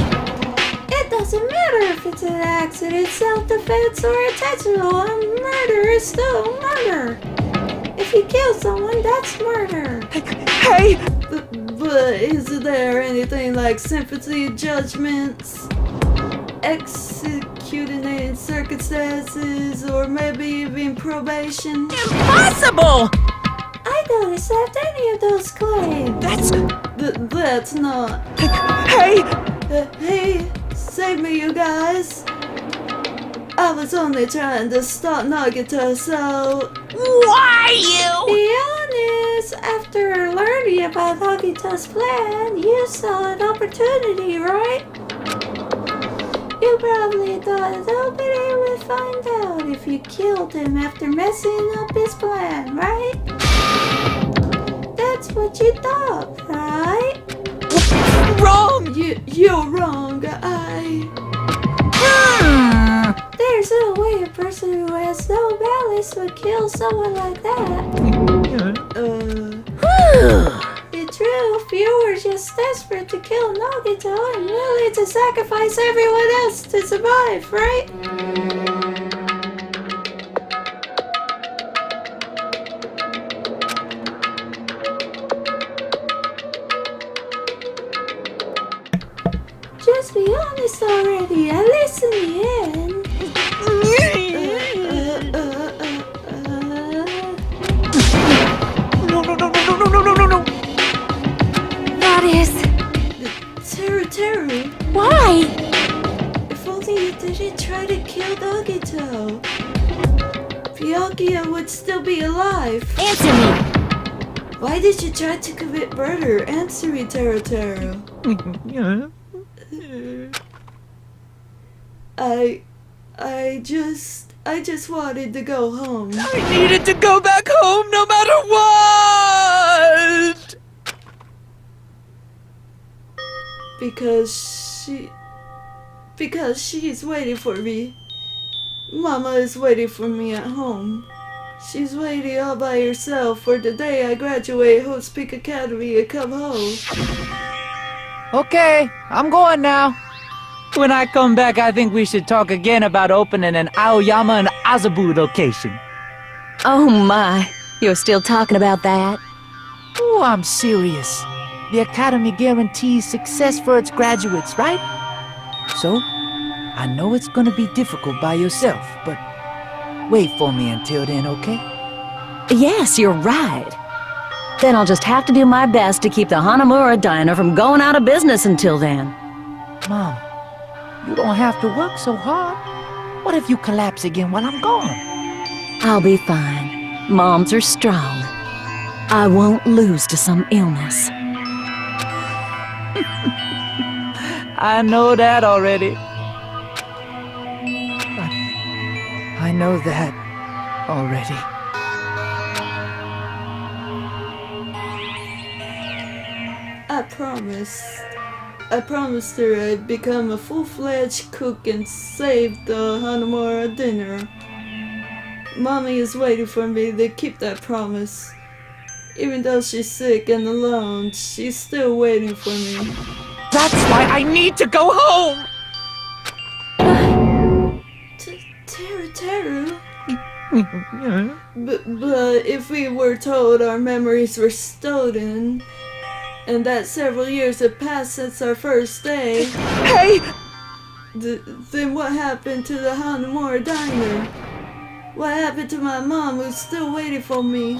It doesn't matter if it's an accident, self-defense, or intentional. A murder is still murder. If you kill someone, that's murder. Hey! But is there anything like sympathy, judgments, executing in circumstances, or maybe even probation? Impossible! I don't accept any of those claims. That's not. Hey! Hey, save me, you guys. I was only trying to stop Nagito, so... Why you? Be honest, after learning about Nagito's plan, you saw an opportunity, right? You probably thought nobody would find out if you killed him after messing up his plan, right? That's what you thought, right? Wrong! You're wrong, There's no way a person who has no malice would kill someone like that. It's true, if you were just desperate to kill Nagito and willing to sacrifice everyone else to survive, right? Just be honest already, at least in the end. No. That is... Teru. Why? If only you didn't try to kill Nagito. Byakuya would still be alive. Answer me! Why did you try to commit murder? Answer me, Teru. I just wanted to go home. I needed to go back home no matter what! Because she's waiting for me. Mama is waiting for me at home. She's waiting all by herself for the day I graduate Hope's Peak Academy and come home. Okay, I'm going now. When I come back, I think we should talk again about opening an Aoyama and Azabu location. Oh my, you're still talking about that? Oh, I'm serious. The Academy guarantees success for its graduates, right? So, I know it's gonna be difficult by yourself, but wait for me until then, okay? Yes, you're right. Then I'll just have to do my best to keep the Hanamura Diner from going out of business until then. Mom, you don't have to work so hard. What if you collapse again while I'm gone? I'll be fine. Moms are strong. I won't lose to some illness. I know that already. I know that already. I promised her I'd become a full-fledged cook and save the Hanamura dinner. Mommy is waiting for me to keep that promise. Even though she's sick and alone, she's still waiting for me. That's why I need to go home! Teru. But if we were told our memories were stolen, and that several years have passed since our first day... Hey! Then what happened to the Hanamura Diner? What happened to my mom who's still waiting for me?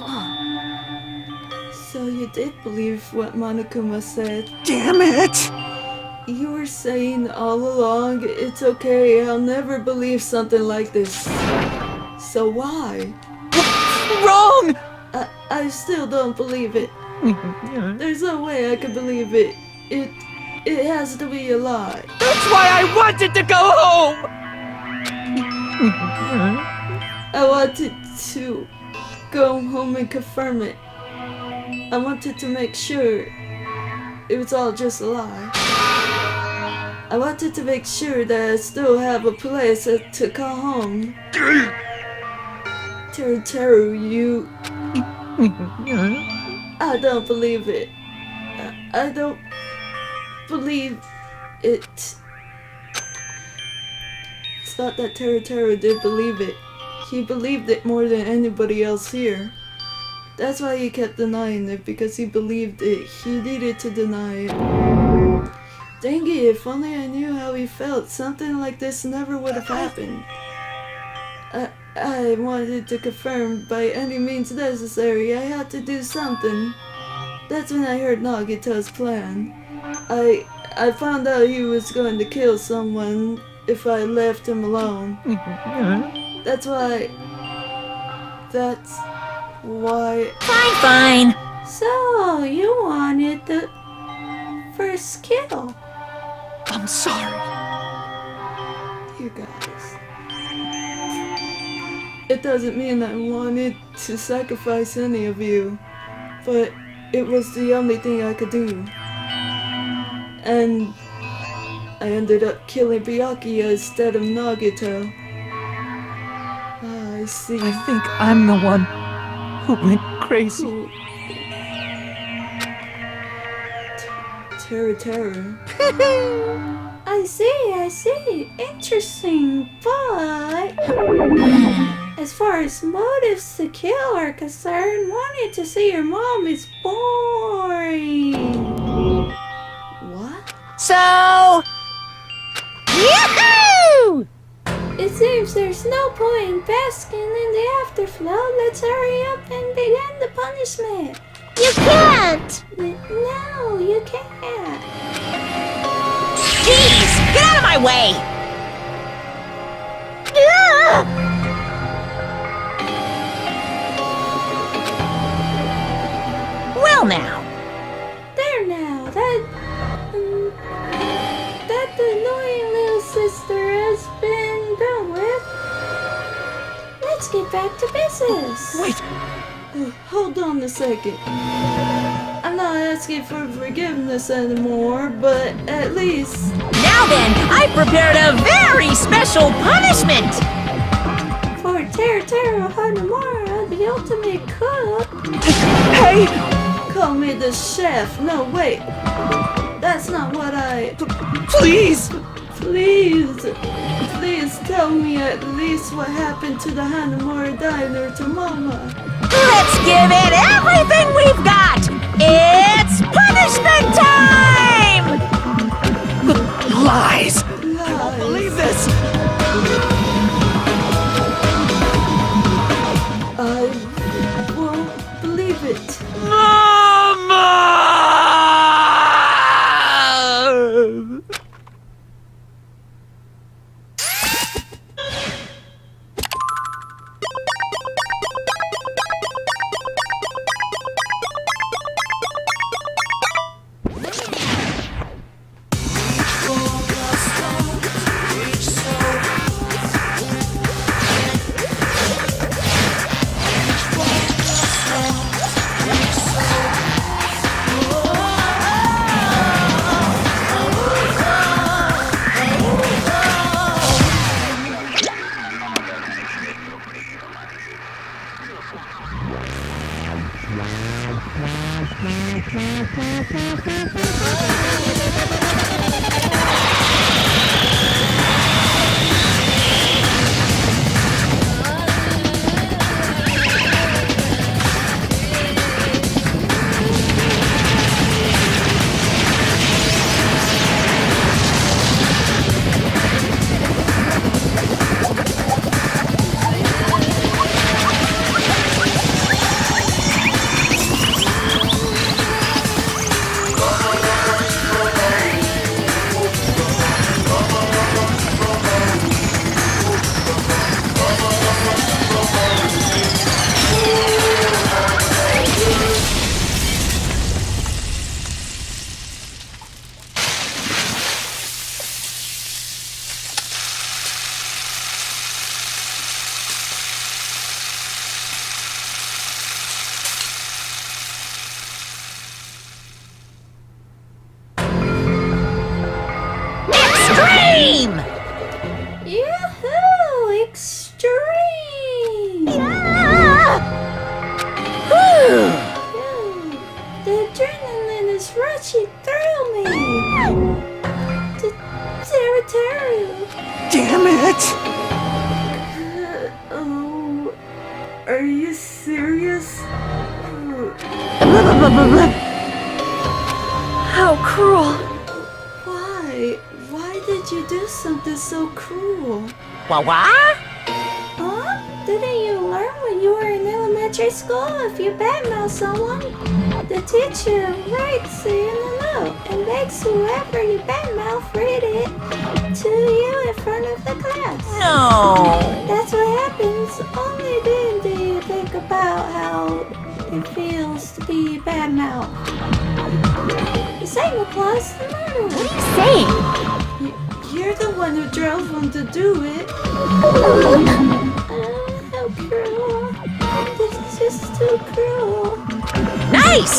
So you did believe what Monokuma said? Damn it! You were saying all along, it's okay, I'll never believe something like this. So why? Wrong! I still don't believe it. There's no way I could believe it. It has to be a lie. That's why I wanted to go home! I wanted to go home and confirm it. I wanted to make sure it was all just a lie. I wanted to make sure that I still have a place to call home. Teru, you... I don't believe it. I don't believe it. It's not that Teru did believe it. He believed it more than anybody else here. That's why he kept denying it, because he believed it. He needed to deny it. Dang it, if only I knew how he felt, something like this never would have happened. I wanted to confirm by any means necessary. I had to do something. That's when I heard Nagito's plan. I found out he was going to kill someone if I left him alone. That's why... Fine. So, you wanted the first kill. I'm sorry. You guys. It doesn't mean I wanted to sacrifice any of you, but it was the only thing I could do. And I ended up killing Byakuya instead of Nagito. I see. I think I'm the one who went crazy. Teru. I see. Interesting, but... as far as motives to kill are concerned, wanting to see your mom is boring. What? So... Yahoo! It seems there's no point basking in the afterflow. Let's hurry up and begin the punishment. You can't! No, you can't. Jeez! Get out of my way! Well now. There now, that annoying little sister has been done with. Let's get back to business. Wait! Hold on a second. I'm not asking for forgiveness anymore, but at least... Now then, I prepared a very special punishment! For Teru Hanamura, the ultimate cook... Hey! Call me the chef. No, wait. That's not what I... Please! Please tell me at least what happened to the Hanamura diner to Mama. Let's give it everything we've got! It's punishment time! Lies! I won't believe this! I won't believe it. Mama! it? Oh, are you serious? How cruel. Why? Why did you do something so cruel? What? Huh? Didn't you learn when you were in elementary school if you badmouth someone, the teacher writes it in a note and makes whoever you badmouth read it to you in front of the class? No. That's what happens. Only then do you think about how it feels to be badmouthed. The same applies to murder. What are you saying? You're the one who drove him to do it. How cruel. This is just too cruel. Nice.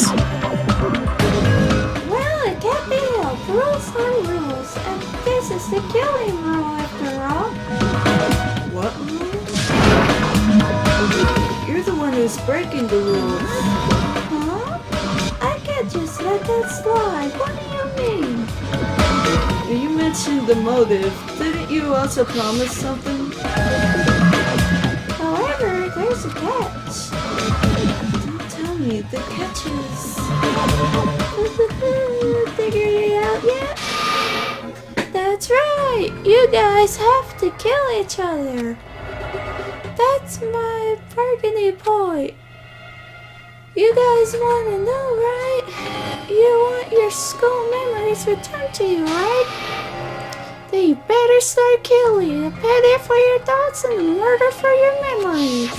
Well, it can't be helped. Rules are rules. And this is the killing rule after all. What rule? You're the one who's breaking the rules. Huh? I can't just let that slide. What do you mean? You mentioned the motive. Didn't you also promise something? However, there's a catch. Don't tell me. The catch is... Figured it out yet? That's right. You guys have to kill each other. That's my bargaining point. You guys want to know, right? You want your school memories returned to you, right? Then you better start killing. A penny for your thoughts and a murder for your memories.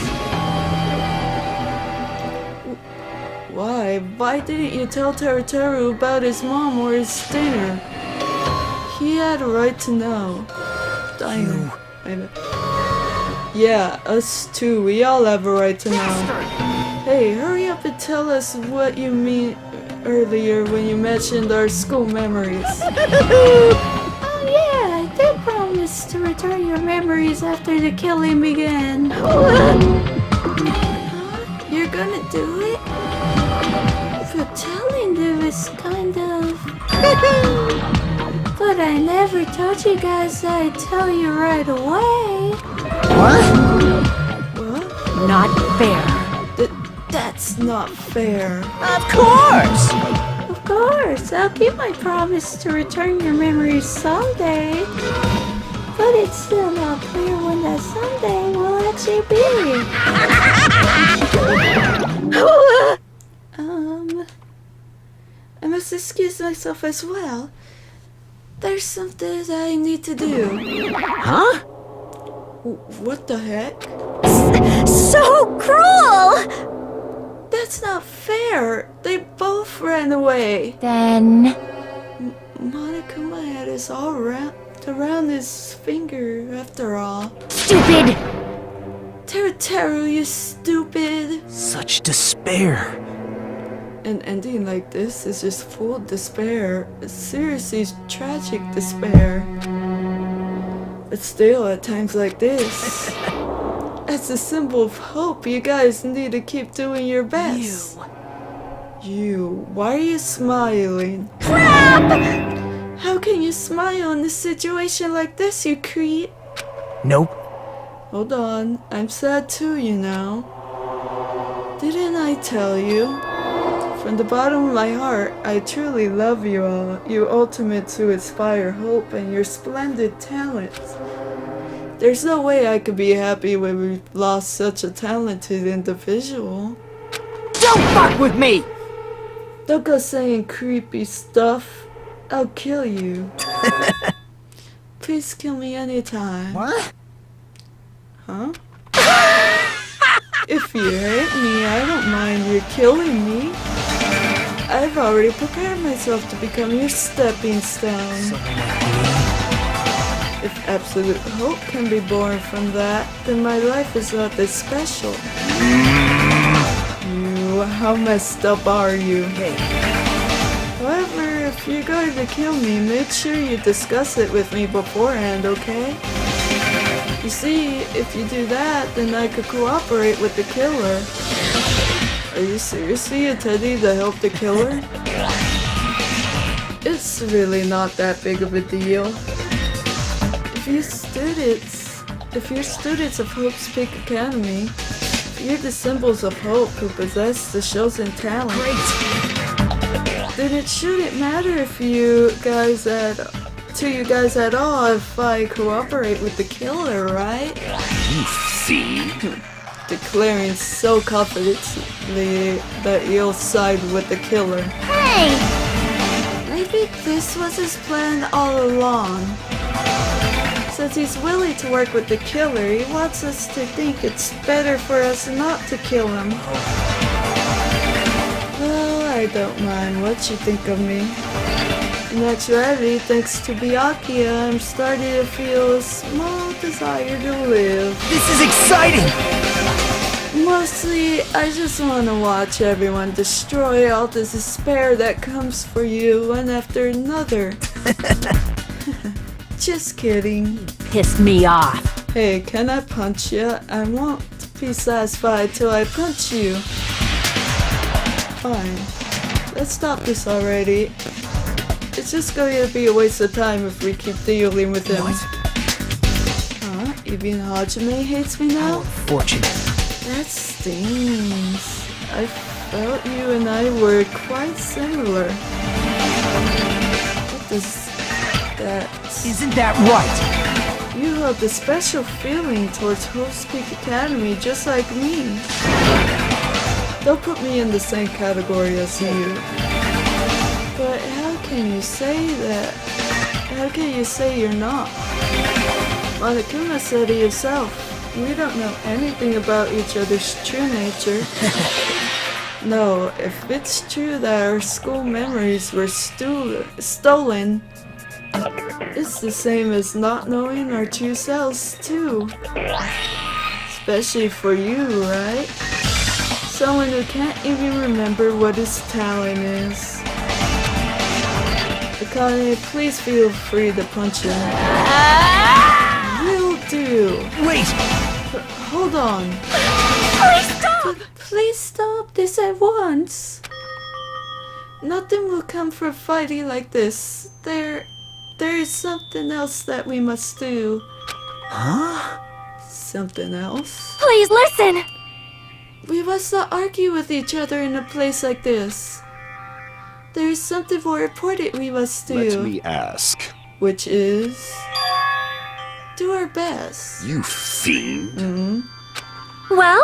Why? Why didn't you tell Teru about his mom or his dinner? He had a right to know. Dino. Yeah, us too. We all have a right to know. Hey, hurry up and tell us what you mean earlier when you mentioned our school memories. Oh yeah, I did promise to return your memories after the killing began. You're gonna do it? For telling them is kind of... But I never told you guys that I'd tell you right away. What? What? Not fair. That's not fair. Of course. Of course, I'll keep my promise to return your memories someday. But it's still not clear when that someday will actually be. I must excuse myself as well. There's something that I need to do. Huh? What the heck? So cruel! That's not fair. They both ran away. Then... Monokuma had his all wrapped around his finger after all. Stupid! Teru, you stupid. Such despair. An ending like this is just full of despair. A seriously tragic despair. But still, at times like this, as a symbol of hope, you guys need to keep doing your best. You. Why are you smiling? Crap! How can you smile in a situation like this, you creep? Nope. Hold on. I'm sad too, you know. Didn't I tell you? From the bottom of my heart, I truly love you all, you ultimate to inspire hope and your splendid talents. There's no way I could be happy when we've lost such a talented individual. Don't fuck with me! Don't go saying creepy stuff. I'll kill you. Please kill me anytime. What? Huh? If you hate me, I don't mind you killing me. I've already prepared myself to become your stepping stone. If absolute hope can be born from that, then my life is not this special. You, how messed up are you? However, if you're going to kill me, make sure you discuss it with me beforehand, okay? You see, if you do that, then I could cooperate with the killer. Are you seriously intending to help the killer? It's really not that big of a deal. If you stood it If you're students of Hope's Peak Academy, you're the symbols of hope who possess the chosen talent. Then it shouldn't matter if you guys at all if I cooperate with the killer, right? You fiend. Declaring so confidently that you'll side with the killer. Hey! Maybe this was his plan all along. Since he's willing to work with the killer, he wants us to think it's better for us not to kill him. Well, I don't mind what you think of me. In actuality, thanks to Byakuya, I'm starting to feel a small desire to live. This is exciting! Mostly, I just want to watch everyone destroy all the despair that comes for you one after another. Just kidding. Pissed me off. Hey, can I punch you? I won't be satisfied till I punch you. Fine. Let's stop this already. It's just going to be a waste of time if we keep dealing with him. Huh? Even Hajime hates me now? Fortunate. That stings. I felt you and I were quite similar. What does that... Isn't that right? You have a special feeling towards Hope's Peak Academy just like me. Don't put me in the same category as you. But how can you say that? How can you say you're not? Monokuma said it yourself. We don't know anything about each other's true nature. No, if it's true that our school memories were stolen, it's the same as not knowing our true selves too. Especially for you, right? Someone who can't even remember what his talent is. Akane, please feel free to punch him. Will do. Wait! Hold on. Please stop! Please stop this at once. Nothing will come from fighting like this. There is something else that we must do. Huh? Something else? Please listen! We must not argue with each other in a place like this. There is something more important we must do. Let me ask. Which is... do our best. You fiend. Well?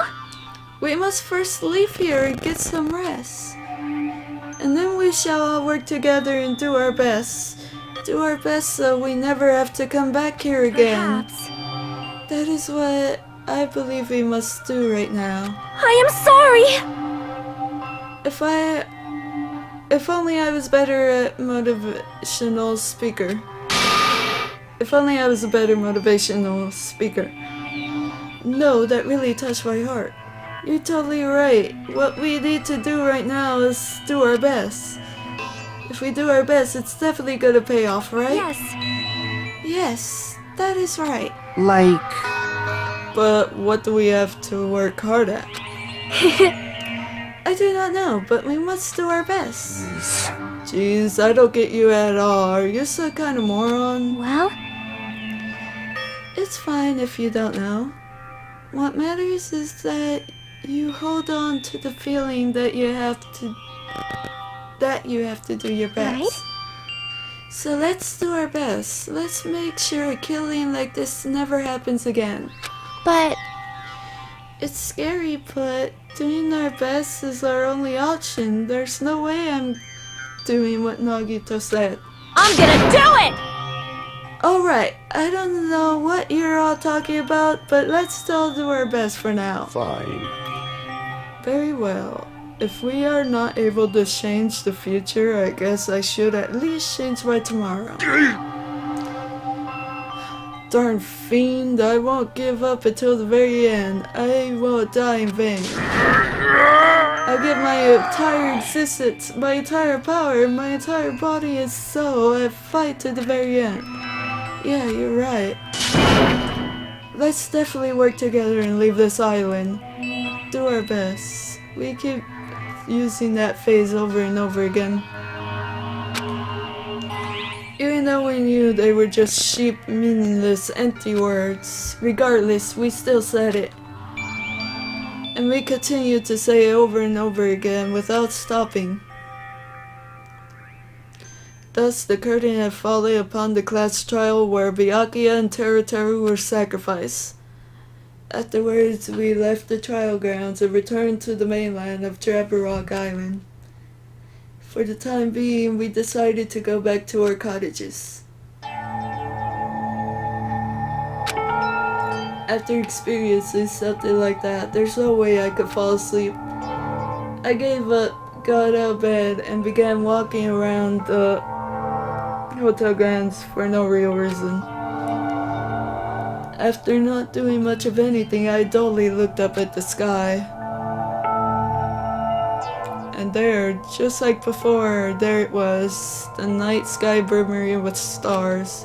We must first leave here and get some rest. And then we shall all work together and do our best. Do our best so we never have to come back here again. Perhaps. That is what I believe we must do right now. I am sorry! If only I was better at motivational speaker. If only I was a better motivational speaker. No, that really touched my heart. You're totally right. What we need to do right now is do our best. If we do our best, it's definitely gonna pay off, right? Yes. Yes, that is right. Like... But what do we have to work hard at? I do not know, but we must do our best. Jeez, I don't get you at all. Are you some kind of moron? Well? It's fine if you don't know. What matters is that you hold on to the feeling that you have to do your best. Right? So let's do our best. Let's make sure a killing like this never happens again. But... It's scary, but doing our best is our only option. There's no way I'm doing what Nagito said. I'm gonna do it! Alright, I don't know what you're all talking about, but let's still do our best for now. Fine. Very well. If we are not able to change the future, I guess I should at least change by tomorrow. Darn fiend, I won't give up until the very end. I won't die in vain. I give my entire existence, my entire power, my entire body and soul, I fight to the very end. Yeah, you're right. Let's definitely work together and leave this island. Do our best. We keep using that phase over and over again. You even though we knew they were just cheap, meaningless, empty words. Regardless, we still said it. And we continued to say it over and over again without stopping. Thus, the curtain had fallen upon the class trial where Byakuya and Teru were sacrificed. Afterwards, we left the trial grounds and returned to the mainland of Trapper Rock Island. For the time being, we decided to go back to our cottages. After experiencing something like that, there's no way I could fall asleep. I gave up, got out of bed, and began walking around the hotel grounds for no real reason. After not doing much of anything, I dully looked up at the sky. And there, just like before, there it was, the night sky brimming with stars.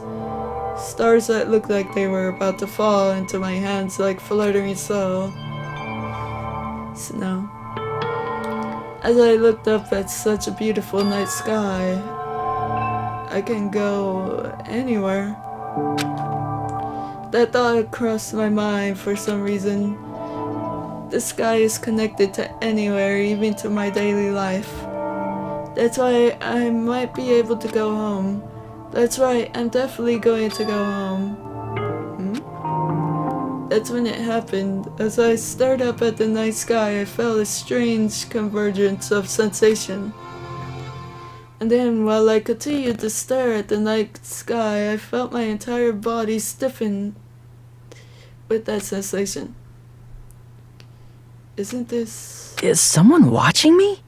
Stars that looked like they were about to fall into my hands like fluttering snow. As I looked up at such a beautiful night sky, I can go anywhere. That thought crossed my mind for some reason. The sky is connected to anywhere, even to my daily life. That's why I might be able to go home. That's right, I'm definitely going to go home. That's when it happened. As I stared up at the night sky, I felt a strange convergence of sensation. And then, while I continued to stare at the night sky, I felt my entire body stiffen with that sensation. Isn't this... Is someone watching me?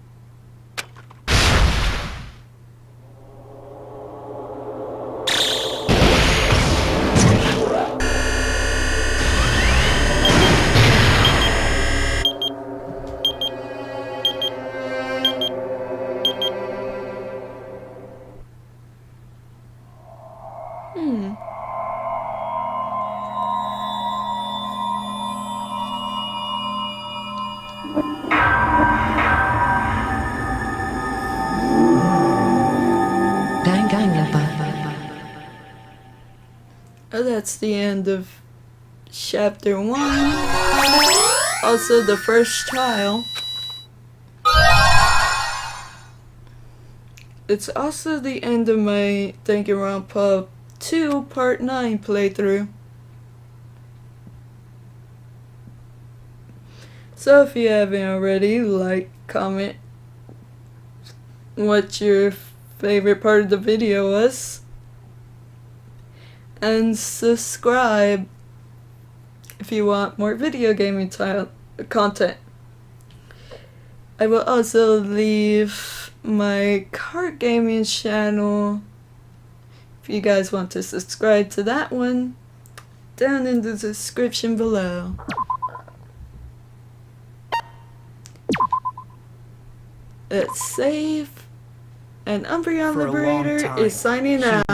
Oh, that's the end of Chapter 1. Also the first trial. It's also the end of my Danganronpa 2 Part 9 playthrough. So if you haven't already, like, comment what your favorite part of the video was. And subscribe if you want more video gaming content. I will also leave my card gaming channel, if you guys want to subscribe to that one, down in the description below. Let's save. And Umbreon For a long Liberator time, is signing out.